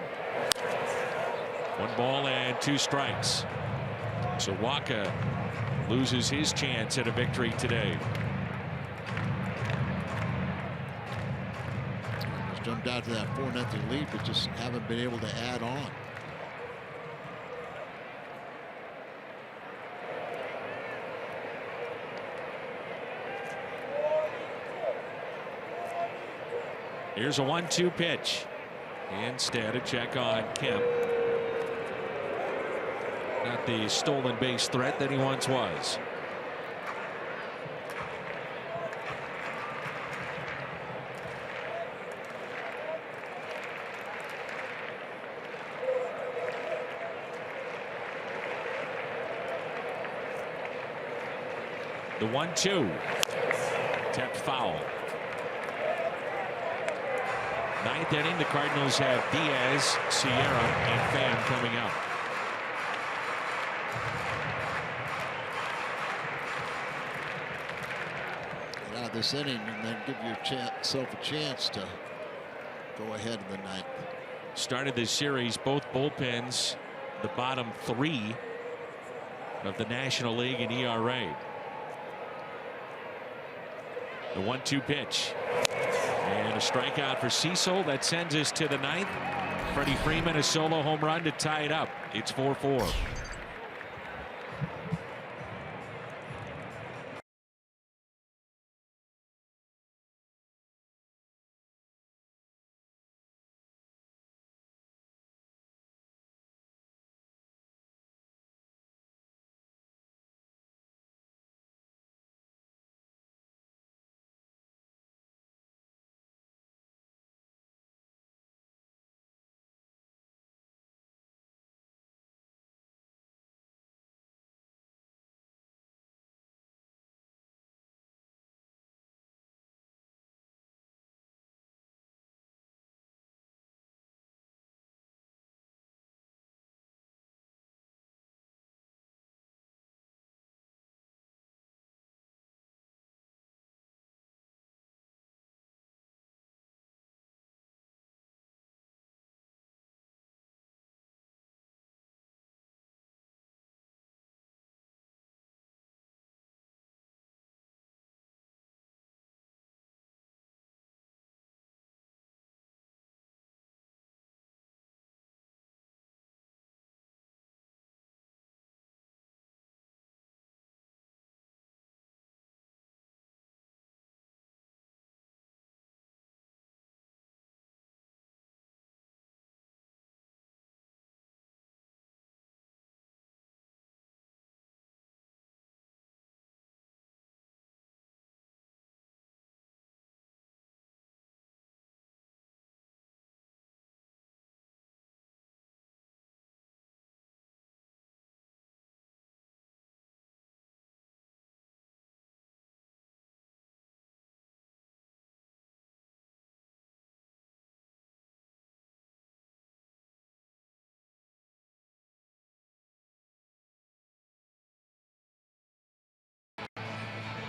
1 ball and 2 strikes. So Waka loses his chance at a victory today. Jumped out to that 4-0 lead, but just haven't been able to add on. Here's a 1-2 pitch. Instead, a check on Kemp. Not the stolen base threat that he once was. The 1-2. Tapped foul. 9th inning, the Cardinals have Diaz, Sierra, and Pham coming out. Get out of this inning and then give yourself a chance to go ahead in the 9th. Started this series, both bullpens, the bottom 3 of the National League in ERA. The 1-2 pitch. And a strikeout for Cecil. That sends us to the 9th. Freddie Freeman, a solo home run to tie it up. It's 4-4.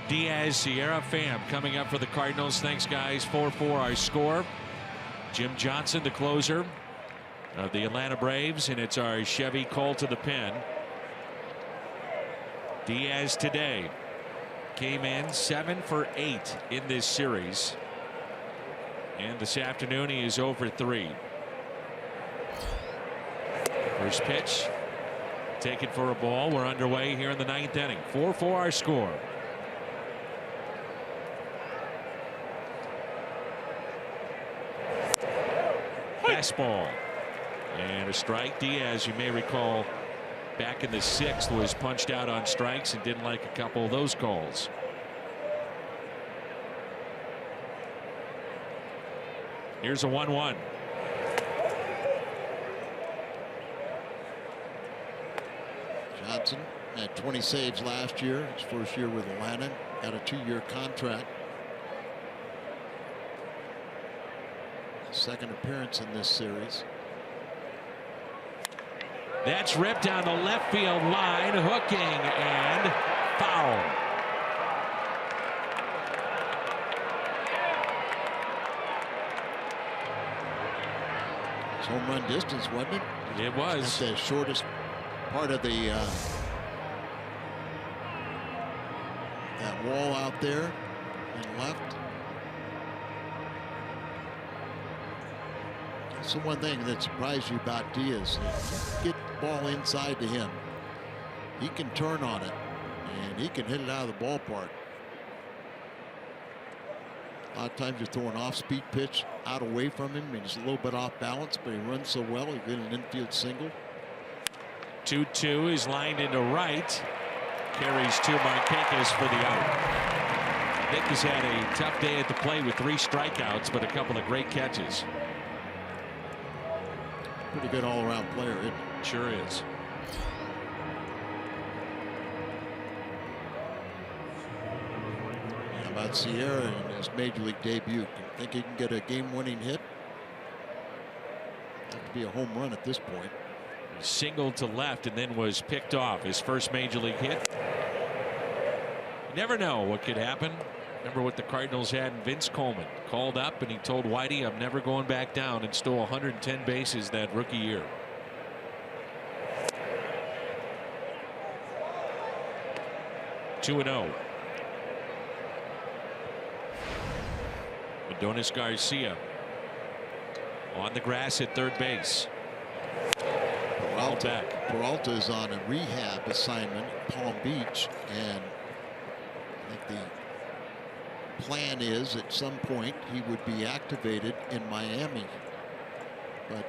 Diaz, Sierra, Pham coming up for the Cardinals. Thanks, guys. 4-4 our score. Jim Johnson, the closer of the Atlanta Braves, and it's our Chevy Cole to the pen. Diaz today. came in 7 for 8 in this series. And this afternoon he is over 3. First pitch taken for a ball. We're underway here in the 9th inning. 4-4 our score. Fastball and a strike. Diaz, you may recall, back in the 6th was punched out on strikes and didn't like a couple of those calls. Here's a 1-1. Johnson had 20 saves last year. His first year with Atlanta. Got a 2-year contract. Second appearance in this series. That's ripped down the left field line, hooking and foul. It's home run distance, wasn't it? It was. That's the shortest part of the that wall out there and left. That's the one thing that surprised you about Diaz. Get the ball inside to him. He can turn on it, and he can hit it out of the ballpark. A lot of times you're throwing off-speed pitch out away from him, and he's a little bit off balance, but he runs so well. He did an infield single. 2-2 is lined into right. Carries to Marquez for the out. Nick has had a tough day at the plate with 3 strikeouts, but a couple of great catches. Pretty good all-around player, isn't he? Sure is. How about Sierra in his major league debut? Think he can get a game-winning hit? Have to be a home run at this point. Singled to left and then was picked off. His first major league hit. You never know what could happen. Remember what the Cardinals had in Vince Coleman. Called up and he told Whitey, I'm never going back down, and stole 110 bases that rookie year. (2-0). Adonis Garcia on the grass at third base. Peralta is on a rehab assignment at Palm Beach, and I think the plan is at some point he would be activated in Miami. But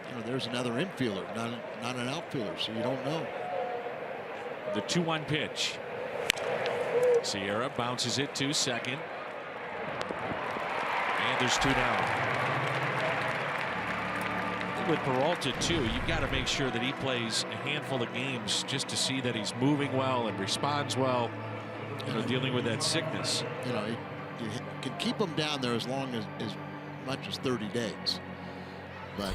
you know, there's another infielder, not an outfielder, so you don't know. The 2-1 pitch. Sierra bounces it to second. And there's 2 down. With Peralta too, you've got to make sure that he plays a handful of games just to see that he's moving well and responds well, you know, dealing with that sickness. You know, you can keep him down there as long as much as 30 days, but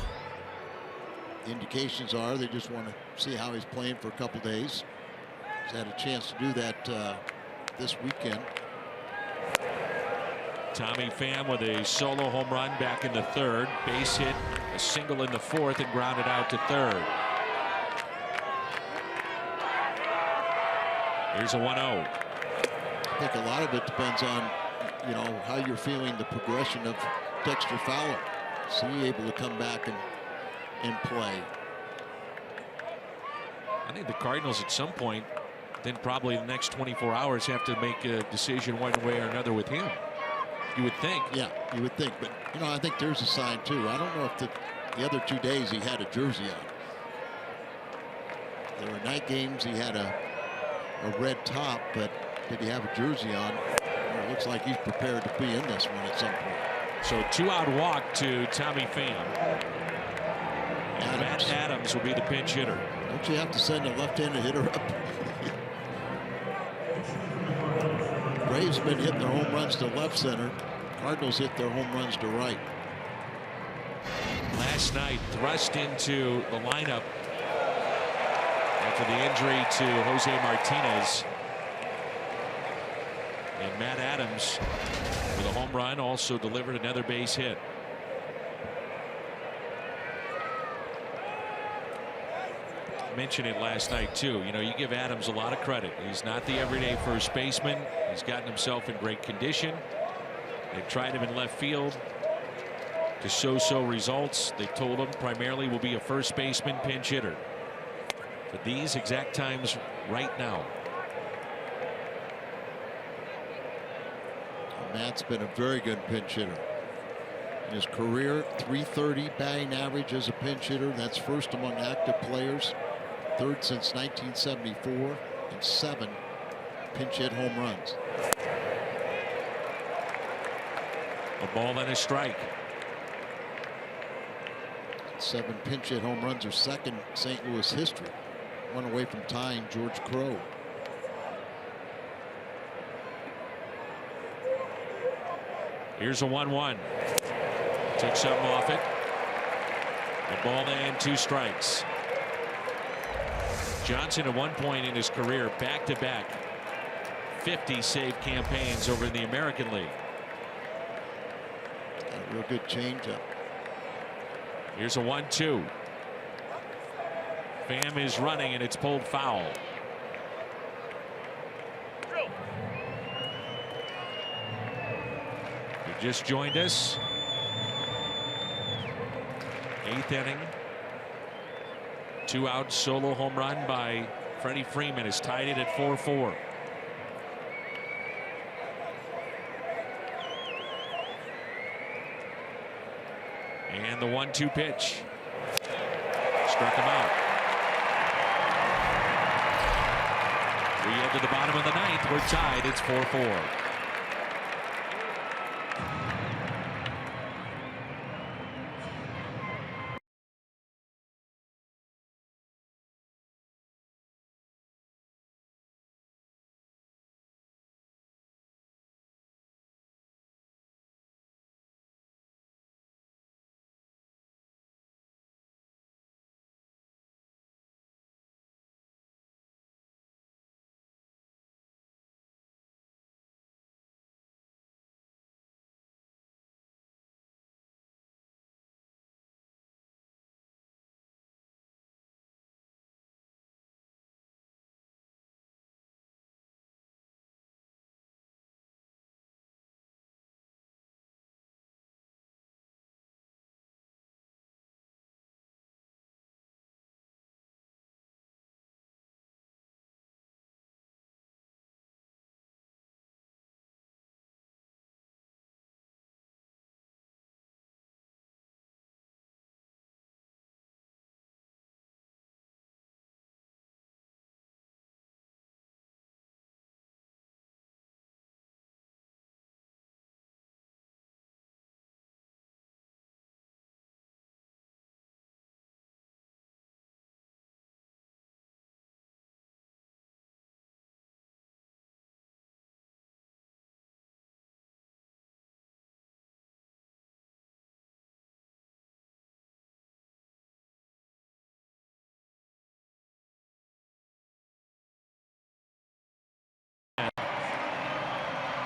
the indications are they just want to see how he's playing for a couple days. He's had a chance to do that this weekend. Tommy Pham with a solo home run back in the 3rd. Base hit, a single in the 4th, and grounded out to 3rd. Here's a 1-0. I think a lot of it depends on, you know, how you're feeling the progression of Dexter Fowler. Is he able to come back and play? I think the Cardinals at some point, then probably the next 24 hours, have to make a decision one way or another with him. You would think. Yeah, you would think. But, you know, I think there's a sign, too. I don't know if the other 2 days he had a jersey on. There were night games. He had a red top, but did he have a jersey on? Well, it looks like he's prepared to be in this one at some point. So 2-out walk to Tommy Pham. And Matt Adams will be the pinch hitter. Don't you have to send a left-handed hitter up? Braves been hitting their home runs to left center. Cardinals hit their home runs to right. Last night thrust into the lineup after the injury to Jose Martinez. And Matt Adams with a home run also delivered another base hit. mentioned it last night too. You know, you give Adams a lot of credit. He's not the everyday first baseman. He's gotten himself in great condition. They've tried him in left field to so results. They told him primarily will be a first baseman pinch hitter for these exact times right now. Matt's been a very good pinch hitter. In his career, .330 batting average as a pinch hitter. That's first among active players. Third since 1974, and 7 pinch hit home runs. A ball and a strike. 7 pinch hit home runs are second in St. Louis history. One away from tying George Crowe. Here's a 1-1. Took something off it. A ball and 2 strikes. Johnson at one point in his career back-to-back 50 save campaigns over in the American League. A real good changeup. Here's a 1-2. Pham is running and it's pulled foul. You just joined us. 8th inning. 2-out solo home run by Freddie Freeman has tied it at 4-4. And the 1-2 pitch. Struck him out. We head to the bottom of the 9th. We're tied. It's 4-4.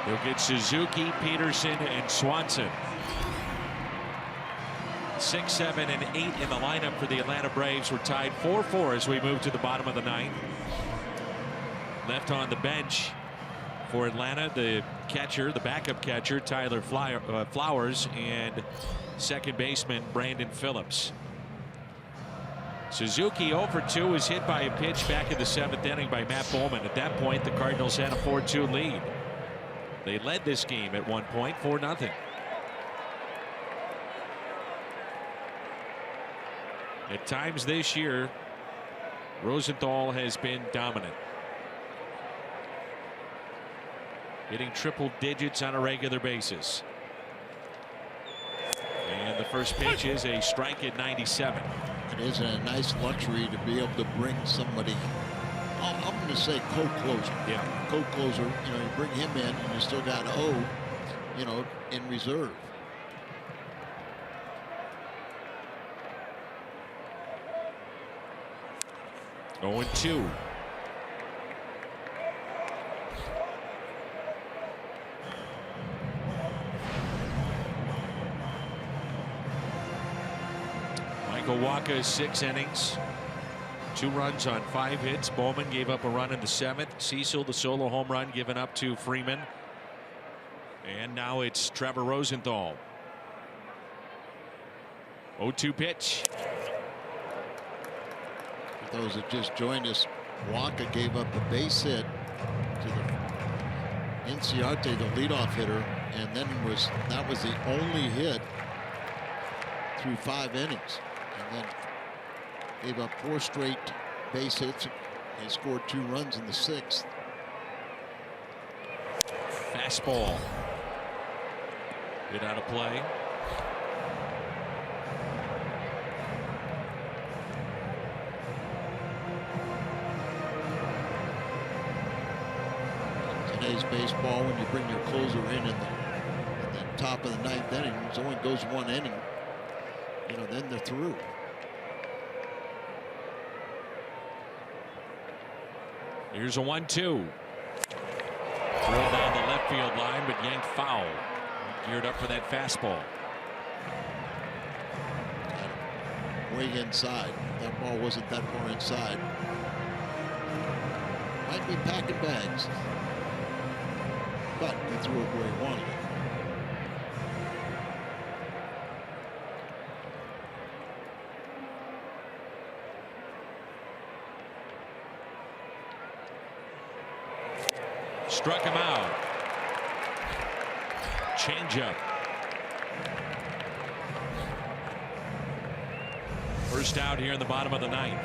They'll get Suzuki, Peterson, and Swanson. 6, 7, and 8 in the lineup for the Atlanta Braves. We're tied 4-4 as we move to the bottom of the 9th. Left on the bench for Atlanta, the catcher, the backup catcher, Tyler Flowers, and second baseman Brandon Phillips. Suzuki 0 for 2 was hit by a pitch back in the 7th inning by Matt Bowman. At that point, the Cardinals had a 4-2 lead. They led this game at one point 4-0. At times this year, Rosenthal has been dominant, hitting triple digits on a regular basis. And the first pitch is a strike at 97. It is a nice luxury to be able to bring somebody, I'm going to say co-closer. Yeah. Co-closer, you know, you bring him in and you still got O, you know, in reserve. Oh, 2. Michael Wacha, 6 innings, 2 runs on 5 hits. Bowman gave up a run in the 7th. Cecil, the solo home run given up to Freeman. And now it's Trevor Rosenthal. 0-2 pitch. For those that just joined us, Waka gave up a base hit to the Inciarte, the leadoff hitter, and then that was the only hit through 5 innings, and then gave up 4 straight base hits. They scored 2 runs in the 6th. Fastball hit out of play. Today's baseball, when you bring your closer in the top of the 9th inning, it only goes 1 inning. You know, then they're through. Here's a 1-2. Drilled down the left field line, but yanked foul. Geared up for that fastball. Way inside. That ball wasn't that far inside. Might be packing bags. But he threw it where he wanted it. Struck him out. Changeup. First out here in the bottom of the 9th.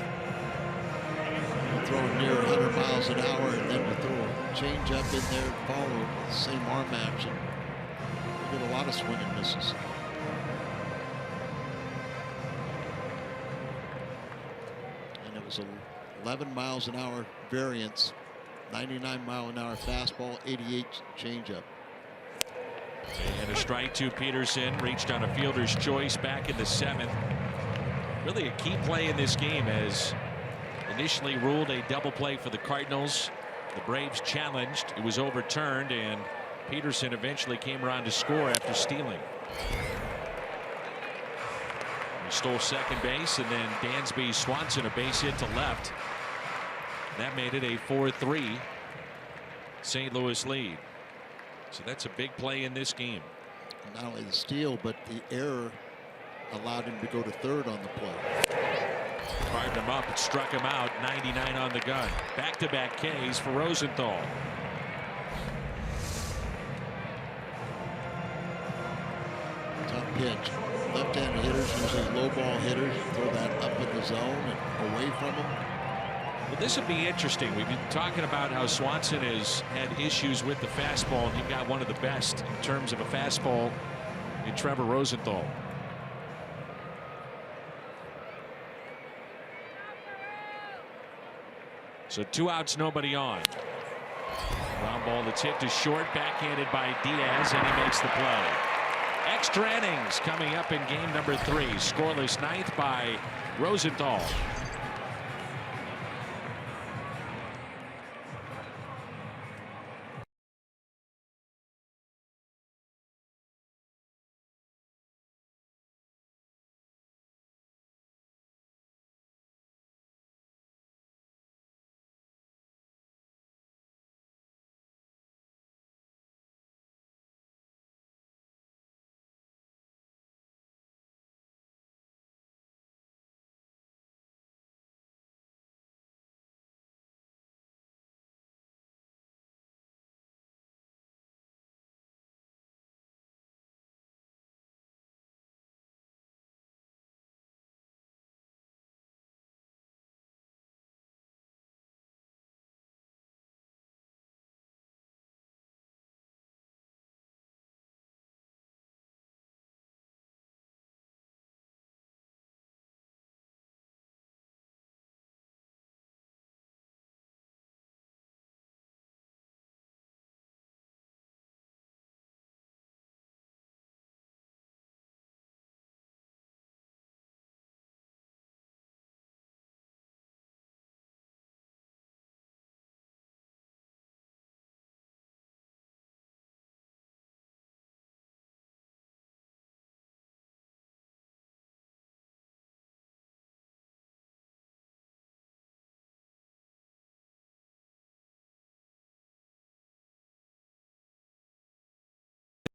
You throw near 100 miles an hour, and then you throw a changeup in there and follow it with the same arm action. You get a lot of swing and misses. And it was an 11 miles an hour variance. 99-mile-an-hour fastball, 88 changeup. And a strike to Peterson. Reached on a fielder's choice back in the 7th. Really a key play in this game, as initially ruled a double play for the Cardinals. The Braves challenged. It was overturned, and Peterson eventually came around to score after stealing. He stole second base, and then Dansby Swanson a base hit to left. That made it a 4-3 St. Louis lead. So that's a big play in this game. Not only the steal, but the error allowed him to go to third on the play. Fired him up and struck him out. 99 on the gun. Back-to-back Ks for Rosenthal. Tough pitch. Left-handed hitters, usually low ball hitters, throw that up in the zone and away from him. Well, this would be interesting. We've been talking about how Swanson has had issues with the fastball, and he got one of the best in terms of a fastball in Trevor Rosenthal. So 2 outs, nobody on. Ground ball that's hit to short, backhanded by Diaz, and he makes the play. Extra innings coming up in game number 3. Scoreless 9th by Rosenthal.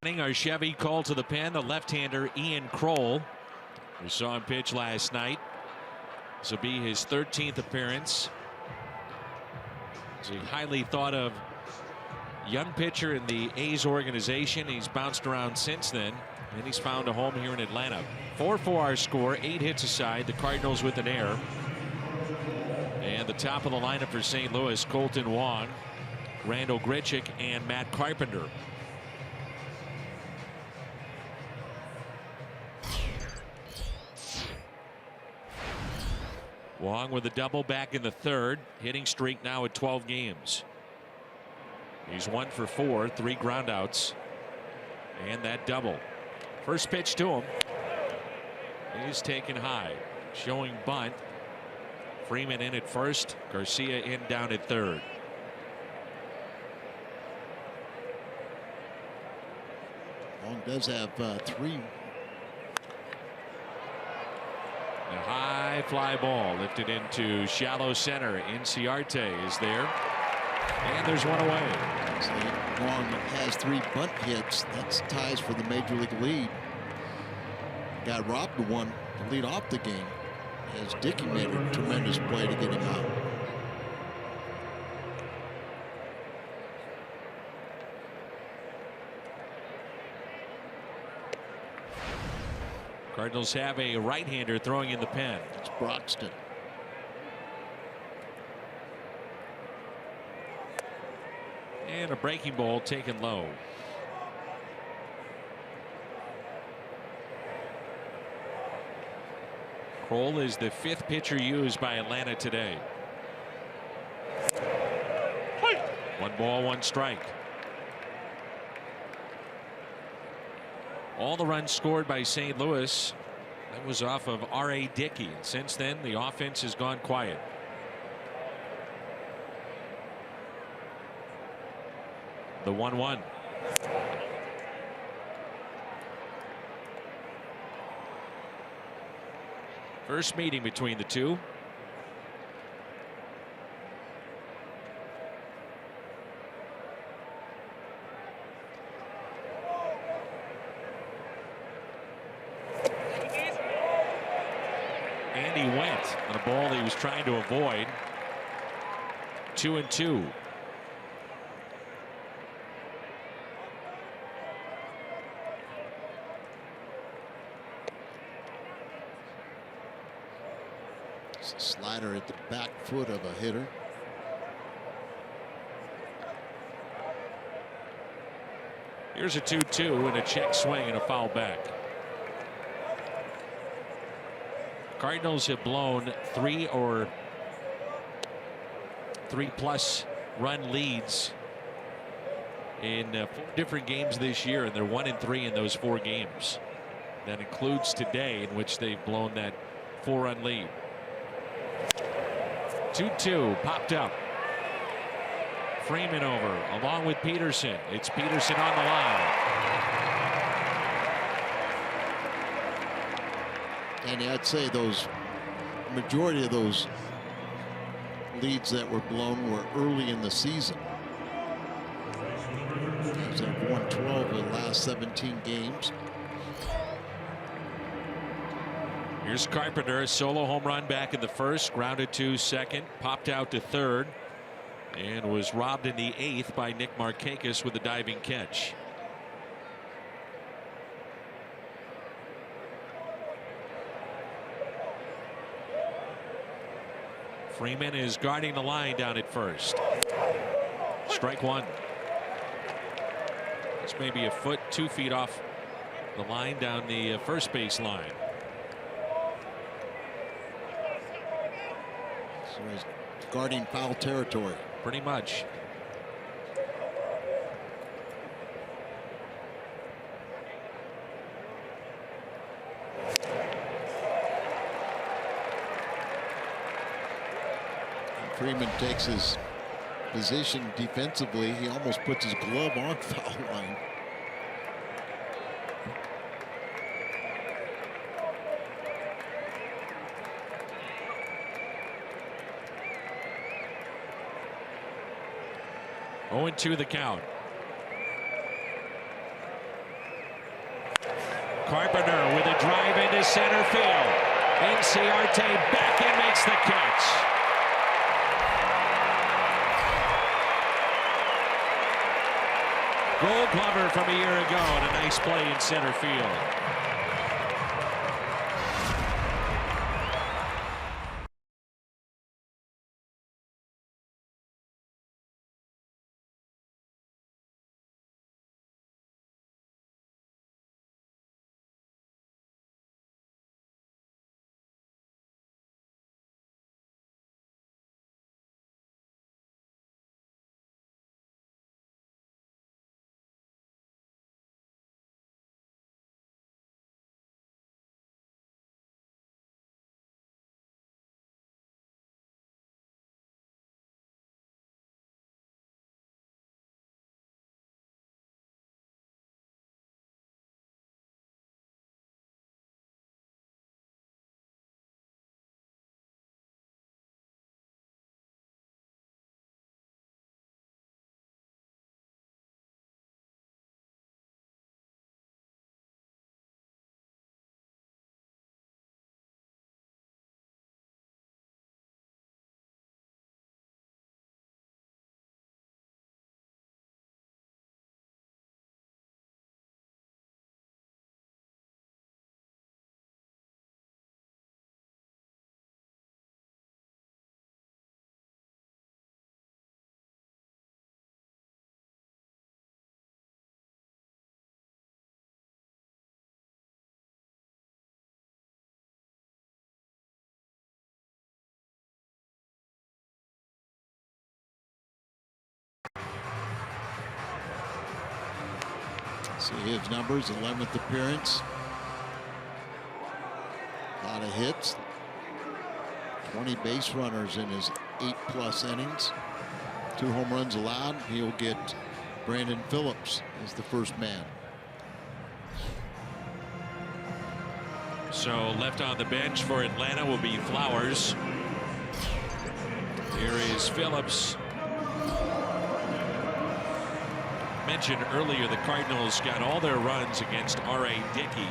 Our Chevy called to the pen, the left-hander Ian Kroll. We saw him pitch last night. This will be his 13th appearance. He's a highly thought of young pitcher in the A's organization. He's bounced around since then, and he's found a home here in Atlanta. 4-4 our score, 8 hits aside. The Cardinals with an error. And the top of the lineup for St. Louis, Colton Wong, Randall Grichuk, and Matt Carpenter. Wong with a double back in the third. Hitting streak now at 12 games. He's 1 for 4, 3 groundouts, and that double. First pitch to him. He's taken high. Showing bunt. Freeman in at first. Garcia in down at third. Long does have 3. A high fly ball lifted into shallow center. Inciarte is there. And there's one away. So Long has 3 bunt hits. That's ties for the major league lead. Got robbed of one to lead off the game, as Dickey made a tremendous play to get him out. Cardinals have a right-hander throwing in the pen. It's Broxton. And a breaking ball taken low. Kroll is the 5th pitcher used by Atlanta today. 1 ball, 1 strike. All the runs scored by St. Louis, that was off of R.A. Dickey. And since then, the offense has gone quiet. The 1-1. First meeting between the two. And he went on a ball he was trying to avoid. 2-2. Slider at the back foot of a hitter. Here's a 2-2 and a check swing and a foul back. Cardinals have blown 3 or 3+ run leads in 4 different games this year, and they're 1-3 in those 4 games. That includes today, in which they've blown that 4-run lead. 2-2 popped up. Freeman over along with Peterson. It's Peterson on the line. And I'd say those majority of those leads that were blown were early in the season. They've won 12 of the last 17 games. Here's Carpenter, a solo home run back in the first, grounded to second, popped out to third, and was robbed in the 8th by Nick Markakis with a diving catch. Freeman is guarding the line down at first. Strike 1. It's maybe a foot, 2 feet off the line down the first base line. So he's guarding foul territory. Pretty much. And Freeman takes his position defensively. He almost puts his glove on foul line. Oh, 0-2 the count. Carpenter with a drive into center field. Inciarte back and makes the catch. Gold Glover from a year ago and a nice play in center field. See his numbers, 11th appearance. A lot of hits. 20 base runners in his 8+ innings. 2 home runs allowed. He'll get Brandon Phillips as the first man. So left on the bench for Atlanta will be Flowers. Here is Phillips. Mentioned earlier, the Cardinals got all their runs against R.A. Dickey.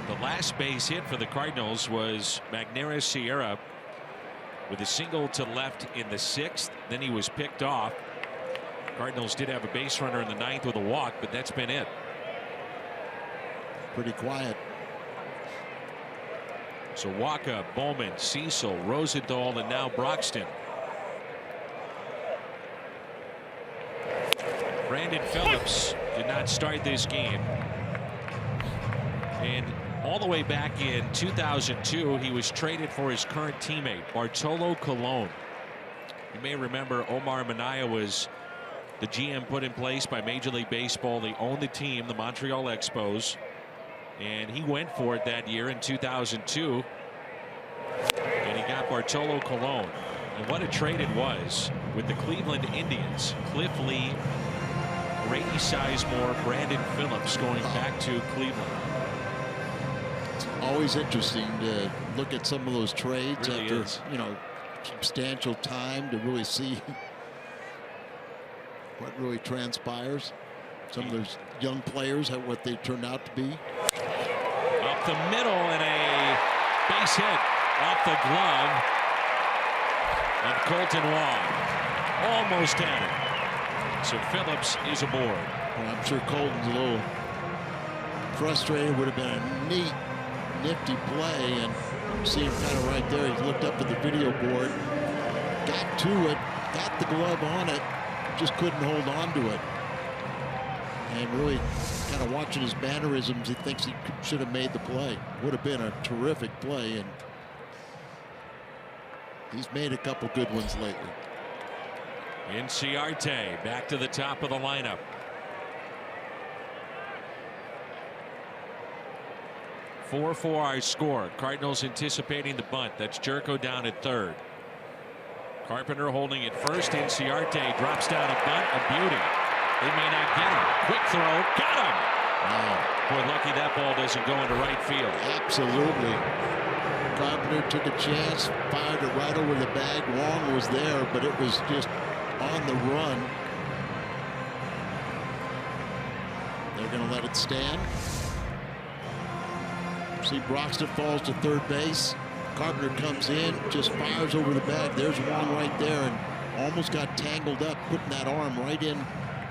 The last base hit for the Cardinals was Magneuris Sierra with a single to left in the 6th. Then he was picked off. Cardinals did have a base runner in the 9th with a walk, but that's been it. Pretty quiet. So Waka, Bowman, Cecil, Rosenthal, and now Broxton. Brandon Phillips did not start this game. And all the way back in 2002, he was traded for his current teammate, Bartolo Colon. You may remember Omar Minaya was the GM put in place by Major League Baseball. They owned the team, the Montreal Expos. And he went for it that year in 2002. And he got Bartolo Colon. And what a trade it was with the Cleveland Indians. Cliff Lee, Grady Sizemore, Brandon Phillips going back to Cleveland. It's always interesting to look at some of those trades Really after is. you know, substantial time to really see what really transpires. Some of those young players, what they turned out to be. Up the middle and a base hit off the glove of Colton Wong. Almost had it. So Phillips is aboard. Well, I'm sure Colton's a little frustrated. Would have been a neat, nifty play, and you see him kind of right there. He looked up at the video board, got to it, got the glove on it, just couldn't hold on to it. And really kind of watching his mannerisms, he thinks he should have made the play. Would have been a terrific play, and he's made a couple good ones lately. Inciarte back to the top of the lineup. 4-4 our score. Cardinals anticipating the bunt. That's Jerko down at third. Carpenter holding at first. Inciarte drops down a bunt. A beauty. They may not get him. Quick throw. Got him. Wow. Boy, lucky that ball doesn't go into right field. Absolutely. Carpenter took a chance, fired it right over the bag. Wong was there, but it was just on the run. They're going to let it stand. See, Broxton falls to third base. Carpenter comes in, just fires over the bag. There's one right there, and almost got tangled up, putting that arm right in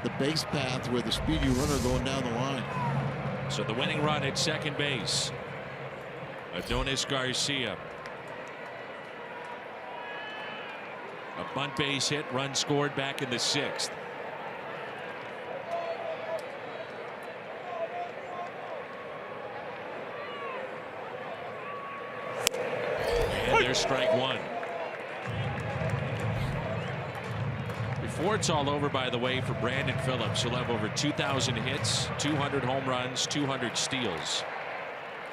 the base path where the speedy runner going down the line. So the winning run at second base, Adonis Garcia. A bunt base hit, run scored back in the 6th. And there's strike one. Before it's all over, by the way, for Brandon Phillips, he'll have over 2,000 hits, 200 home runs, 200 steals.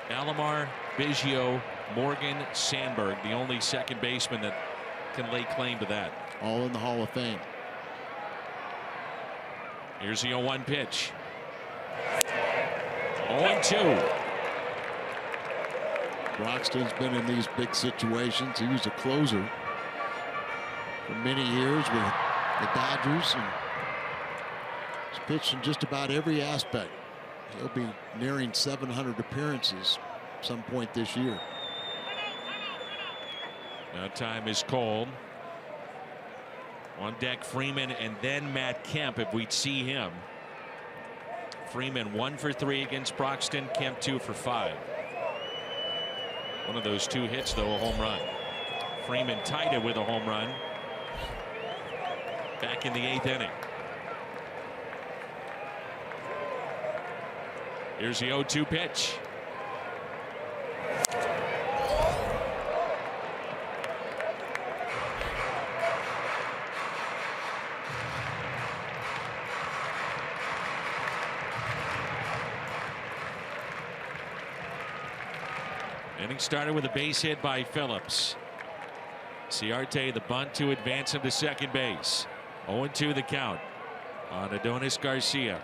Alomar, Biggio, Morgan, Sandberg, the only second baseman that can lay claim to that. All in the Hall of Fame. Here's the 0-1 pitch. 0-2. Broxton's been in these big situations. He was a closer for many years with the Dodgers, and he's pitched in just about every aspect. He'll be nearing 700 appearances some point this year. Now time is called. On deck, Freeman and then Matt Kemp if we'd see him. Freeman 1 for 3 against Broxton. Kemp 2 for 5. One of those 2 hits, though, a home run. Freeman tied it with a home run back in the 8th inning. Here's the 0-2 pitch. Inning started with a base hit by Phillips. Ciarte the bunt to advance him to second base. 0-2 the count on Adonis Garcia.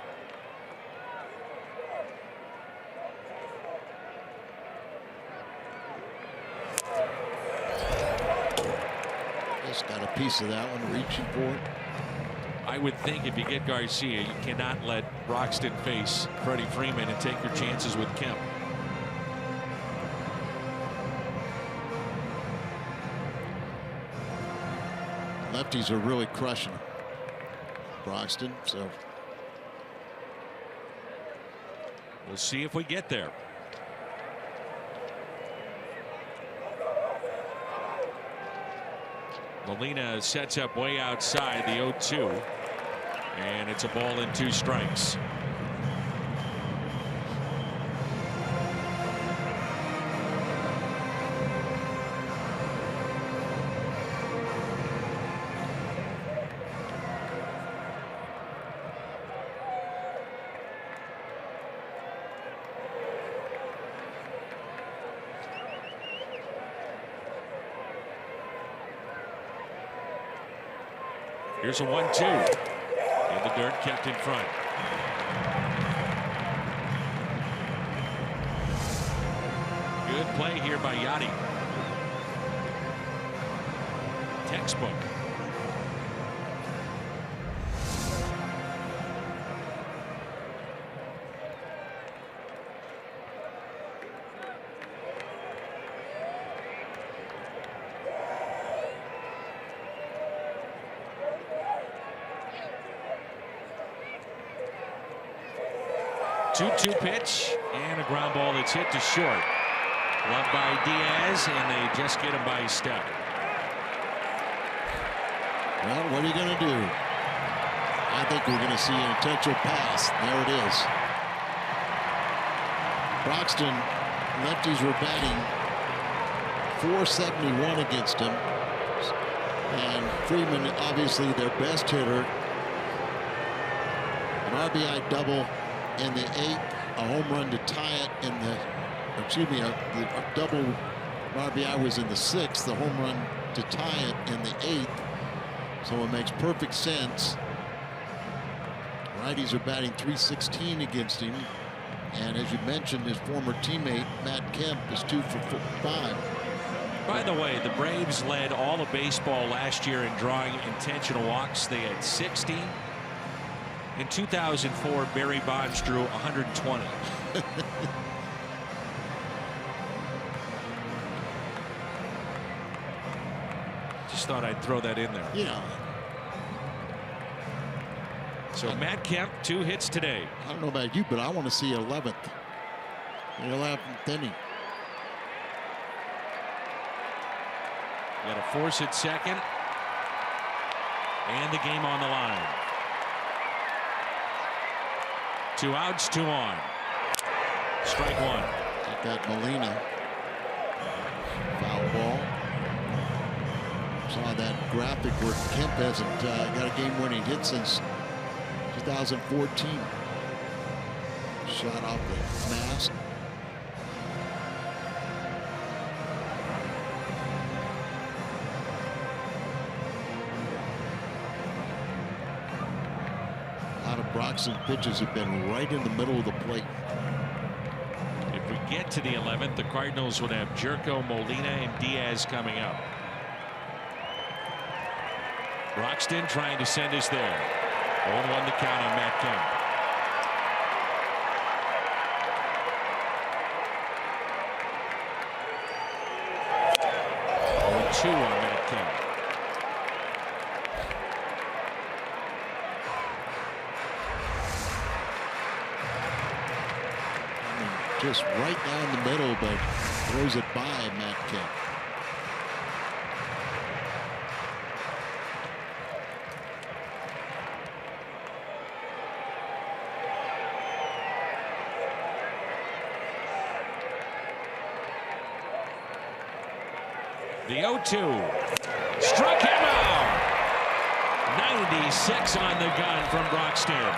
Just got a piece of that one, reaching for it. I would think if you get Garcia, you cannot let Broxton face Freddie Freeman and take your chances with Kemp. Lefties are really crushing Broxton, so we'll see if we get there. Molina sets up way outside the 0-2, and it's a ball and 2 strikes. Here's a 1-2 in the dirt, kept in front. Good play here by Yachty. Textbook. Two-2 pitch and a ground ball that's hit to short. Loved by Diaz, and they just get him by a step. Well, what are you going to do? I think we're going to see an intentional pass. There it is. Broxton lefties were batting .471 against him, and Freeman, obviously their best hitter. An RBI double in the 8th, a home run to tie it in the, excuse me, a double RBI was in the 6th, the home run to tie it in the 8th. So it makes perfect sense. Righties are batting .316 against him, and as you mentioned, his former teammate Matt Kemp is 2 for 5. By the way, the Braves led all of baseball last year in drawing intentional walks. They had 60. In 2004, Barry Bonds drew 120. just thought I'd throw that in there. Yeah. So Matt Kemp, 2 hits today. I don't know about you, but I want to see 11th. The 11th inning. Got to force it second. And the game on the line. 2 outs, 2 on. Strike 1. Got that Molina. Foul ball. Saw that graphic where Kemp hasn't got a game-winning hit since 2014. Shot off the mask. A lot of Broxton pitches have been right in the middle of the plate. If we get to the 11th, the Cardinals would have Jerko, Molina, and Diaz coming up. Broxton trying to send us there. 0-1 the count on Matt Kemp. 0-2 on Matt Kemp. Just right down the middle, but throws it by Matt Kemp. The 0-2. Struck him out. 96 on the gun from Broxton.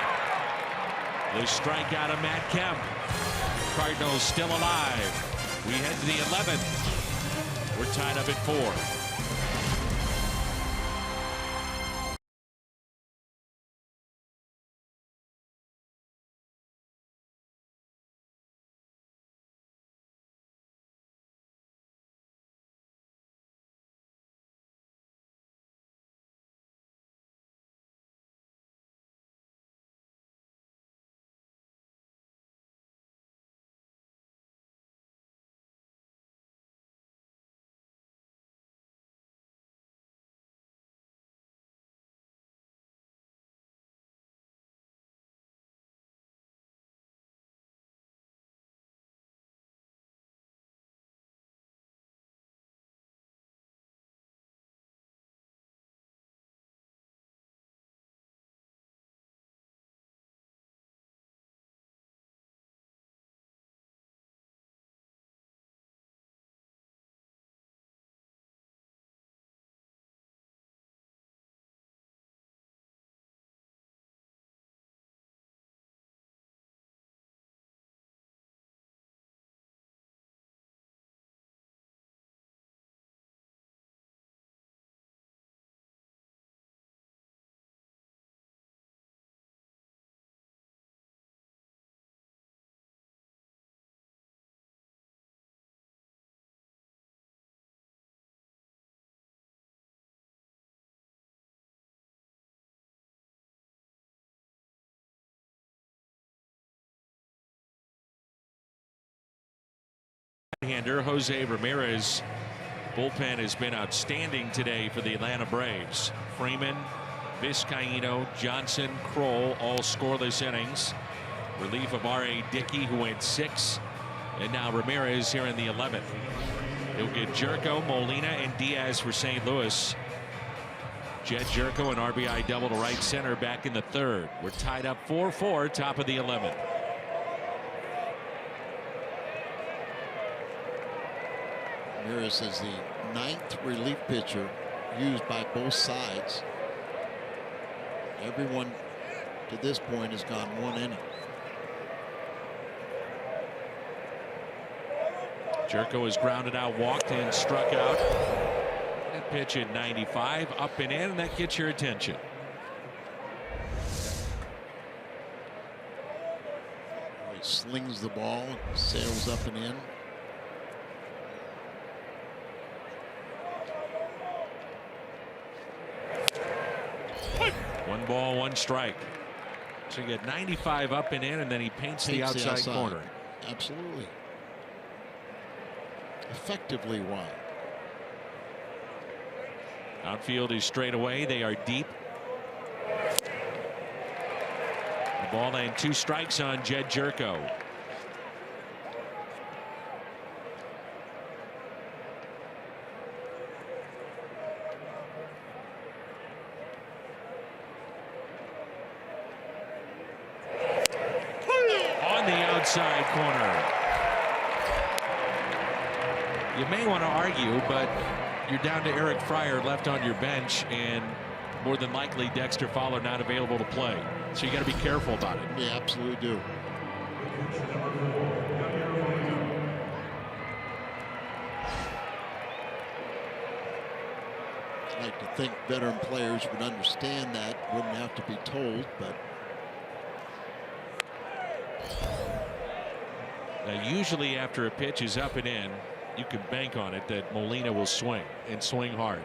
The strikeout of Matt Kemp. Cardinals still alive. We head to the 11th. We're tied up at 4. Hander Jose Ramirez. Bullpen has been outstanding today for the Atlanta Braves. Freeman, Vizcaíno, Johnson, Kroll, all scoreless innings. Relief of R.A. Dickey, who went 6. And now Ramirez here in the 11th. He'll get Jerko, Molina, and Diaz for St. Louis. Jed Jerko, an RBI double to right center back in the 3rd. We're tied up 4-4, top of the 11th. Ramirez is the 9th relief pitcher used by both sides. Everyone to this point has gone 1 inning. Jerko is grounded out, walked in, struck out. That pitch at 95, up and in, and that gets your attention. He slings the ball, sails up and in. 1 ball, 1 strike. So you get 95 up and in, and then he paints the outside corner. Absolutely. Effectively wide. Outfield is straight away. They are deep. The ball and 2 strikes on Jed Jerko. On the outside corner. You may want to argue, but you're down to Eric Fryer left on your bench, and more than likely Dexter Fowler not available to play. So you got to be careful about it. You absolutely do. I'd like to think veteran players would understand that, wouldn't have to be told, but now usually after a pitch is up and in, you can bank on it that Molina will swing and swing hard.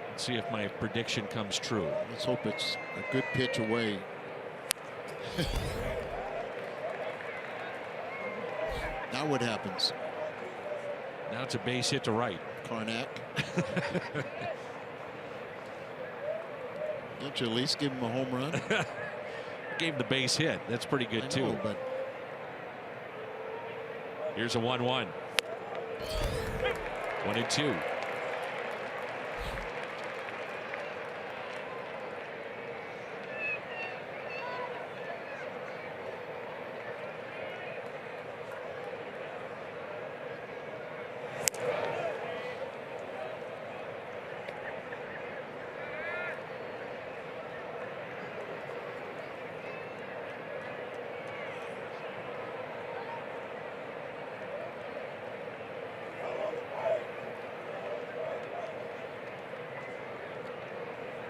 Let's see if my prediction comes true. Let's hope it's a good pitch away. Now what happens? Now it's a base hit to right. Karnak. Don't you at least give him a home run? Gave the base hit. That's pretty good, I know, too. but here's a 1-1. 1-2.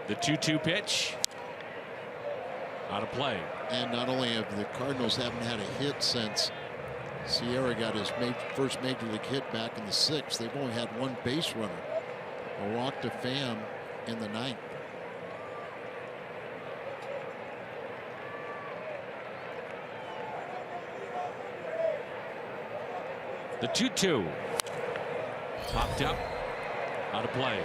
The 2-2 pitch. Out of play. And not only have the Cardinals haven't had a hit since Sierra got his first major league hit back in the 6th, they've only had 1 base runner, a walk to Pham in the 9th. The 2-2. Popped up. Out of play.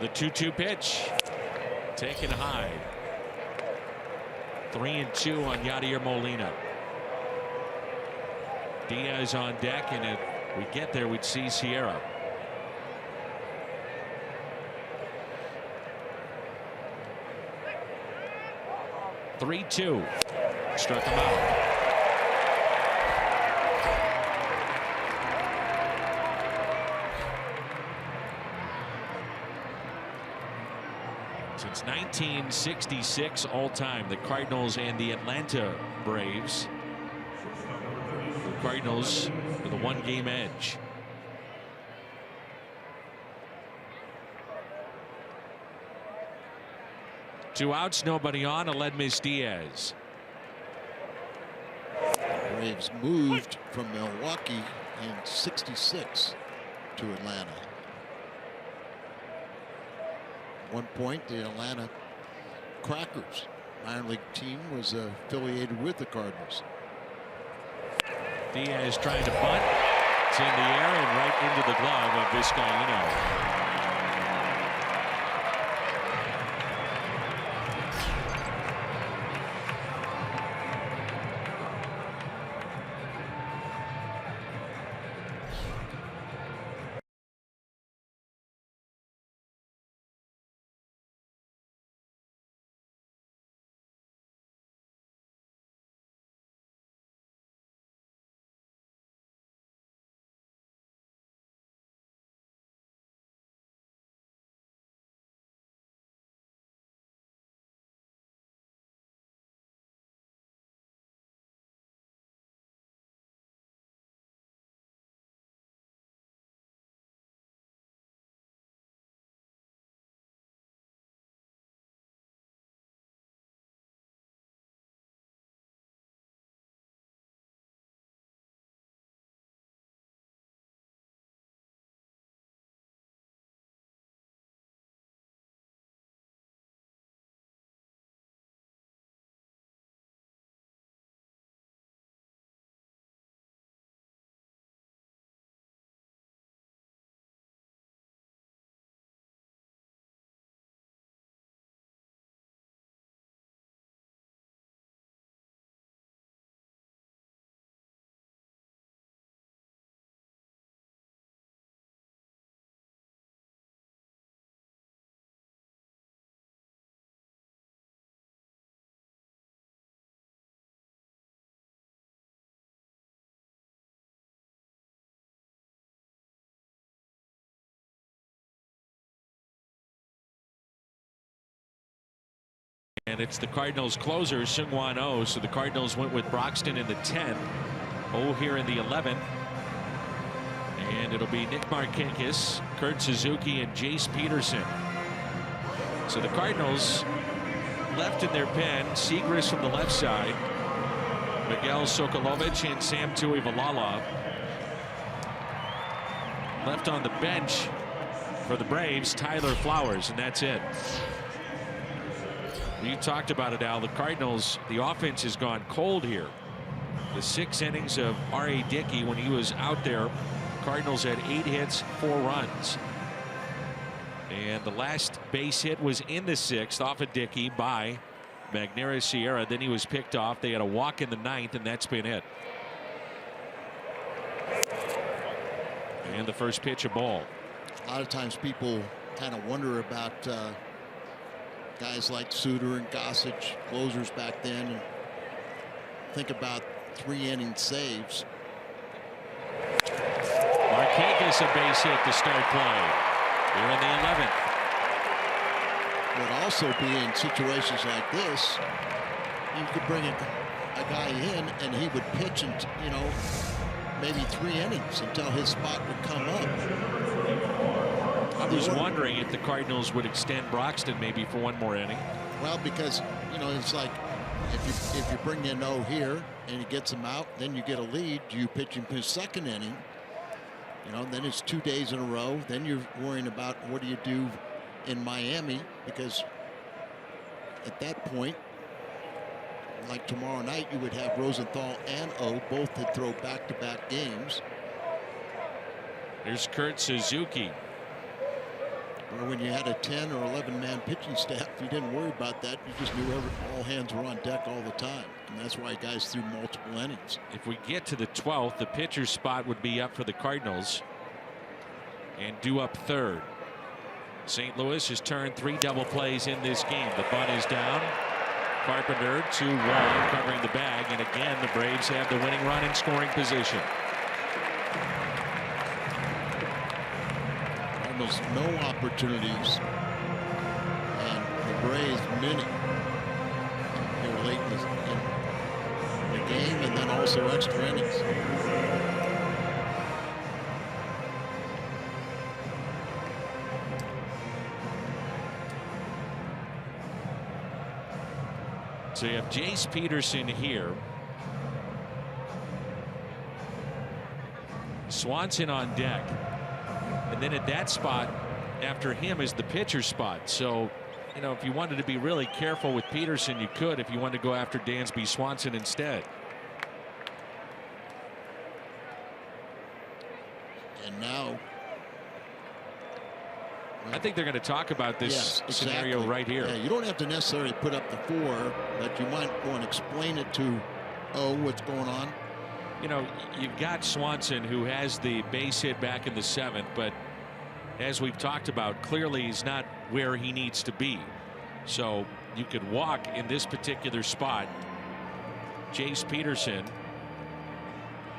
The 2-2 pitch. Taken high. 3-2 on Yadier Molina. Diaz on deck, and if we get there, we'd see Sierra. (3-2). Struck him out. Since 1966 all-time, the Cardinals and the Atlanta Braves. The Cardinals with a 1-game edge. Two outs, nobody on. Aledmys Diaz. Braves moved from Milwaukee in '66 to Atlanta. At one point, the Atlanta Crackers minor league team was affiliated with the Cardinals. Diaz trying to bunt. It's in the air and right into the glove of Vizcaíno. And it's the Cardinals closer, Seung-Hwan Oh. So the Cardinals went with Broxton in the 10th. Oh here in the 11th. And it'll be Nick Markakis, Kurt Suzuki, and Jace Peterson. So the Cardinals left in their pen, Segras from the left side, Miguel Sokolovich and Sam Tuivailala. Left on the bench for the Braves, Tyler Flowers, and that's it. You talked about it, Al. The Cardinals, the offense has gone cold here. The 6 innings of R.A. Dickey when he was out there, Cardinals had 8 hits, 4 runs. And the last base hit was in the 6th off of Dickey by Magneuris Sierra. Then he was picked off. They had a walk in the 9th, and that's been it. And the first pitch, a ball. A lot of times people kind of wonder about guys like Suter and Gossage, closers back then, and think about 3-inning saves. Markakis a base hit to start play. Here in the 11th. Would also be in situations like this, you could bring a guy in and he would pitch and, you know, maybe 3 innings until his spot would come up. I was wondering if the Cardinals would extend Broxton maybe for 1 more inning. Well, because, you know, it's like if you bring in O here and he gets him out, then you get a lead. You pitch him his 2nd inning. You know, then it's 2 days in a row. Then you're worrying about what do you do in Miami, because at that point, like tomorrow night, you would have Rosenthal and O both to throw back-to-back games. There's Kurt Suzuki. Or when you had a 10 or 11-man pitching staff, you didn't worry about that. You just knew all hands were on deck all the time. And that's why guys threw multiple innings. If we get to the 12th, the pitcher spot would be up for the Cardinals and due up 3rd. St. Louis has turned 3 double plays in this game. The bunt is down. Carpenter to Wong covering the bag. And again, the Braves have the winning run in scoring position. Cardinals no opportunities. And the Braves many. They were late in the game, and then also extra innings. So you have Jace Peterson here. Swanson on deck. And then at that spot, after him is the pitcher spot. So, you know, if you wanted to be really careful with Peterson, you could if you wanted to go after Dansby Swanson instead. And now, I think they're going to talk about this scenario right here. Yeah, you don't have to necessarily put up the 4, but you might want to explain it to what's going on. You know, you've got Swanson, who has the base hit back in the 7th, but as we've talked about, clearly he's not where he needs to be. So you could walk in this particular spot Jace Peterson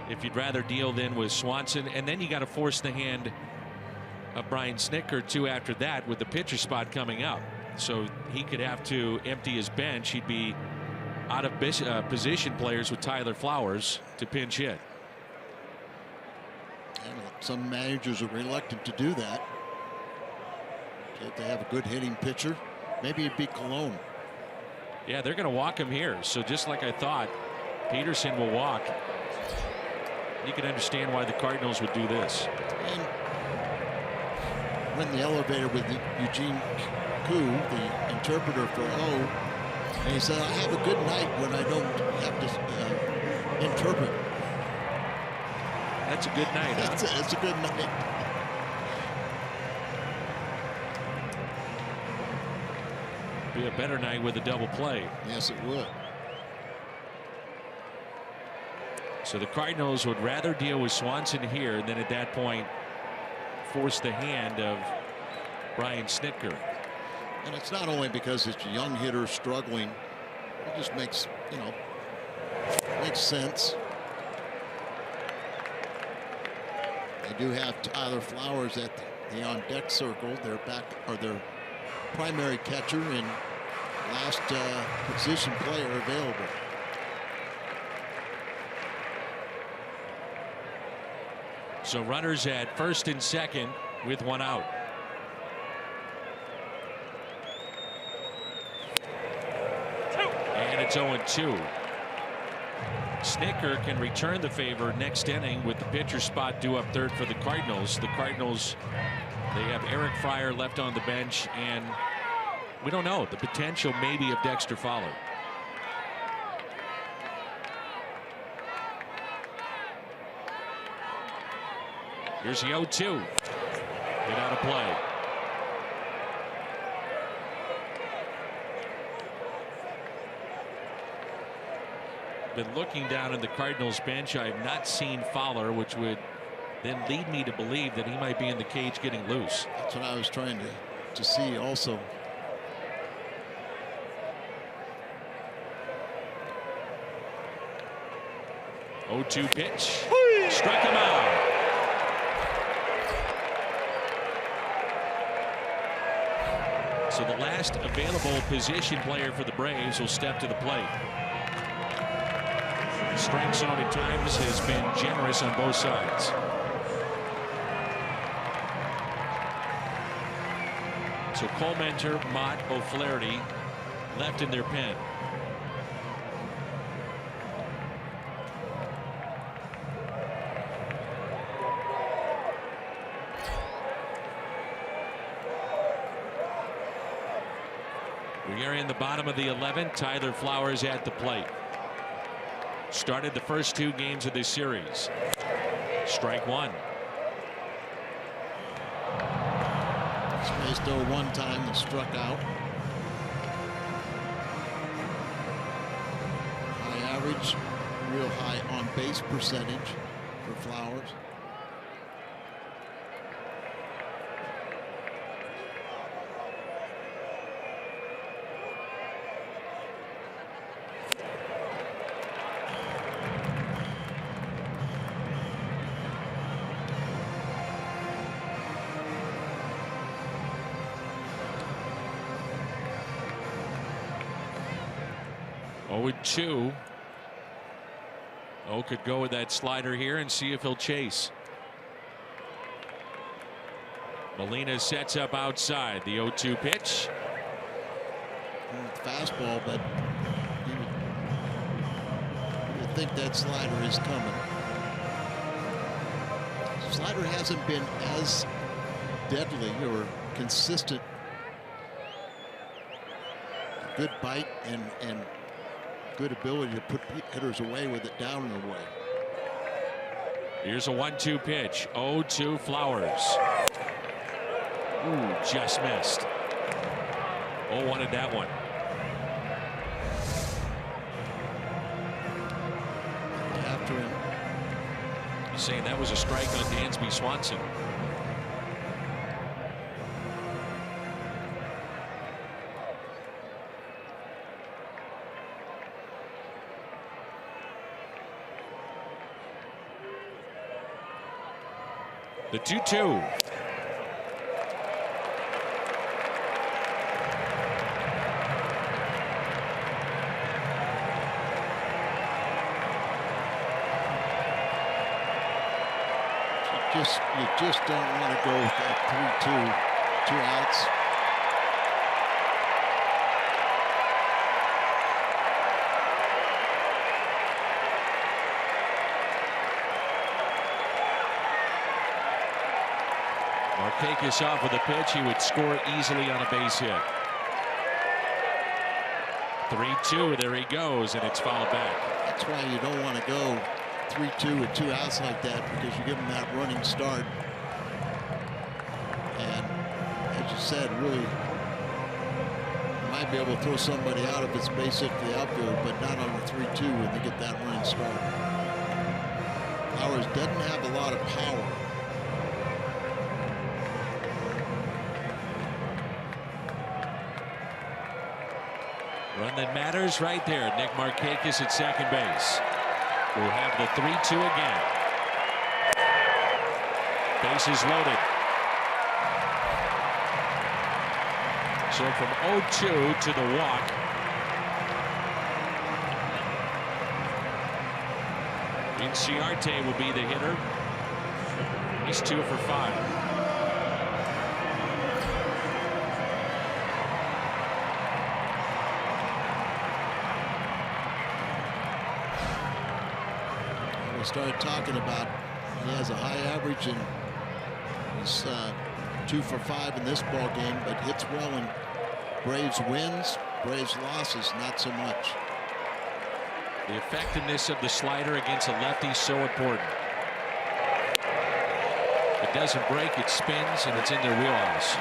if you'd rather deal then with Swanson, and then you got to force the hand of Brian Snitker too after that with the pitcher spot coming up. So he could have to empty his bench. He'd be out of position players with Tyler Flowers to pinch hit. And some managers are reluctant to do that. If they have a good hitting pitcher, maybe it'd be Cologne. Yeah, they're going to walk him here. So just like I thought, Peterson will walk. You can understand why the Cardinals would do this. And went in the elevator with Eugene Koo, the interpreter for O, and he said, I have a good night when I don't have to interpret. That's a good night. Huh? It's a good night. Be a better night with a double play. Yes, it would. So the Cardinals would rather deal with Swanson here and then at that point force the hand of Brian Snitker. And it's not only because it's a young hitter struggling. It just makes, you know, makes sense. They do have Tyler Flowers at the on deck circle. Their primary catcher, and Last position player available. So runners at first and second with one out. And it's 0-2. Snicker can return the favor next inning with the pitcher spot due up third for the Cardinals. The Cardinals, they have Eric Fryer left on the bench, and we don't know the potential maybe of Dexter Fowler. Here's the 0-2. Get out of play. Been looking down in the Cardinals bench. I have not seen Fowler, which would then lead me to believe that he might be in the cage getting loose. That's what I was trying to see also. Oh-2 pitch. Struck him out. So the last available position player for the Braves will step to the plate. Strike zone at times has been generous on both sides. So Carpenter, Mott, O'Flaherty left in their pen. We are in the bottom of the 11th. Tyler Flowers at the plate. Started the first 2 games of this series. Strike 1. Spaced over one time and struck out. High average, real high on base percentage for Flowers. With 2. Could go with that slider here and see if he'll chase. Molina sets up outside. The 0-2 pitch. Fastball, but you would think that slider is coming. Slider hasn't been as deadly or consistent. Good bite and good ability to put hitters away with it down and away. Here's a 1-2 pitch. 0-2 Flowers. Ooh, just missed. Wanted that one. After him. You're saying that was a strike on Dansby Swanson. The 2-2. You just don't want to go with that 3-2, 2 outs. Markakis off with a pitch. He would score easily on a base hit. 3-2. There he goes, and it's fouled back. That's why you don't want to go 3-2 with 2 outs like that, because you give them that running start. And as you said, really, you might be able to throw somebody out if it's base hit for the outfield, but not on the 3-2 when they get that running start. Flowers doesn't have a lot of power. Run that matters right there. Nick Markakis at second base. We'll have the 3-2 again. Bases loaded. So from 0-2 to the walk, Inciarte will be the hitter. He's 2 for 5. We started talking about he has a high average and he's 2 for 5 in this ball game, but hits well in Braves wins, Braves losses, not so much. The effectiveness of the slider against a lefty is so important. It doesn't break, it spins, and it's in their wheelhouse. A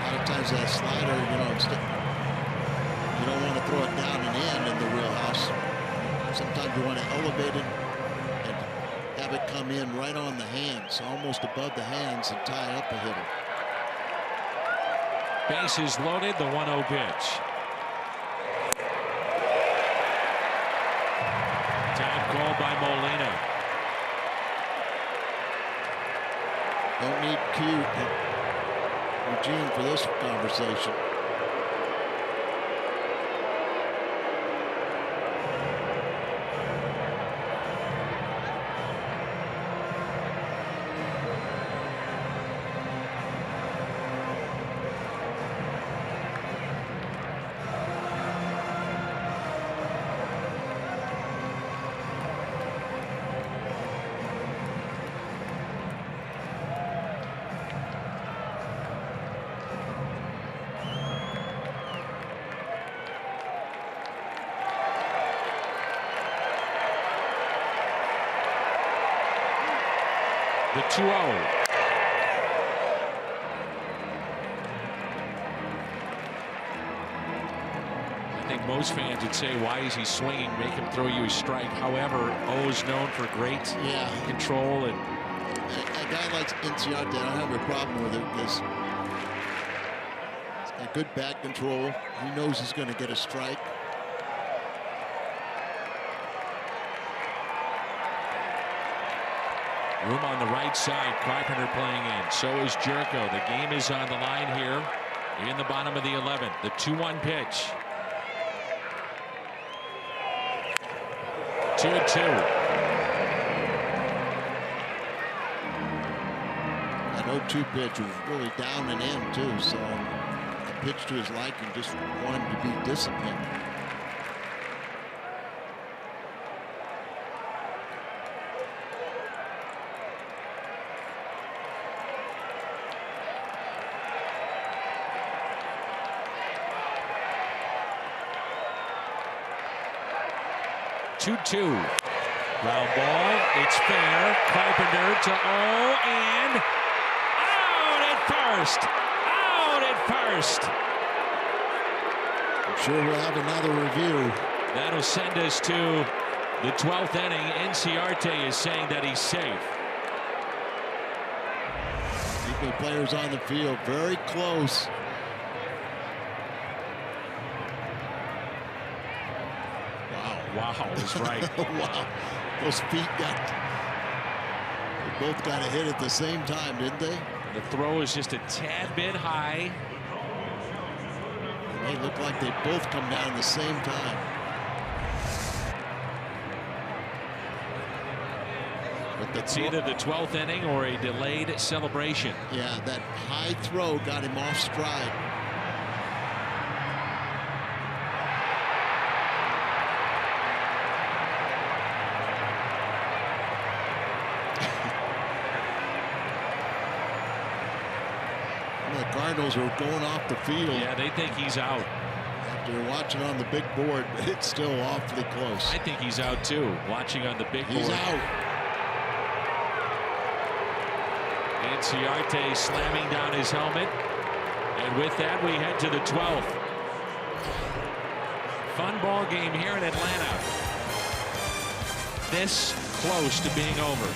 lot of times that slider, you know, you don't want to throw it down and in the wheelhouse. Sometimes you want to elevate it and have it come in right on the hands, almost above the hands, and tie up a hitter. Bases loaded, the 1-0 pitch. Time called by Molina. Don't need Eugene for this conversation. The 2-0. I think most fans would say, why is he swinging? Make him throw you a strike. However, O is known for great control. And a guy like Inciarte, I don't have a problem with it because he's got good bat control. He knows he's going to get a strike. room on the right side. Carpenter playing in. So is Jerko. The game is on the line here in the bottom of the 11th. The 2-1 pitch. 2-2. That 0-2 pitch was really down and in too, so a pitch to his liking, just want him to be disciplined. Ground ball. It's fair. Carpenter to and out at first. Out at first. I'm sure we'll have another review. That'll send us to the 12th inning. Inciarte is saying that he's safe. Keeping players on the field very close. Wow, he's right. Wow, those feet they both got a hit at the same time, didn't they? The throw is just a tad bit high. And they look like they both come down at the same time. But it's either the 12th inning or a delayed celebration. Yeah, that high throw got him off stride. The Cardinals are going off the field. Yeah, they think he's out. After watching on the big board, but it's still awfully close. I think he's out too, watching on the big board. He's out. Inciarte slamming down his helmet. And with that, we head to the 12th. Fun ball game here in Atlanta. This close to being over.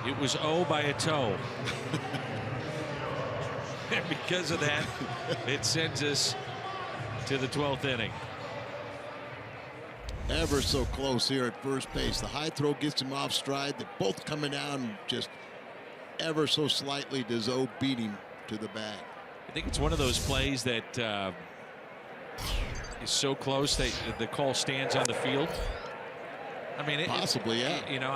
It was O by a toe. And because of that, it sends us to the 12th inning. Ever so close here at first base. The high throw gets him off stride. They're both coming down just ever so slightly. Does O beat him to the bag? I think it's one of those plays that is so close that the call stands on the field. I mean, possibly, yeah. You know,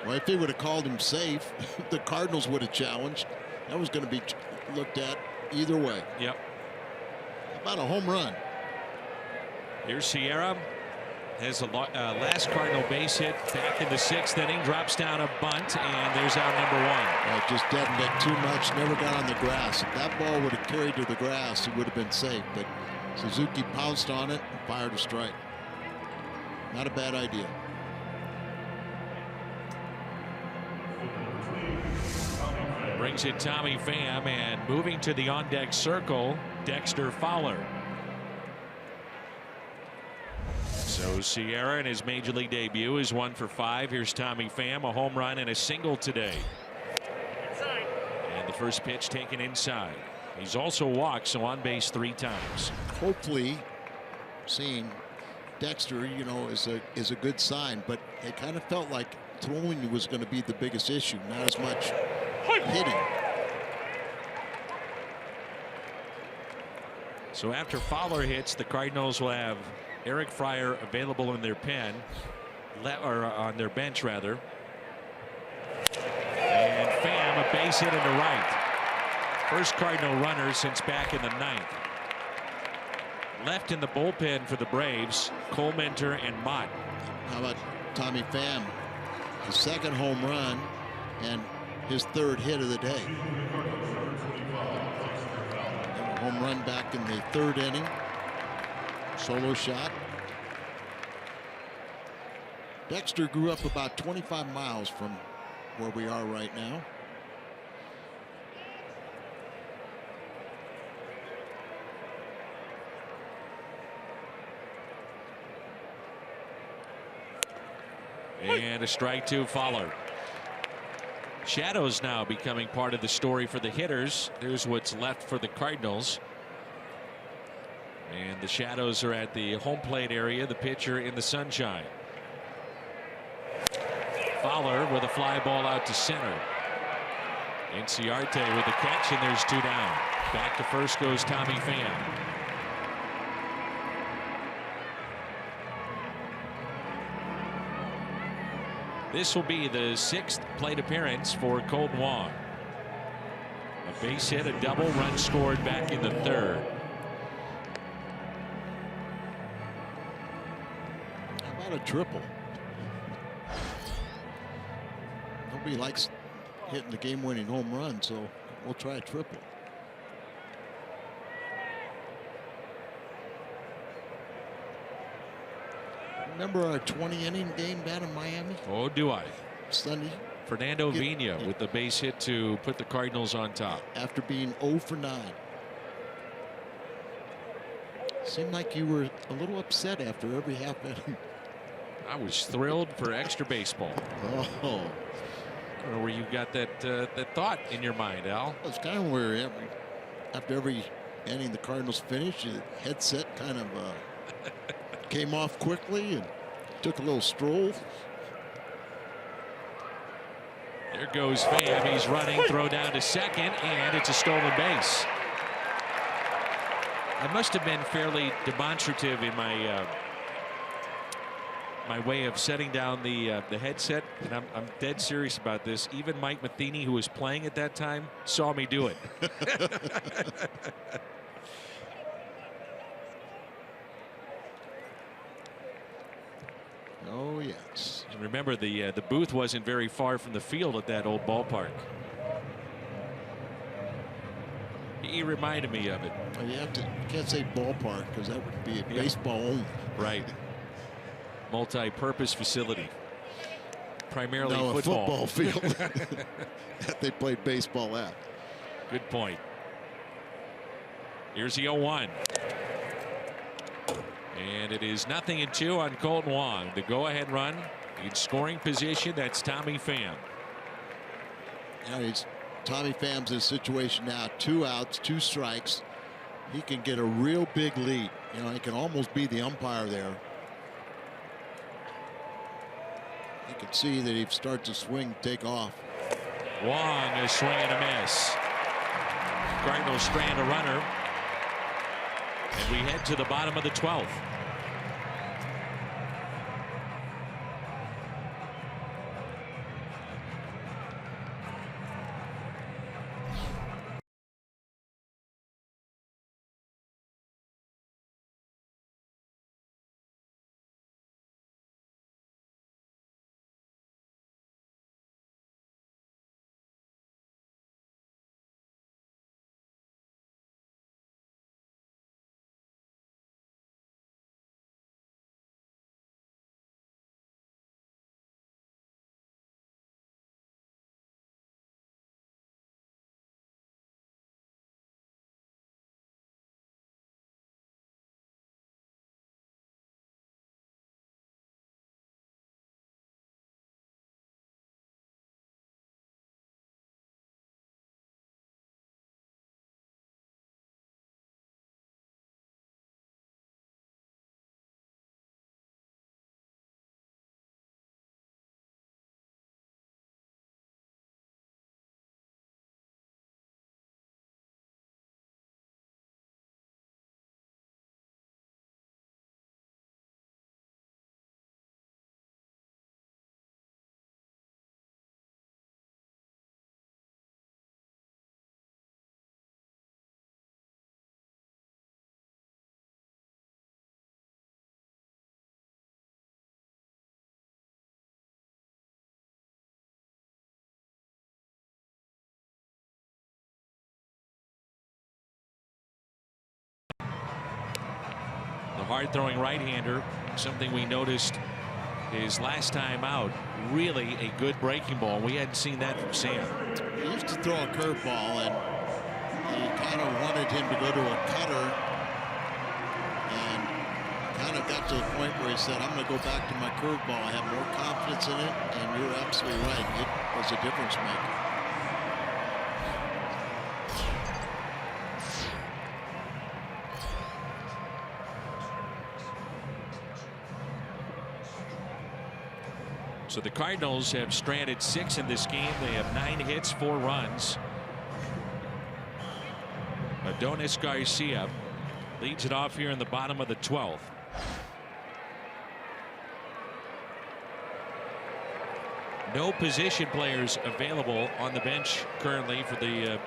well, if they would have called him safe, the Cardinals would have challenged. That was going to be looked at either way. Yep. How about a home run? Here's Sierra. Has the last Cardinal base hit back in the 6th inning. Drops down a bunt, and there's out number 1. Just deadened it too much. Never got on the grass. If that ball would have carried to the grass, it would have been safe. But Suzuki pounced on it and fired a strike. Not a bad idea. Brings it Tommy Pham, and moving to the on-deck circle, Dexter Fowler. So Sierra in his major league debut is 1 for 5. Here's Tommy Pham, a home run and a single today. And the first pitch taken inside. He's also walked, so on base 3 times. Hopefully, seeing Dexter, you know, is a good sign, but it kind of felt like throwing was going to be the biggest issue, not as much hitting. So after Fowler hits, the Cardinals will have Eric Fryer available in their pen, or on their bench rather. And Pham, a base hit into right. First Cardinal runner since back in the 9th. Left in the bullpen for the Braves, CARPENTER and Mott. How about Tommy Pham? His 2nd home run and his 3rd hit of the day. And a home run back in the 3rd inning. Solo shot. Dexter grew up about 25 miles from where we are right now. And a strike to Fowler. Shadows now becoming part of the story for the hitters. There's what's left for the Cardinals. And the shadows are at the home plate area, the pitcher in the sunshine. Fowler with a fly ball out to center. Inciarte with the catch, and there's 2 down. Back to first goes Tommy Pham. This will be the 6th plate appearance for Kolten Wong. A base hit, a double, run scored back in the 3rd. How about a triple? Nobody likes hitting the game-winning home run, so we'll try a triple. Remember our 20-inning game down in Miami? Oh, do I? Sunday. Fernando Vina with the base hit to put the Cardinals on top. After being 0 for 9. Seemed like you were a little upset after every half inning. I was thrilled for extra baseball. Oh. I don't know where you got that thought in your mind, Al. It's kind of where after every inning the Cardinals finished, the headset kind of came off quickly and took a little stroll. There goes Pham. He's running, throw down to second, and it's a stolen base. I must have been fairly demonstrative in my my way of setting down the headset, and I'm dead serious about this. Even Mike Matheny, who was playing at that time, saw me do it. Oh yes. And remember, the booth wasn't very far from the field at that old ballpark. He reminded me of it. Well, you can't say ballpark because that would be a baseball only. Right. Multi-purpose facility. Primarily no, football. A football field that they played baseball at. Good point. Here's the 0-1. And it is 0-2 on Kolten Wong. The go-ahead run in scoring position. That's Tommy Pham. Tommy Pham's in a situation now, 2 outs, 2 strikes. He can get a real big lead. He can almost be the umpire there. You can see that he starts to swing, take off. Wong, a swing and a miss. Cardinals strand a runner. And we head to the bottom of the 12th. Hard-throwing right-hander, something we noticed his last time out. Really a good breaking ball. We hadn't seen that from Sam. He used to throw a curveball, and he kind of wanted him to go to a cutter, and kind of got to the point where he said, I'm going to go back to my curveball. I have more confidence in it, and you're absolutely right. It was a difference maker. So the Cardinals have stranded 6 in this game. They have 9 hits, 4 runs. ADONIS GARCIA leads it off here in the bottom of the 12th. No position players available on the bench currently for the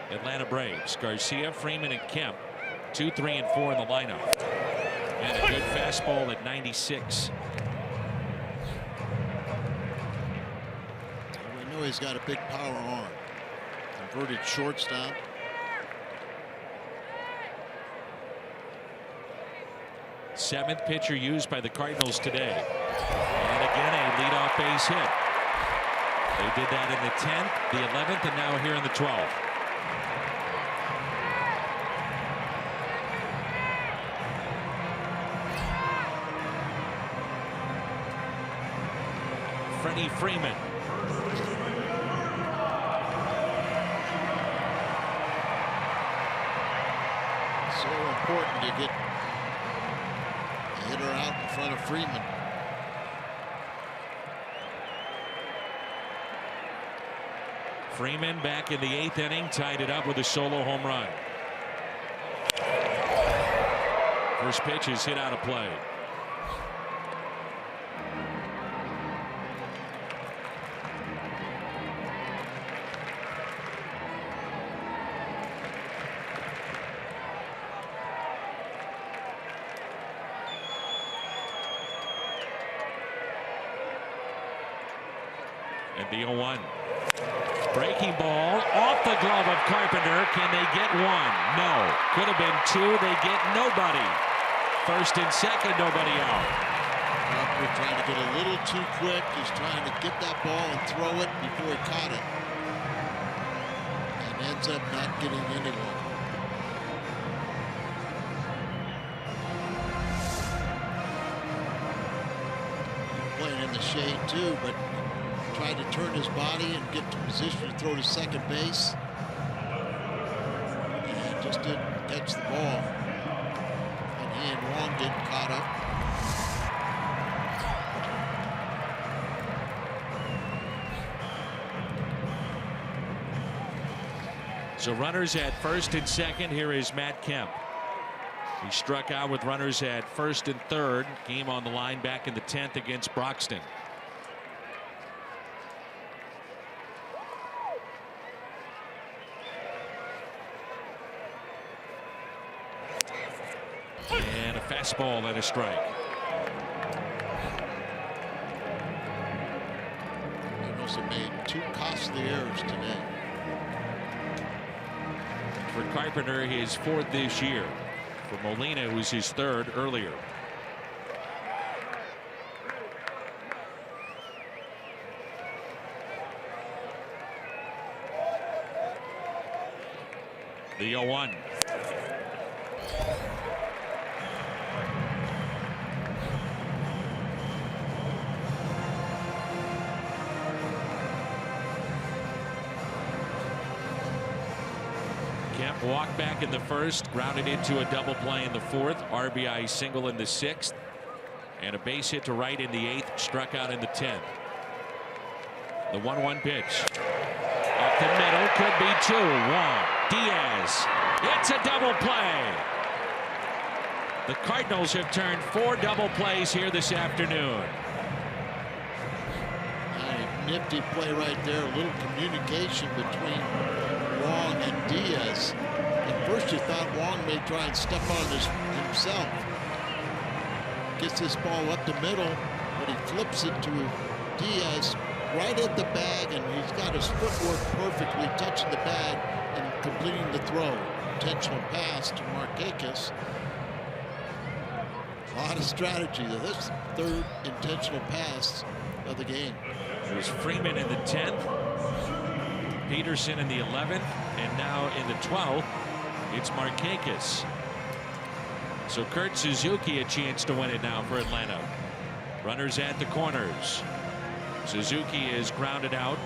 Atlanta Braves. Garcia, Freeman, and Kemp, 2, 3, and 4 in the lineup. And a good fastball at 96. He's got a big power arm. Converted shortstop. Seventh pitcher used by the Cardinals today. And again, a leadoff base hit. They did that in the 10th, the 11th, and now here in the 12th. Freddie Freeman. So important to get a hitter out in front of Freeman. Freeman back in the 8th inning, tied it up with a solo home run. First pitch is hit out of play. And the 0-1. Breaking ball off the glove of Carpenter. Can they get 1? No. Could have been 2. They get nobody. First and second, nobody out. Carpenter trying to get a little too quick. He's trying to get that ball and throw it before he caught it. And ends up not getting anyone. Playing in the shade too, but tried to turn his body and get to position to throw to second base. And just didn't catch the ball. And he and Wong getting caught up. So runners at first and second. Here is Matt Kemp. He struck out with runners at first and third. Game on the line back in the 10th against Broxton. And a fastball and a strike. He must have made 2 costly errors today. For Carpenter, his 4th this year. For Molina, it was his 3rd earlier. The 0-1. Kemp walked back in the 1st, grounded into a double play in the 4th, RBI single in the 6th, and a base hit to right in the 8th, struck out in the 10th. The 1-1 pitch. Up the middle, could be 2. Wong, Diaz. It's a double play. The Cardinals have turned 4 double plays here this afternoon. A nifty play right there. A little communication between Wong and Diaz. At first you thought Wong may try and step on this himself. Gets this ball up the middle, but he flips it to Diaz right at the bag, and he's got his footwork perfectly touching the bag and completing the throw. Intentional pass to Markakis. A lot of strategy to this 3rd intentional pass of the game. It was Freeman in the 10th, Peterson in the 11th, and now in the 12th, it's Markakis. So Kurt Suzuki a chance to win it now for Atlanta. Runners at the corners. Suzuki is grounded out,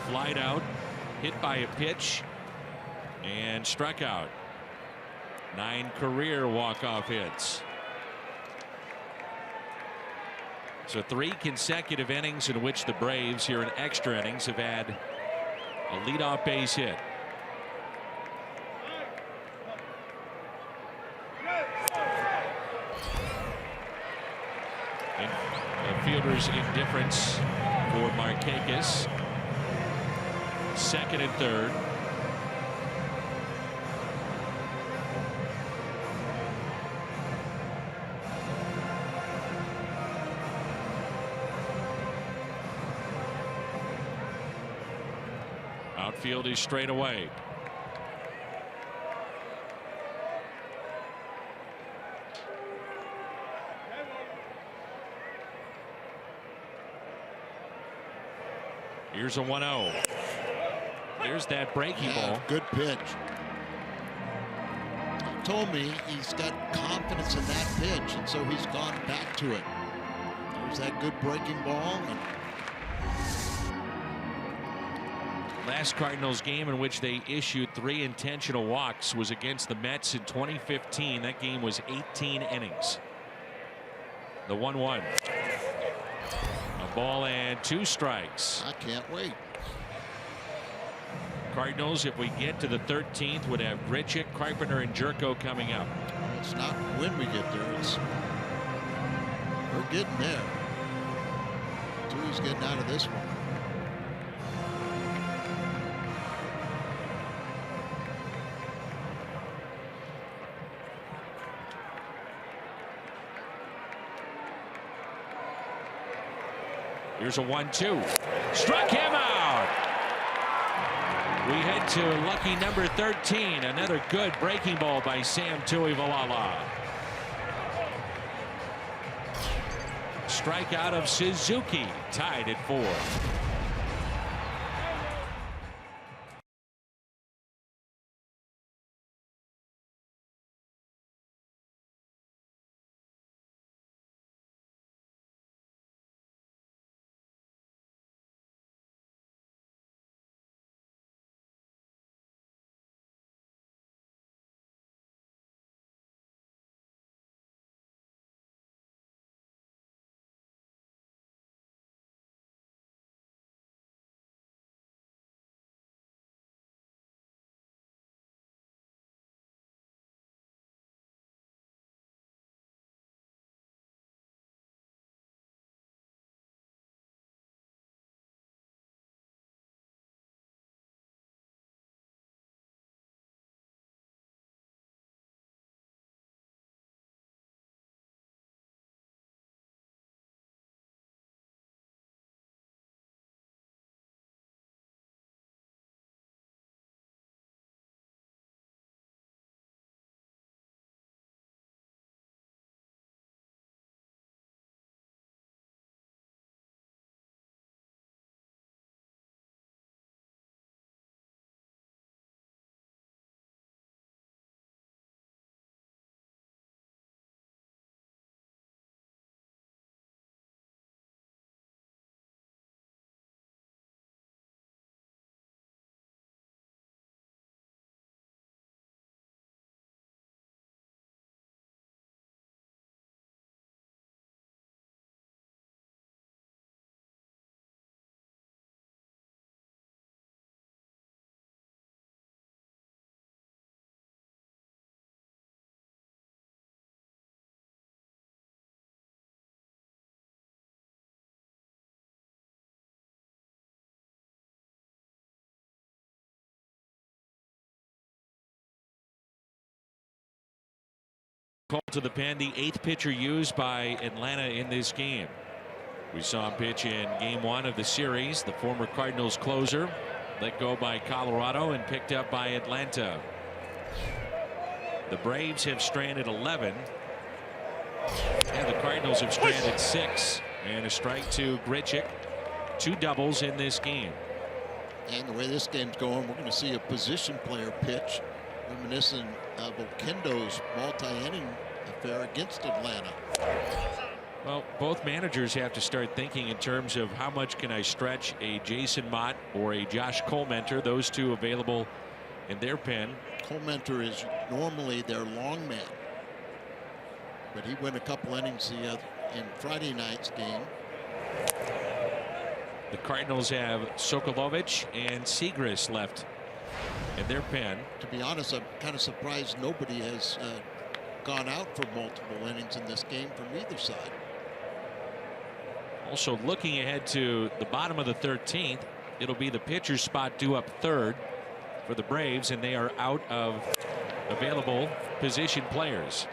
flied out, hit by a pitch, and struck out. 9 career walk-off hits. So 3 consecutive innings in which the Braves here in extra innings have had a leadoff base hit. And the fielder's indifference for Markakis. 2nd and 3rd. Outfield is straight away. Here's a 1-0. There's that breaking ball. Good pitch. He told me he's got confidence in that pitch, and so he's gone back to it. There's that good breaking ball. And last Cardinals game in which they issued 3 intentional walks was against the Mets in 2015. That game was 18 innings. The 1-1. A ball and 2 strikes. I can't wait. Cardinals, if we get to the 13th, would have Grichuk, Carpenter, and Jerko coming up. It's not when we get there. It's we're getting there. Who's getting out of this one? Here's a 1-2. Struck him out. We head to lucky number 13. Another good breaking ball by Sam Tuivailala. Strikeout of Suzuki, tied at 4. Called to the pen, the 8th pitcher used by Atlanta in this game. We saw him pitch in game 1 of the series. The former Cardinals closer let go by Colorado and picked up by Atlanta. The Braves have stranded 11. And the Cardinals have stranded 6. And a strike to Grichuk. 2 doubles in this game. And the way this game's going, we're going to see a position player pitch reminiscent of Oquendo's multi-inning affair against Atlanta. Well, both managers have to start thinking in terms of how much can I stretch a Jason Mott or a Josh Colmenter, those two available in their pen. Colmenter is normally their long man, but he went a couple innings in Friday night's game. The Cardinals have Sokolovich and Segris left in their pen. To be honest, I'm kind of surprised nobody has gone out for multiple innings in this game from either side. Also looking ahead to the bottom of the 13th, it'll be the pitcher's spot due up 3rd for the Braves, and they are out of available position players.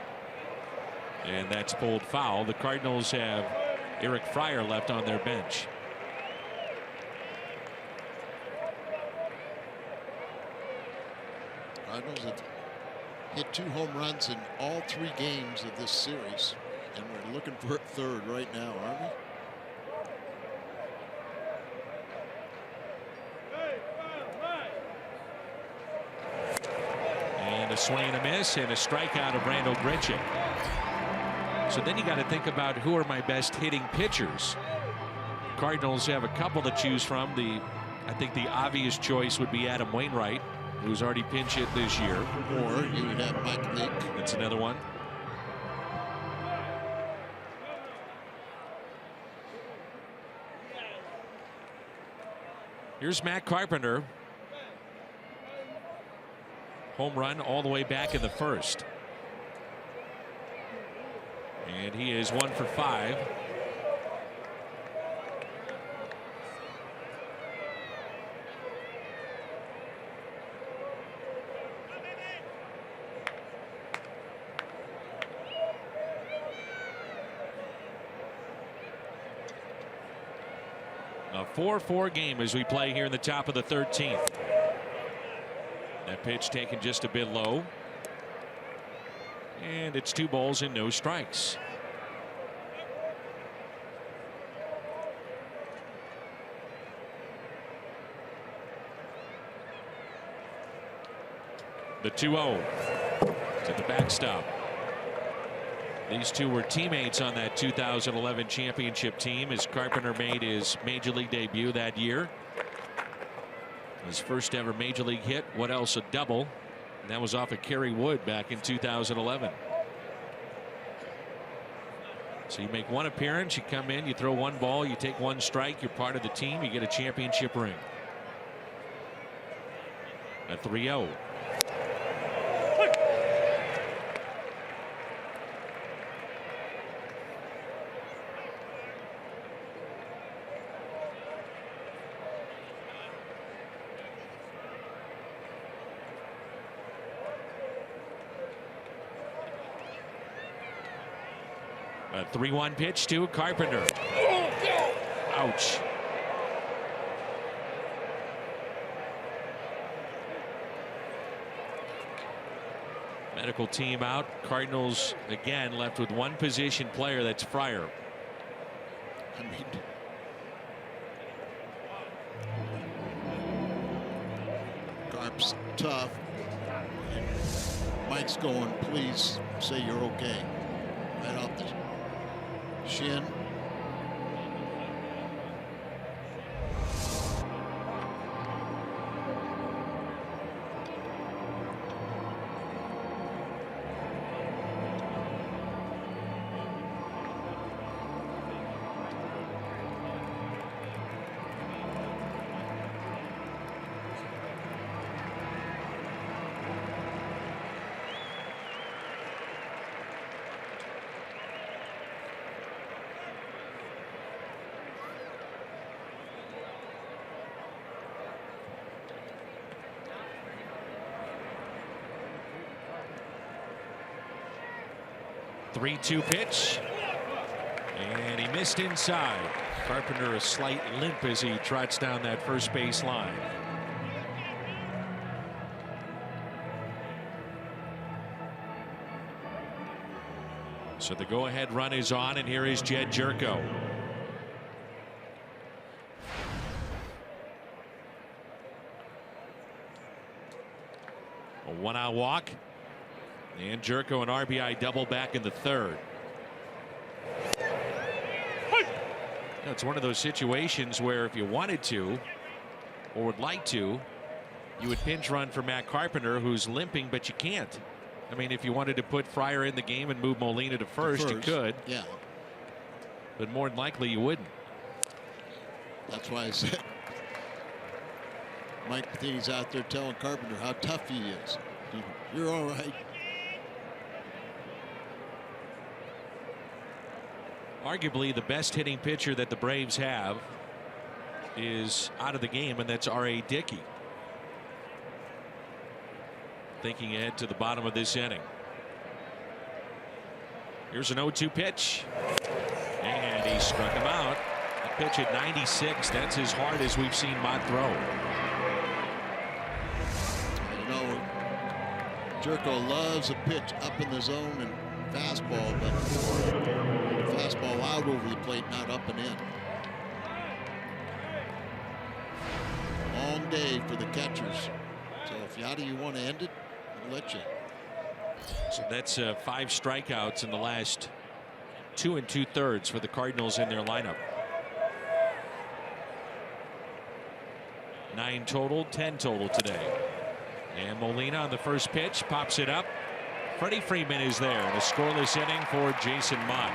And that's pulled foul. The Cardinals have Eric Fryer left on their bench. Cardinals have hit 2 home runs in all 3 games of this series, and we're looking for a 3rd right now, aren't we? And a swing and a miss and a strikeout of Randal Grichuk. So then you got to think about who are my best hitting pitchers. Cardinals have a couple to choose from. I think the obvious choice would be Adam Wainwright, who's already pinch hit this year. Or you would have Mike Leake. That's another one. Here's Matt Carpenter. Home run all the way back in the 1st. And he is 1 for 5. A 4-4 game as we play here in the top of the 13th. That pitch taken just a bit low. And it's 2 balls and no strikes. The 2-0 to the backstop. These two were teammates on that 2011 championship team as Carpenter made his major league debut that year. His first ever major league hit. What else? A double. And that was off of Kerry Wood back in 2011. So you make 1 appearance, you come in, you throw 1 ball, you take 1 strike, you're part of the team, you get a championship ring. A 3-0. A 3-1 pitch to Carpenter. Ouch. Medical team out. Cardinals again left with 1 position player. That's Fryer. I mean, Carp's tough. And Mike's going, please say you're okay. Right off the shin. 3-2 pitch. And he missed inside. Carpenter a slight limp as he trots down that first base line. So the go-ahead run is on, and here is Jed Jerko. A one-out walk, and Jerko an RBI double back in the third. It's one of those situations where if you wanted to or would like to, you would pinch run for Matt Carpenter, who's limping, but you can't. I mean, if you wanted to put Fryer in the game and move Molina to first, you could. Yeah. But more than likely you wouldn't. That's why I said Mike Matheny's out there telling Carpenter how tough he is. You're all right. Arguably the best hitting pitcher that the Braves have is out of the game, and that's R.A. Dickey. Thinking ahead to the bottom of this inning. Here's an 0-2 pitch, and he struck him out. A pitch at 96. That's as hard as we've seen Mott throw. You know, Jerko loves a pitch up in the zone and fastball, but fastball out over the plate, not up and in. Long day for the catchers. So if you want to end it, I'll let you. So that's 5 strikeouts in the last 2 2/3 for the Cardinals in their lineup. 9 total, 10 total today. And Molina on the first pitch pops it up. Freddie Freeman is there in a scoreless inning for Jason Mott.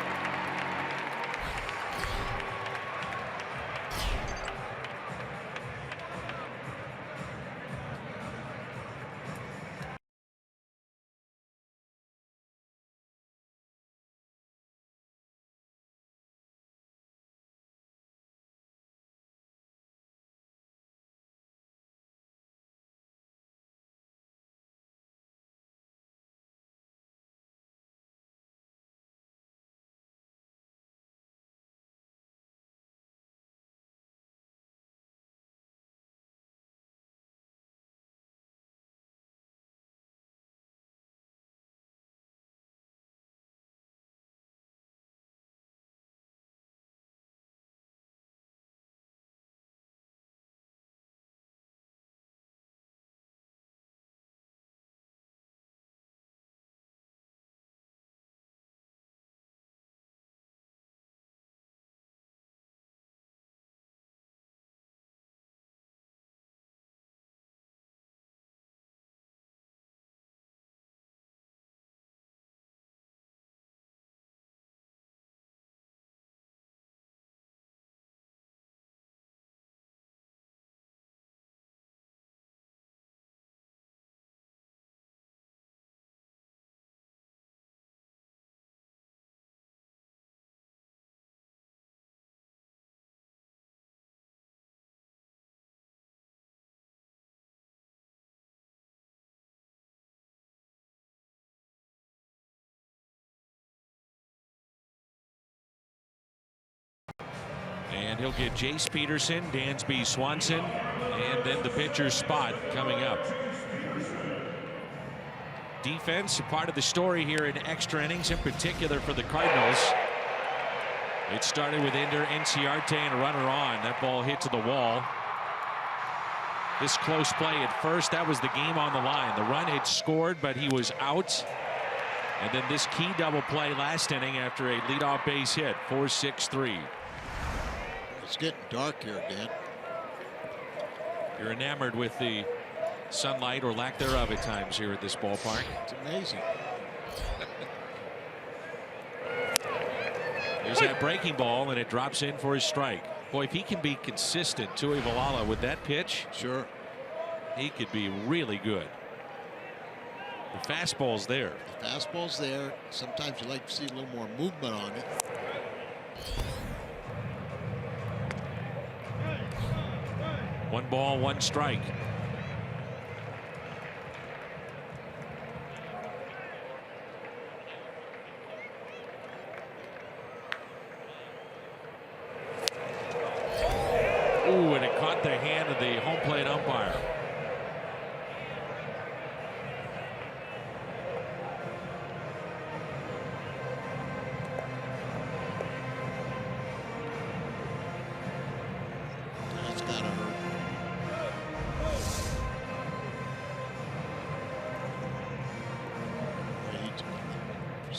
And he'll get Jace Peterson, Dansby Swanson, and then the pitcher's spot coming up. Defense, a part of the story here in extra innings, in particular for the Cardinals. It started with Ender Inciarte and a runner on. That ball hit to the wall. This close play at first, that was the game on the line. The run had scored, but he was out. And then this key double play last inning after a leadoff base hit, 4-6-3. It's getting dark here again. You're enamored with the sunlight or lack thereof at times here at this ballpark. It's amazing. There's that breaking ball, and it drops in for his strike. Boy, if he can be consistent, Tui Valala, with that pitch, sure, he could be really good. The fastball's there. The fastball's there. Sometimes you like to see a little more movement on it. One ball, one strike.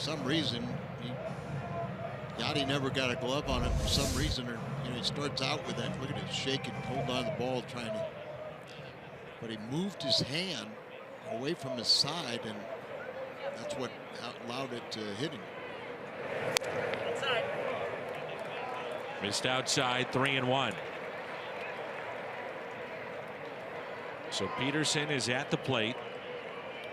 some reason, Yachty never got a glove on it for some reason. Or, he starts out with that. Look at him shaking, holding on the ball, trying to. But he moved his hand away from his side, and that's what allowed it to hit him. Missed outside, 3-1. So Peterson is at the plate.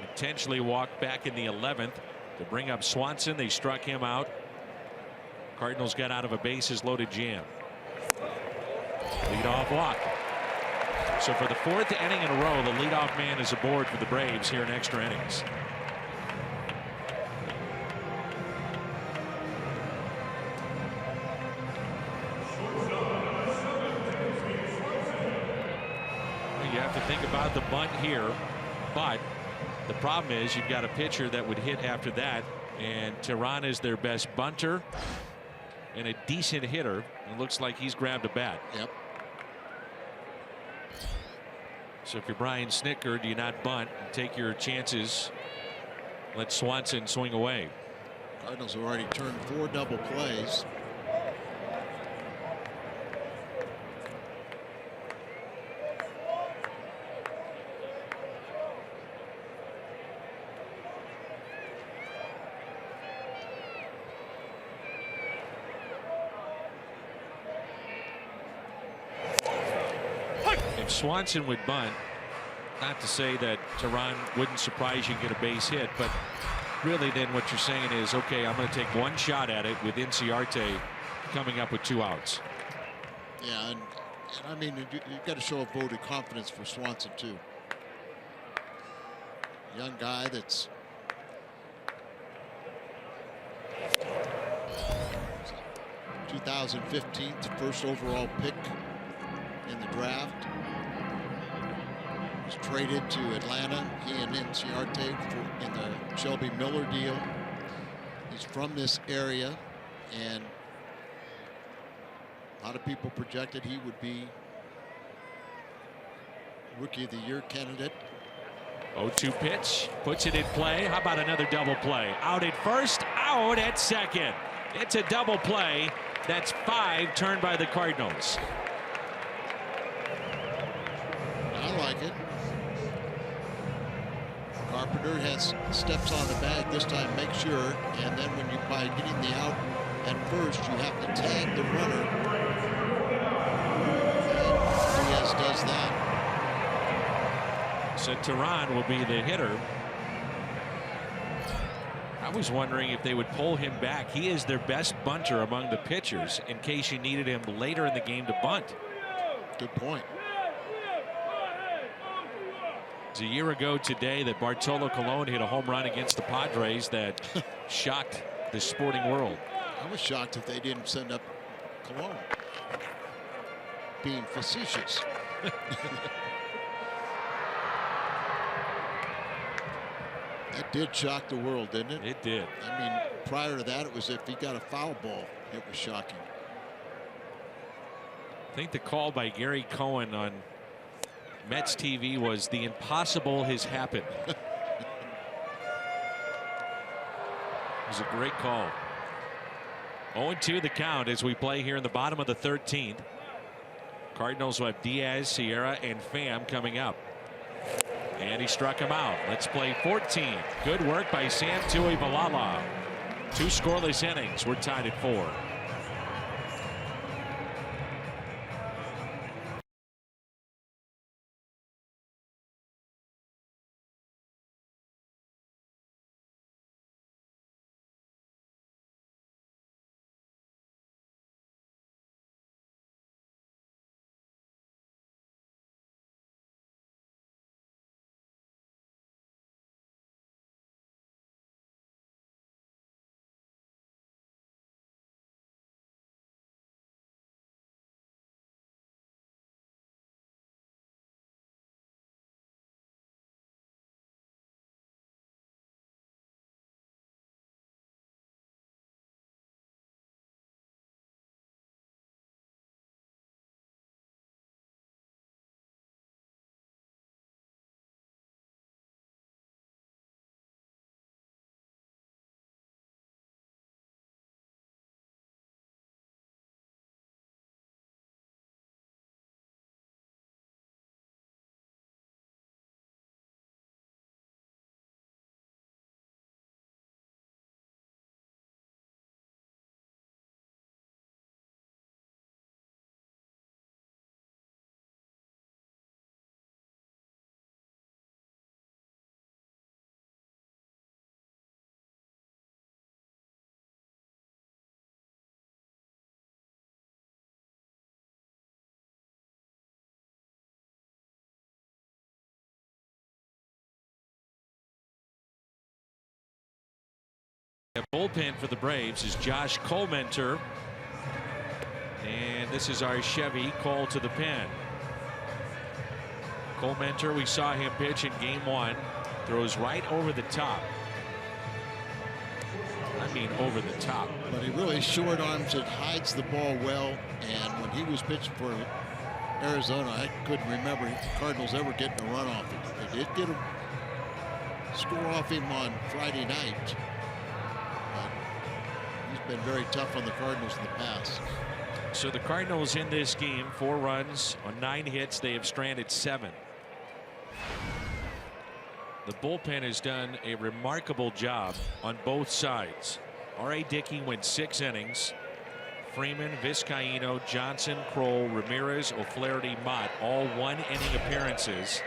Intentionally walked back in the 11th to bring up Swanson. They struck him out. Cardinals got out of a bases loaded jam. Leadoff walk. So for the 4th inning in a row, the leadoff man is aboard for the Braves here in extra innings. You have to think about the bunt here, but the problem is you've got a pitcher that would hit after that, and Tehran is their best bunter and a decent hitter. It looks like he's grabbed a bat. Yep. So if you're Brian Snitker, do you not bunt and take your chances? Let Swanson swing away. Cardinals have already turned 4 double plays. If Swanson would bunt, not to say that Tehran wouldn't surprise you and get a base hit, but really then what you're saying is, okay, I'm going to take one shot at it with Inciarte coming up with 2 outs. Yeah, and I mean, you've got to show a vote of confidence for Swanson too. Young guy that's 2015 first overall pick in the draft. Was traded to Atlanta, he and Inciarte in the Shelby Miller deal. He's from this area, and a lot of people projected he would be Rookie of the Year candidate. 0-2 pitch, puts it in play. How about another double play? Out at first, out at second. It's a double play. That's 5 turned by the Cardinals. I like it. Carpenter has steps on the bag this time, make sure, and then when you by getting the out at first, you have to tag the runner. And Diaz does that. So Tehran will be the hitter. I was wondering if they would pull him back. He is their best bunter among the pitchers in case you needed him later in the game to bunt. Good point. It's a year ago today that Bartolo Colon hit a home run against the Padres that shocked the sporting world. I was shocked if they didn't send up Colon. Being facetious. That did shock the world, didn't it? It did. I mean, prior to that, it was if he got a foul ball, it was shocking. I think the call by Gary Cohen on Mets TV was "the impossible has happened." It was a great call. 0-2 the count as we play here in the bottom of the 13th. Cardinals will have Diaz, Sierra, and Pham coming up. And he struck him out. Let's play 14. Good work by Sam Tuivailala. 2 scoreless innings. We're tied at 4. The bullpen for the Braves is Josh Carpenter. And this is our Chevy call to the pen. Carpenter, we saw him pitch in game 1. Throws right over the top. I mean over the top. But he really short arms it, hides the ball well. And when he was pitching for Arizona, I couldn't remember the Cardinals ever getting a run off him. They did get a score off him on Friday night. But he's been very tough on the Cardinals in the past. So the Cardinals in this game, 4 runs on 9 hits. They have stranded 7. The bullpen has done a remarkable job on both sides. R.A. Dickey went 6 innings. Freeman, Vizcaino, Johnson, Kroll, Ramirez, O'Flaherty, Mott, all 1-inning appearances.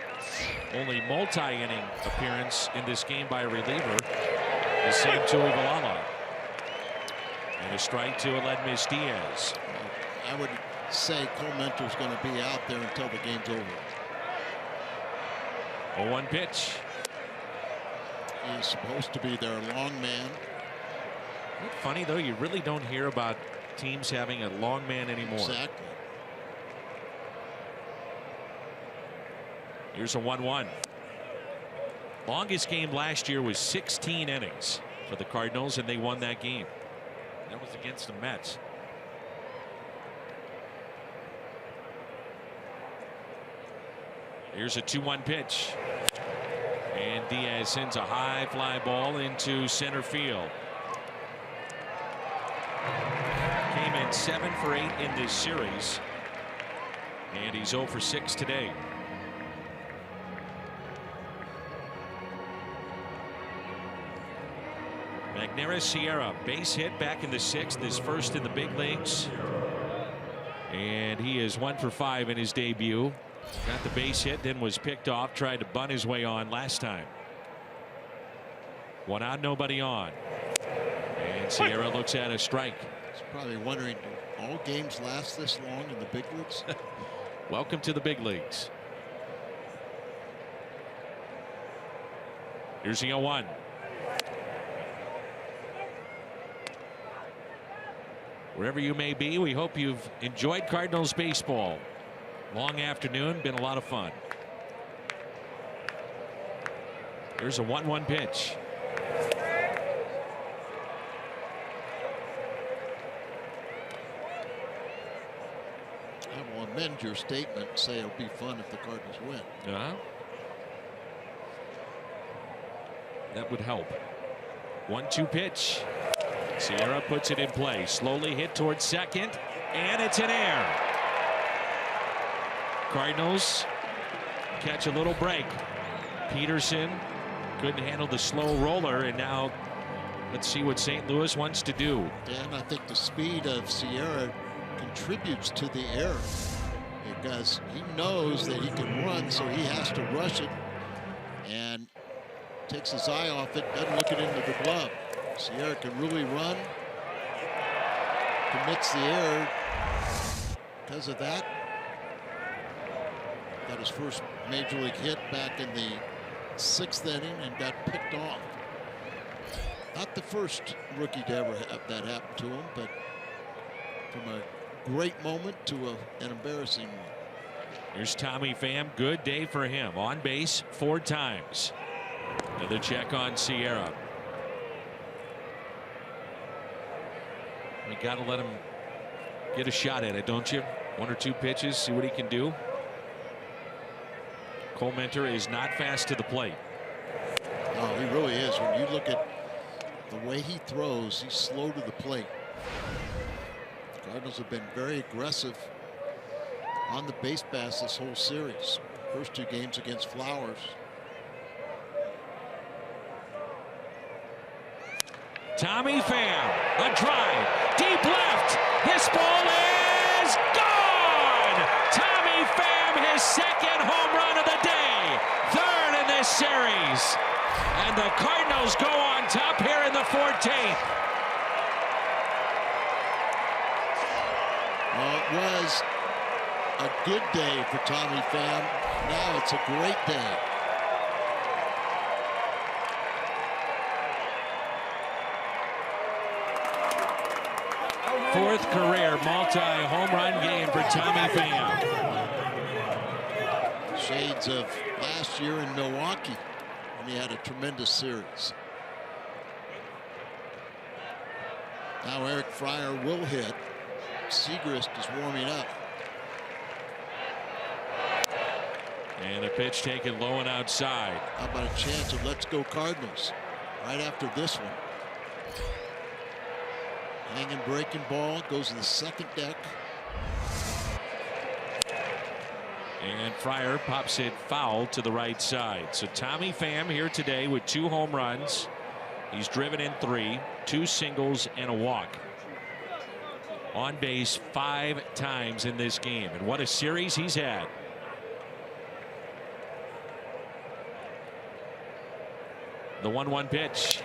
Only multi-inning appearance in this game by a reliever is Sam Tuivalala. And a strike to Aledmys Diaz. I would say Carpenter's going to be out there until the game's over. 0-1 pitch. He's supposed to be their long man. Isn't it funny, though? You really don't hear about teams having a long man anymore. Exactly. Here's a 1-1. Longest game last year was 16 innings for the Cardinals, and they won that game. That was against the Mets. Here's a 2-1 pitch. And Diaz sends a high fly ball into center field. Came in 7 for 8 in this series. And he's 0 for 6 today. Magneuris Sierra, base hit back in the 6th, his first in the big leagues. And he is 1 for 5 in his debut. Got the base hit, then was picked off, tried to bunt his way on last time. 1 out, nobody on. And Sierra looks at a strike. He's probably wondering, do all games last this long in the big leagues? Welcome to the big leagues. Here's the 0-1. Wherever you may be, we hope you've enjoyed Cardinals baseball. Long afternoon, been a lot of fun. Here's a 1-1 pitch. I will amend your statement and say it'll be fun if the Cardinals win. That would help. 1-2 pitch. Sierra puts it in play. Slowly hit towards second, and it's an error. Cardinals catch a little break. Peterson couldn't handle the slow roller, and now let's see what St. Louis wants to do. Dan, I think the speed of Sierra contributes to the error because he knows that he can run, so he has to rush it and takes his eye off it, doesn't look it into the glove. Sierra can really run, commits the error because of that. Got his first major league hit back in the 6th inning and got picked off. Not the first rookie to ever have that happen to him, but from a great moment to an embarrassing one. Here's Tommy Pham. Good day for him. On base 4 times. Another check on Sierra. You got to let him get a shot at it, don't you? 1 or 2 pitches, see what he can do. Carpenter is not fast to the plate. No, he really is. When you look at the way he throws, he's slow to the plate. The Cardinals have been very aggressive on the base pass this whole series. First 2 games against Flowers. Tommy Pham, a drive, deep left. This ball is gone. Tommy Pham, his 2nd home run of the day, 3rd in this series, and the Cardinals go on top here in the 14th. Well, it was a good day for Tommy Pham. Now it's a great day. fourth career multi-home run game for Tommy Pham. Shades of last year in Milwaukee when he had a tremendous series. Now Eric Fryer will hit. Segrist is warming up. And a pitch taken low and outside. How about a chance of let's go Cardinals right after this one? Hanging breaking ball goes to the second deck. And Fryer pops it foul to the right side. So Tommy Pham here today with 2 home runs. He's driven in 3, 2 singles and a walk. On base 5 times in this game. And what a series he's had. The 1-1 pitch.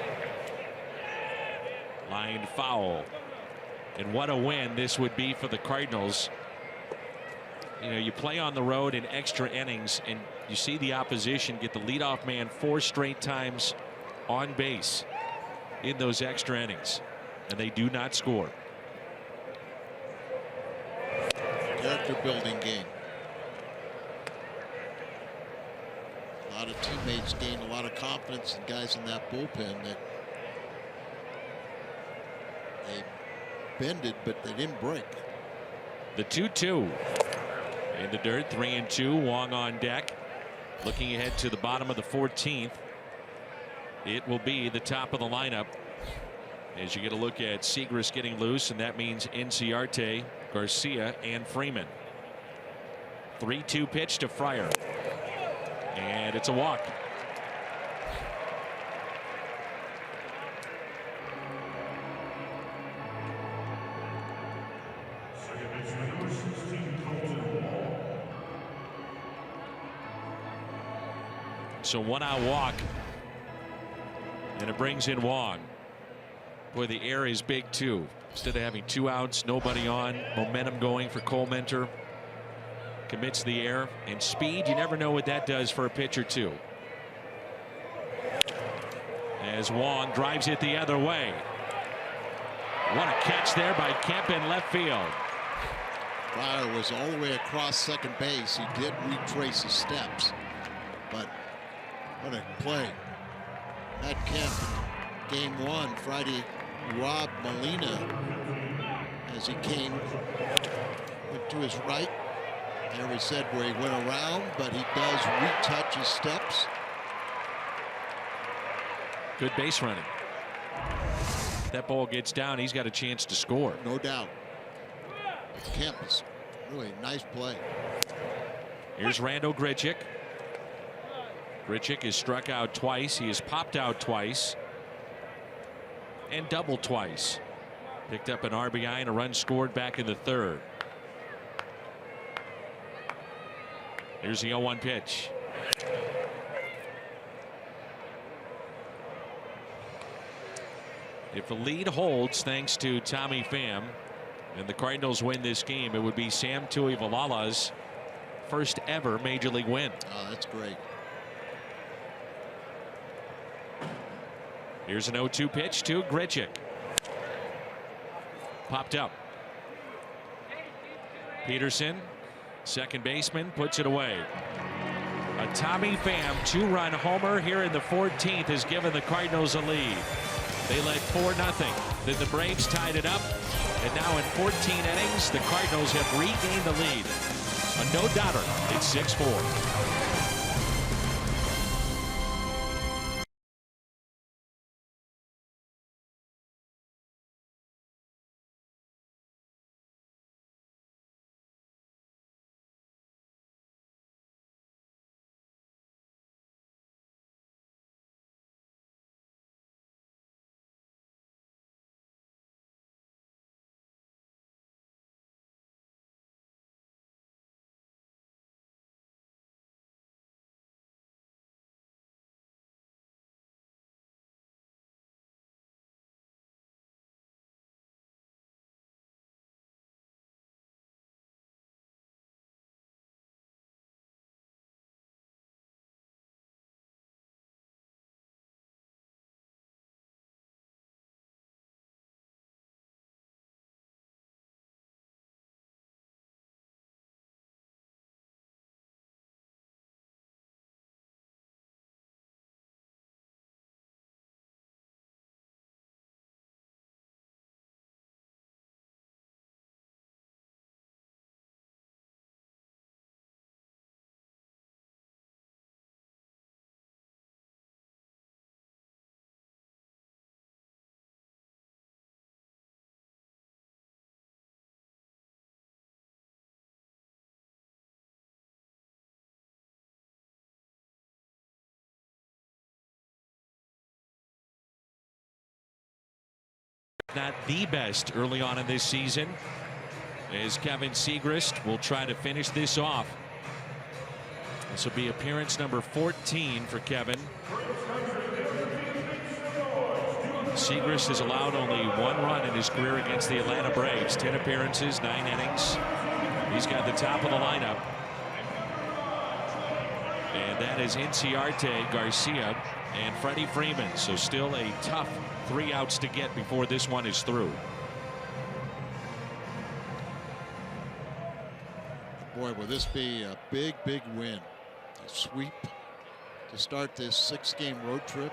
Lined foul. And what a win this would be for the Cardinals. You know, you play on the road in extra innings and you see the opposition get the leadoff man 4 straight times on base in those extra innings, and they do not score. Character building game. A lot of teammates gained a lot of confidence in guys in that bullpen that they bended, but they didn't break. The 2-2 in the dirt, 3-2. Wong on deck. Looking ahead to the bottom of the 14th. It will be the top of the lineup as you get a look at Segrist getting loose, and that means Inciarte, Garcia, and Freeman. 3-2 pitch to Fryer. And it's a walk. So 1-out walk. And it brings in Wong. Boy, the air is big too. Instead of having 2 outs, nobody on, momentum going for Colemente. Commits the air and speed. You never know what that does for a pitcher too. As Wong drives it the other way. What a catch there by Kemp in left field. Fryer was all the way across second base. He did retrace his steps, but what a play. Matt Kemp, game 1 Friday, robbed Molina as he came, went to his right. Never said where he went around, but he does retouch his steps. Good base running. If that ball gets down, he's got a chance to score. No doubt. Kemp is really nice play. Here's Randall Grichuk. Grichuk is struck out twice. He has popped out twice and doubled twice. Picked up an RBI and a run scored back in the 3rd. Here's the 0-1 pitch. If the lead holds thanks to Tommy Pham and the Cardinals win this game, it would be Sam Tuivalala's first ever major league win. Oh, that's great. Here's an 0-2 pitch to Grichuk. Popped up. Peterson, second baseman, puts it away. A Tommy Pham 2-run homer here in the 14th has given the Cardinals a lead. They led 4-0. Then the Braves tied it up. And now in 14 innings, the Cardinals have regained the lead. A no-doubter. It's 6-4. Not the best early on in this season, as Kevin Siegrist will try to finish this off. This will be appearance number 14 for Kevin. Siegrist has allowed only 1 run in his career against the Atlanta Braves. 10 appearances, 9 innings. He's got the top of the lineup. And that is Inciarte, Garcia, and Freddie Freeman. So still a tough 3 outs to get before this one is through. Boy, will this be a big, big win. A sweep to start this 6-game road trip.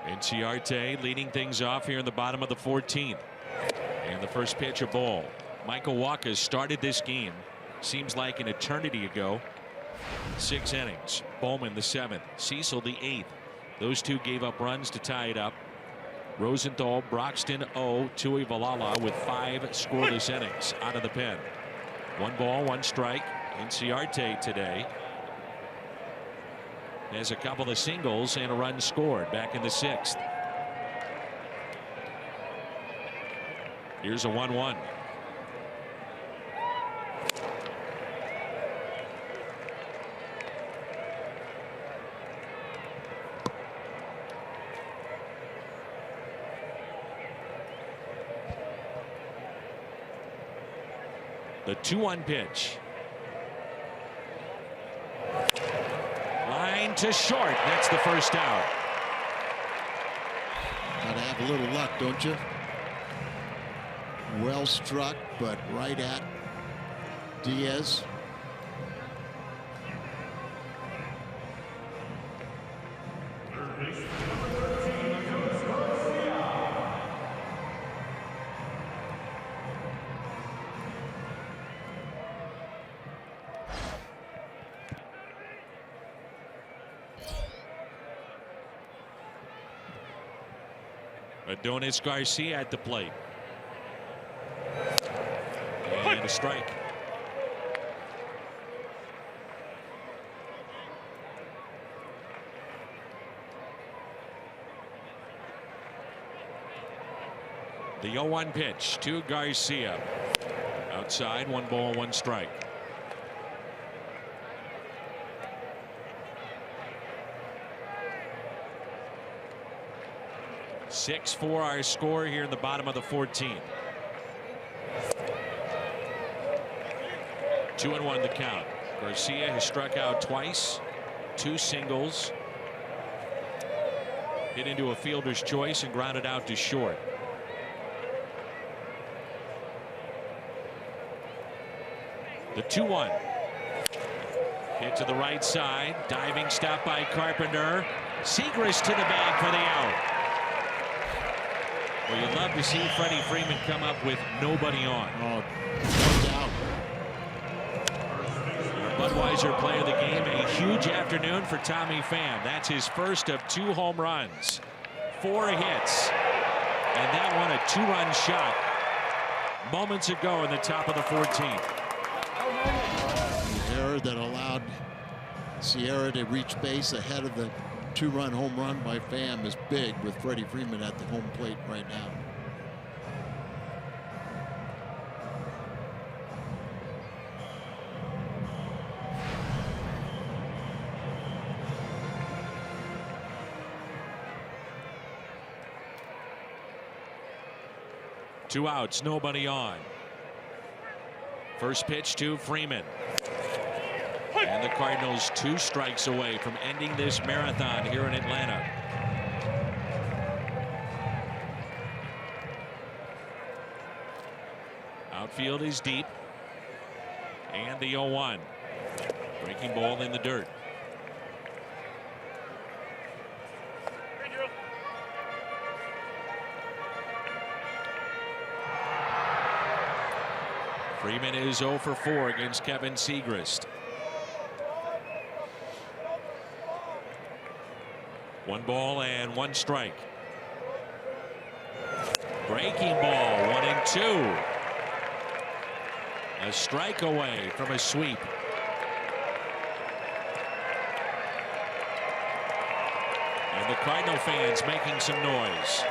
Inciarte leading things off here in the bottom of the 14th. And the first pitch, a ball. Michael Wacha started this game. Seems like an eternity ago. 6 innings. Bowman the 7th. Cecil the 8th. Those two gave up runs to tie it up. Rosenthal, Broxton, Tui Valala with 5 scoreless innings out of the pen. 1 ball, 1 strike. Inciarte today has a couple of singles and a run scored back in the 6th. Here's a 1-1. The 2-1 pitch. Line to short. That's the first out. Gotta have a little luck, don't you? Well struck, but right at Diaz. Adonis Garcia at the plate. And a strike. The 0-1 pitch to Garcia. Outside, 1 ball, 1 strike. For our score here in the bottom of the 14th. 2-1 the count. Garcia has struck out twice, 2 singles, hit into a fielder's choice and grounded out to short. The 2-1 hit to the right side, diving stop by Carpenter. Siegrist to the bag for the out. Well, you'd love to see Freddie Freeman come up with nobody on. Oh, no doubt. Budweiser player of the game. A huge afternoon for Tommy Pham. That's his first of 2 home runs, 4 hits, and that one a 2-run shot moments ago in the top of the 14th. The error that allowed Sierra to reach base ahead of the 2-run home run by Pham is big with Freddie Freeman at the home plate right now. Two outs, nobody on. First pitch to Freeman. And the Cardinals 2 strikes away from ending this marathon here in Atlanta. Outfield is deep. And the 0-1. Breaking ball in the dirt. Freeman is 0 for 4 against Kevin Siegrist. 1 ball and 1 strike. Breaking ball, 1-2. A strike away from a sweep. And the Cardinal fans making some noise.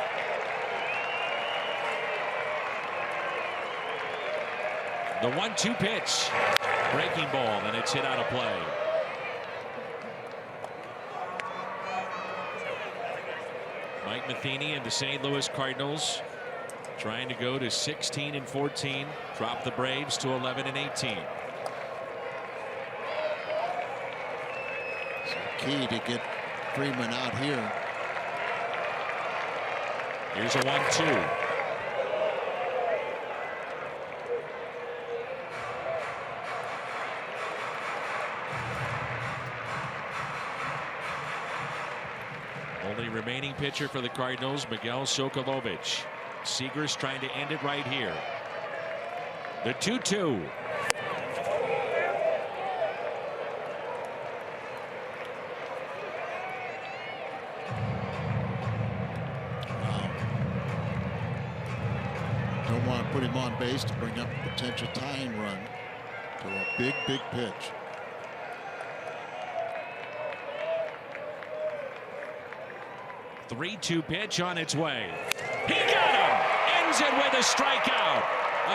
The 1-2 pitch. Breaking ball, and it's hit out of play. Mike Matheny and the St. Louis Cardinals trying to go to 16-14. Drop the Braves to 11-18. Key to get Freeman out here. Here's a 1-2. Only remaining pitcher for the Cardinals, Miguel Sokolovich. Seager's trying to end it right here. The 2-2. Don't want to put him on base to bring up a potential tying run to a big pitch. The 3-2 pitch on its way. He got him! Ends it with a strikeout.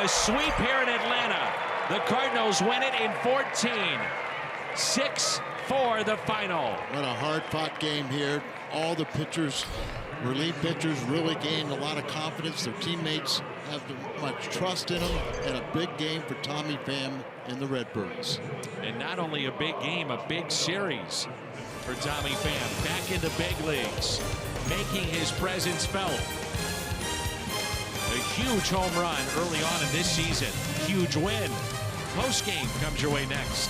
A sweep here in Atlanta. The Cardinals win it in 14. 6-4 the final. What a hard-fought game here. All the pitchers, relief pitchers, really gained a lot of confidence. Their teammates have much trust in them, and a big game for Tommy Pham and the Redbirds. And not only a big game, a big series for Tommy Pham. Back in the big leagues, making his presence felt. A huge home run early on in this season. Huge win. Post game comes your way next.